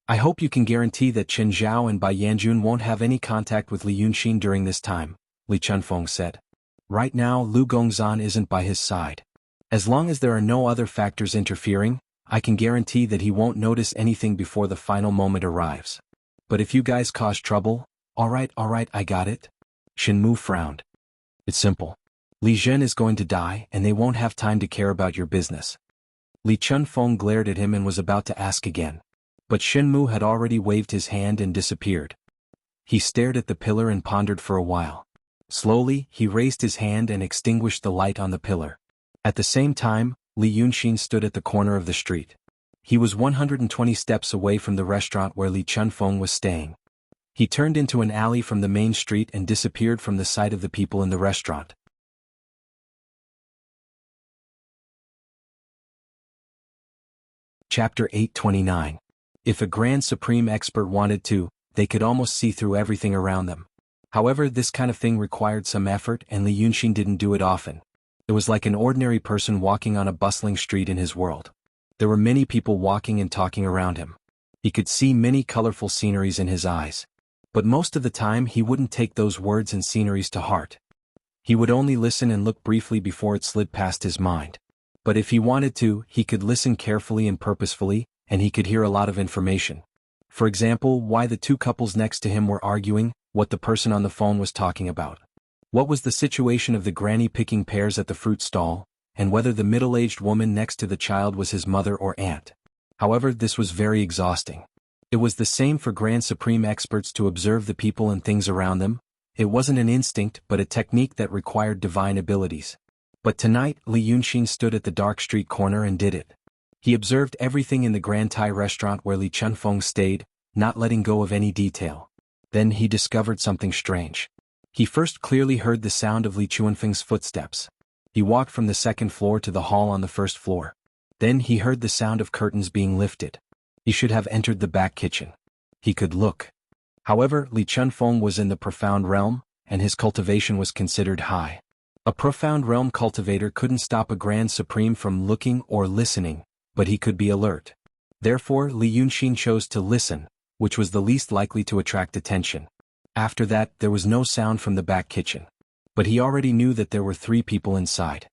I hope you can guarantee that Chen Zhao and Bai Yanjun won't have any contact with Li Yunxin during this time, Li Chunfeng said. Right now Lu Gongzan isn't by his side. As long as there are no other factors interfering, I can guarantee that he won't notice anything before the final moment arrives. But if you guys cause trouble, alright, I got it. Shinmu frowned. It's simple. Li Zhen is going to die and they won't have time to care about your business. Li Chunfeng glared at him and was about to ask again. But Shinmu had already waved his hand and disappeared. He stared at the pillar and pondered for a while. Slowly, he raised his hand and extinguished the light on the pillar. At the same time, Li Yunxin stood at the corner of the street. He was 120 steps away from the restaurant where Li Chunfeng was staying. He turned into an alley from the main street and disappeared from the sight of the people in the restaurant. Chapter 829. If a Grand Supreme Expert wanted to, they could almost see through everything around them. However, this kind of thing required some effort and Li Yunxin didn't do it often. It was like an ordinary person walking on a bustling street in his world. There were many people walking and talking around him. He could see many colorful sceneries in his eyes. But most of the time he wouldn't take those words and sceneries to heart. He would only listen and look briefly before it slid past his mind. But if he wanted to, he could listen carefully and purposefully, and he could hear a lot of information. For example, why the two couples next to him were arguing, what the person on the phone was talking about. What was the situation of the granny picking pears at the fruit stall, and whether the middle-aged woman next to the child was his mother or aunt. However, this was very exhausting. It was the same for Grand Supreme Experts to observe the people and things around them. It wasn't an instinct but a technique that required divine abilities. But tonight, Li Yunxin stood at the dark street corner and did it. He observed everything in the Grand Thai restaurant where Li Chunfeng stayed, not letting go of any detail. Then he discovered something strange. He first clearly heard the sound of Li Chunfeng's footsteps. He walked from the second floor to the hall on the first floor. Then he heard the sound of curtains being lifted. He should have entered the back kitchen. He could look. However, Li Chunfeng was in the profound realm, and his cultivation was considered high. A profound realm cultivator couldn't stop a Grand Supreme from looking or listening, but he could be alert. Therefore, Li Yunxin chose to listen, which was the least likely to attract attention. After that, there was no sound from the back kitchen. But he already knew that there were 3 people inside.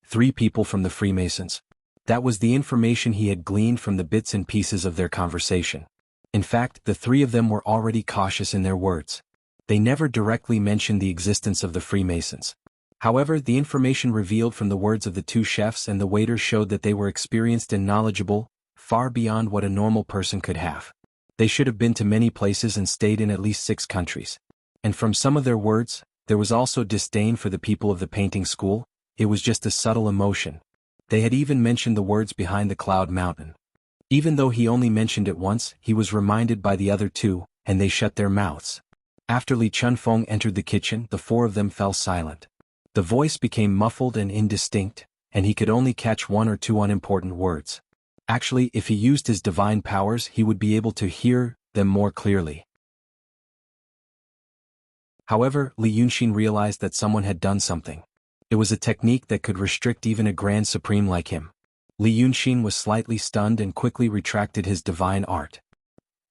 3 people from the Freemasons. That was the information he had gleaned from the bits and pieces of their conversation. In fact, the 3 of them were already cautious in their words. They never directly mentioned the existence of the Freemasons. However, the information revealed from the words of the two chefs and the waiter showed that they were experienced and knowledgeable, far beyond what a normal person could have. They should have been to many places and stayed in at least 6 countries. And from some of their words, there was also disdain for the people of the painting school. It was just a subtle emotion. They had even mentioned the words behind the cloud mountain. Even though he only mentioned it once, he was reminded by the other two, and they shut their mouths. After Li Chunfeng entered the kitchen, the 4 of them fell silent. The voice became muffled and indistinct, and he could only catch 1 or 2 unimportant words. Actually, if he used his divine powers, he would be able to hear them more clearly. However, Li Yunxin realized that someone had done something. It was a technique that could restrict even a Grand Supreme like him. Li Yunxin was slightly stunned and quickly retracted his divine art.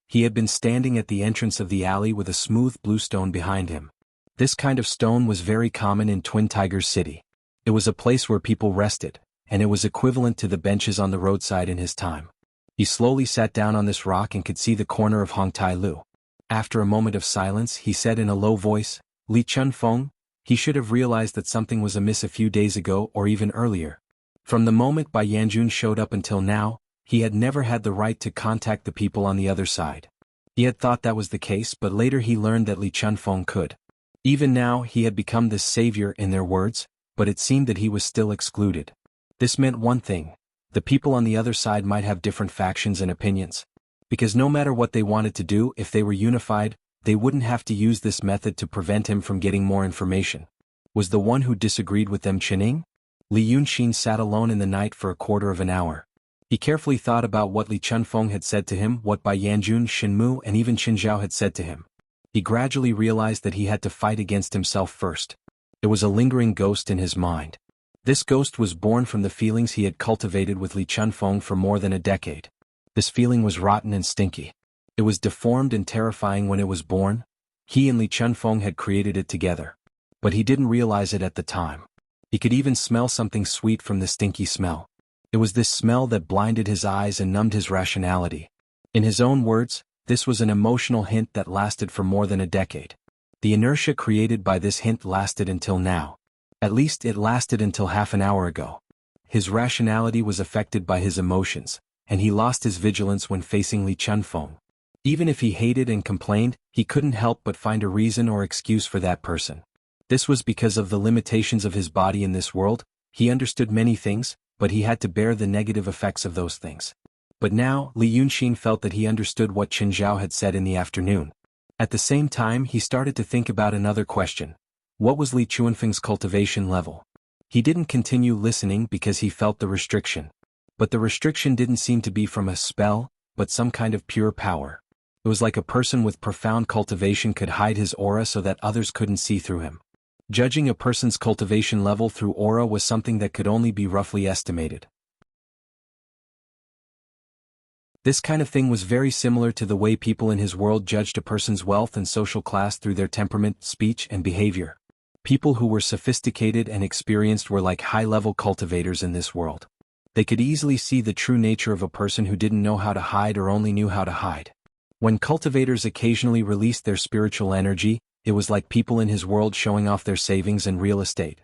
He had been standing at the entrance of the alley with a smooth blue stone behind him. This kind of stone was very common in Twin Tigers City. It was a place where people rested, and it was equivalent to the benches on the roadside in his time. He slowly sat down on this rock and could see the corner of Hong Tai Lu. After a moment of silence, he said in a low voice, "Li Chunfeng." He should have realized that something was amiss a few days ago or even earlier. From the moment Bai Yanjun showed up until now, he had never had the right to contact the people on the other side. He had thought that was the case, but later he learned that Li Chunfeng could. Even now he had become this savior in their words, but it seemed that he was still excluded. This meant one thing: the people on the other side might have different factions and opinions. Because no matter what they wanted to do, if they were unified, they wouldn't have to use this method to prevent him from getting more information. Was the one who disagreed with them Qining? Li Yunxin sat alone in the night for a quarter of an hour. He carefully thought about what Li Chunfeng had said to him, what Bai Yanjun, Shinmu and even Qin Zhao had said to him. He gradually realized that he had to fight against himself first. There was a lingering ghost in his mind. This ghost was born from the feelings he had cultivated with Li Chunfeng for more than a decade. This feeling was rotten and stinky. It was deformed and terrifying when it was born. He and Li Chunfeng had created it together. But he didn't realize it at the time. He could even smell something sweet from the stinky smell. It was this smell that blinded his eyes and numbed his rationality. In his own words, this was an emotional hint that lasted for more than a decade. The inertia created by this hint lasted until now. At least it lasted until half an hour ago. His rationality was affected by his emotions, and he lost his vigilance when facing Li Chunfeng. Even if he hated and complained, he couldn't help but find a reason or excuse for that person. This was because of the limitations of his body in this world. He understood many things, but he had to bear the negative effects of those things. But now, Li Yunxin felt that he understood what Qin Zhao had said in the afternoon. At the same time, he started to think about another question. What was Li Chunfeng's cultivation level? He didn't continue listening because he felt the restriction. But the restriction didn't seem to be from a spell, but some kind of pure power. It was like a person with profound cultivation could hide his aura so that others couldn't see through him. Judging a person's cultivation level through aura was something that could only be roughly estimated. This kind of thing was very similar to the way people in his world judged a person's wealth and social class through their temperament, speech, and behavior. People who were sophisticated and experienced were like high-level cultivators in this world. They could easily see the true nature of a person who didn't know how to hide or only knew how to hide. When cultivators occasionally released their spiritual energy, it was like people in his world showing off their savings and real estate.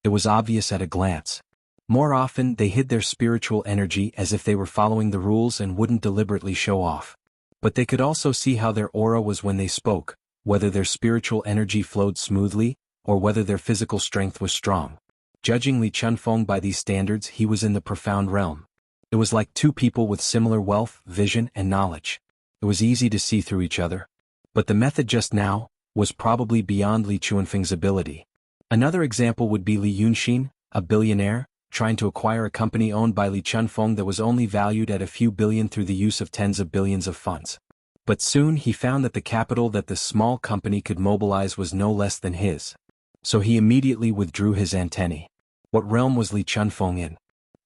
It was obvious at a glance. More often, they hid their spiritual energy as if they were following the rules and wouldn't deliberately show off. But they could also see how their aura was when they spoke, whether their spiritual energy flowed smoothly, or whether their physical strength was strong. Judging Li Chunfeng by these standards, he was in the profound realm. It was like two people with similar wealth, vision, and knowledge. It was easy to see through each other. But the method just now was probably beyond Li Chunfeng's ability. Another example would be Li Yunxin, a billionaire, trying to acquire a company owned by Li Chunfeng that was only valued at a few billion through the use of tens of billions of funds. But soon he found that the capital that the small company could mobilize was no less than his. So he immediately withdrew his antennae. What realm was Li Chunfeng in?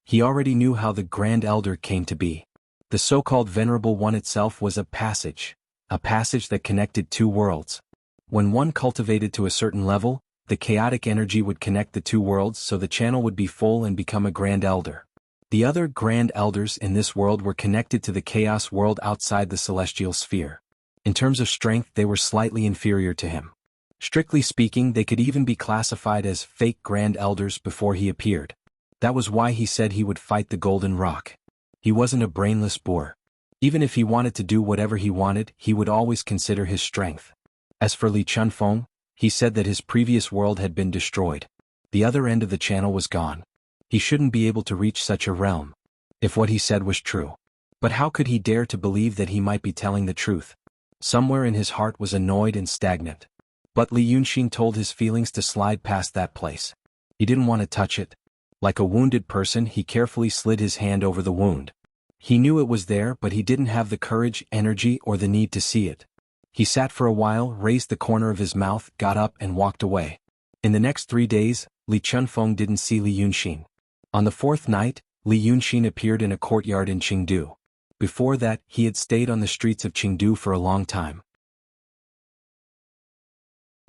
He already knew how the Grand Elder came to be. The so-called Venerable One itself was a passage that connected two worlds. When one cultivated to a certain level, the chaotic energy would connect the two worlds so the channel would be full and become a Grand Elder. The other Grand Elders in this world were connected to the chaos world outside the celestial sphere. In terms of strength, they were slightly inferior to him. Strictly speaking, they could even be classified as fake grand elders before he appeared. That was why he said he would fight the Golden Rock. He wasn't a brainless boor. Even if he wanted to do whatever he wanted, he would always consider his strength. As for Li Chunfeng, he said that his previous world had been destroyed. The other end of the channel was gone. He shouldn't be able to reach such a realm, if what he said was true. But how could he dare to believe that he might be telling the truth? Somewhere in his heart was annoyed and stagnant. But Li Yunxin told his feelings to slide past that place. He didn't want to touch it. Like a wounded person, he carefully slid his hand over the wound. He knew it was there, but he didn't have the courage, energy, or the need to see it. He sat for a while, raised the corner of his mouth, got up and walked away. In the next 3 days, Li Chunfeng didn't see Li Yunxin. On the 4th night, Li Yunxin appeared in a courtyard in Qingdu. Before that, he had stayed on the streets of Qingdu for a long time.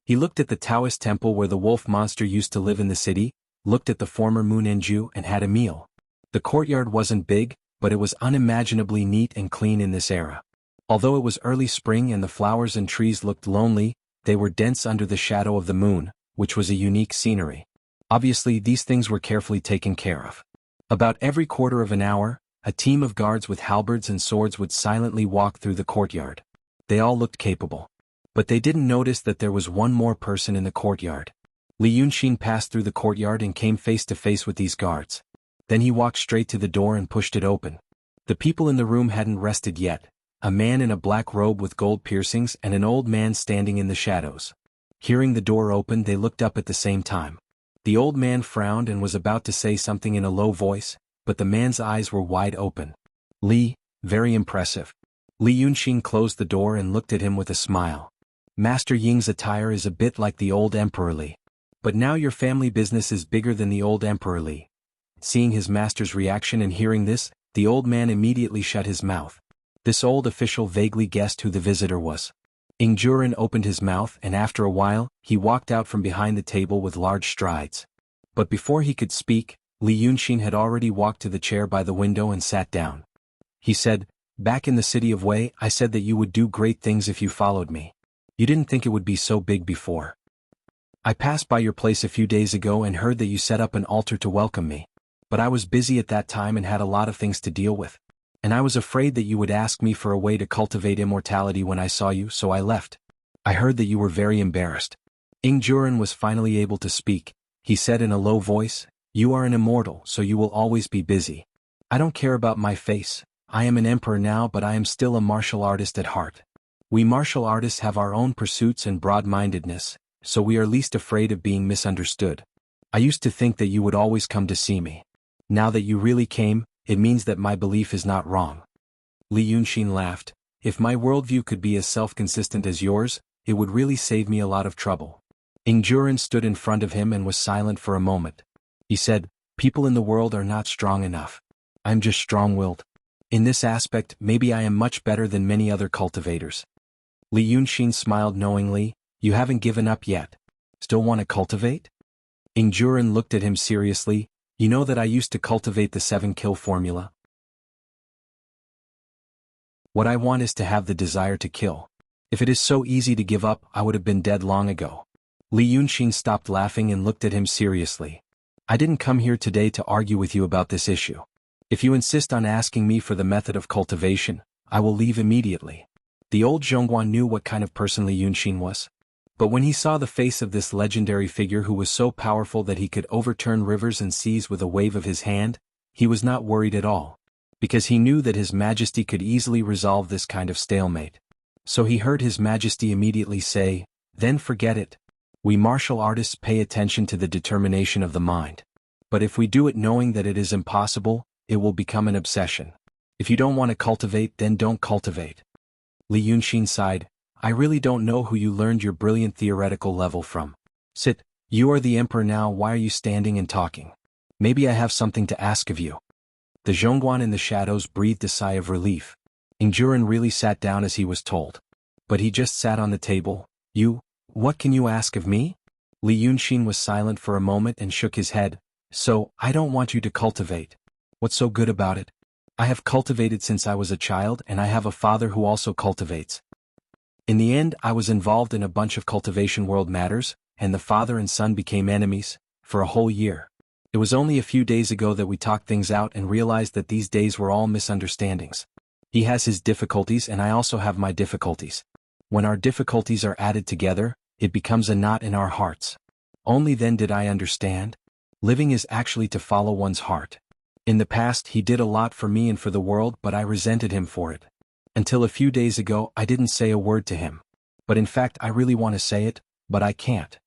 He looked at the Taoist temple where the wolf monster used to live in the city, looked at the former Moonenju and had a meal. The courtyard wasn't big, but it was unimaginably neat and clean in this era. Although it was early spring and the flowers and trees looked lonely, they were dense under the shadow of the moon, which was a unique scenery. Obviously, these things were carefully taken care of. About every quarter of an hour, a team of guards with halberds and swords would silently walk through the courtyard. They all looked capable. But they didn't notice that there was one more person in the courtyard. Li Yunxin passed through the courtyard and came face to face with these guards. Then he walked straight to the door and pushed it open. The people in the room hadn't rested yet. A man in a black robe with gold piercings and an old man standing in the shadows. Hearing the door open, they looked up at the same time. The old man frowned and was about to say something in a low voice, but the man's eyes were wide open. Li, very impressive. Li Yunxin closed the door and looked at him with a smile. Master Ying's attire is a bit like the old Emperor Li. But now your family business is bigger than the old Emperor Li. Seeing his master's reaction and hearing this, the old man immediately shut his mouth. This old official vaguely guessed who the visitor was. Ingjuren opened his mouth and after a while, he walked out from behind the table with large strides. But before he could speak, Li Yunxin had already walked to the chair by the window and sat down. He said, "Back in the city of Wei, I said that you would do great things if you followed me. You didn't think it would be so big before. I passed by your place a few days ago and heard that you set up an altar to welcome me. But I was busy at that time and had a lot of things to deal with. And I was afraid that you would ask me for a way to cultivate immortality when I saw you, so I left. I heard that you were very embarrassed." Ingjuren was finally able to speak. He said in a low voice, "You are an immortal, so you will always be busy. I don't care about my face. I am an emperor now, but I am still a martial artist at heart. We martial artists have our own pursuits and broad-mindedness, so we are least afraid of being misunderstood. I used to think that you would always come to see me. Now that you really came, it means that my belief is not wrong." Li Yunxin laughed. "If my worldview could be as self-consistent as yours, it would really save me a lot of trouble." Ingjuren stood in front of him and was silent for a moment. He said, "People in the world are not strong enough. I'm just strong-willed. In this aspect, maybe I am much better than many other cultivators." Li Yunxin smiled knowingly. "You haven't given up yet. Still want to cultivate?" Ingjuren looked at him seriously. "You know that I used to cultivate the 7-kill formula? What I want is to have the desire to kill. If it is so easy to give up, I would have been dead long ago." Li Yunxin stopped laughing and looked at him seriously. "I didn't come here today to argue with you about this issue. If you insist on asking me for the method of cultivation, I will leave immediately." The old Zhongguan knew what kind of person Li Yunxin was. But when he saw the face of this legendary figure who was so powerful that he could overturn rivers and seas with a wave of his hand, he was not worried at all. Because he knew that His Majesty could easily resolve this kind of stalemate. So he heard His Majesty immediately say, "Then forget it. We martial artists pay attention to the determination of the mind. But if we do it knowing that it is impossible, it will become an obsession. If you don't want to cultivate, then don't cultivate." Li Yunxin sighed. "I really don't know who you learned your brilliant theoretical level from. Sit, you are the emperor now, why are you standing and talking? Maybe I have something to ask of you." The Zhongguan in the shadows breathed a sigh of relief. Ingjuren really sat down as he was told. But he just sat on the table. What can you ask of me?" Li Yunxin was silent for a moment and shook his head. "So, I don't want you to cultivate. What's so good about it? I have cultivated since I was a child and I have a father who also cultivates. In the end, I was involved in a bunch of cultivation world matters, and the father and son became enemies, for a whole year. It was only a few days ago that we talked things out and realized that these days were all misunderstandings. He has his difficulties and I also have my difficulties. When our difficulties are added together, it becomes a knot in our hearts. Only then did I understand. Living is actually to follow one's heart. In the past he did a lot for me and for the world, but I resented him for it. Until a few days ago I didn't say a word to him. But in fact I really want to say it, but I can't.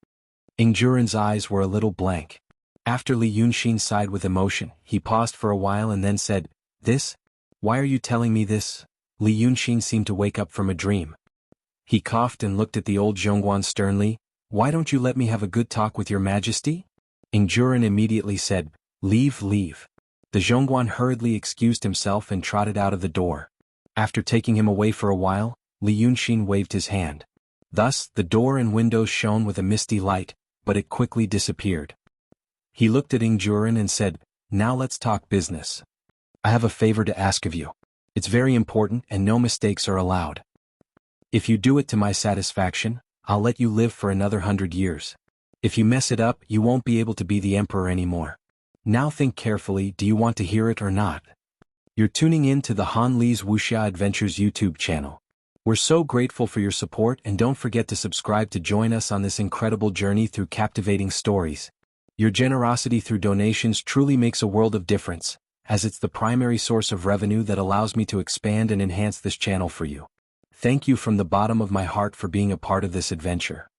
Ingjuren's eyes were a little blank. After Li Yunxin sighed with emotion, he paused for a while and then said, "This? Why are you telling me this?" Li Yunxin seemed to wake up from a dream. He coughed and looked at the old Zhongguan sternly. "Why don't you let me have a good talk with your majesty?" Ingjuren immediately said, "Leave, leave." The Zhongguan hurriedly excused himself and trotted out of the door. After taking him away for a while, Li Yunxin waved his hand. Thus, the door and windows shone with a misty light, but it quickly disappeared. He looked at Ingjuren and said, "Now let's talk business. I have a favor to ask of you. It's very important and no mistakes are allowed. If you do it to my satisfaction, I'll let you live for another 100 years. If you mess it up, you won't be able to be the emperor anymore. Now think carefully, do you want to hear it or not?" You're tuning in to the Han Li's Wuxia Adventures YouTube channel. We're so grateful for your support and don't forget to subscribe to join us on this incredible journey through captivating stories. Your generosity through donations truly makes a world of difference, as it's the primary source of revenue that allows me to expand and enhance this channel for you. Thank you from the bottom of my heart for being a part of this adventure.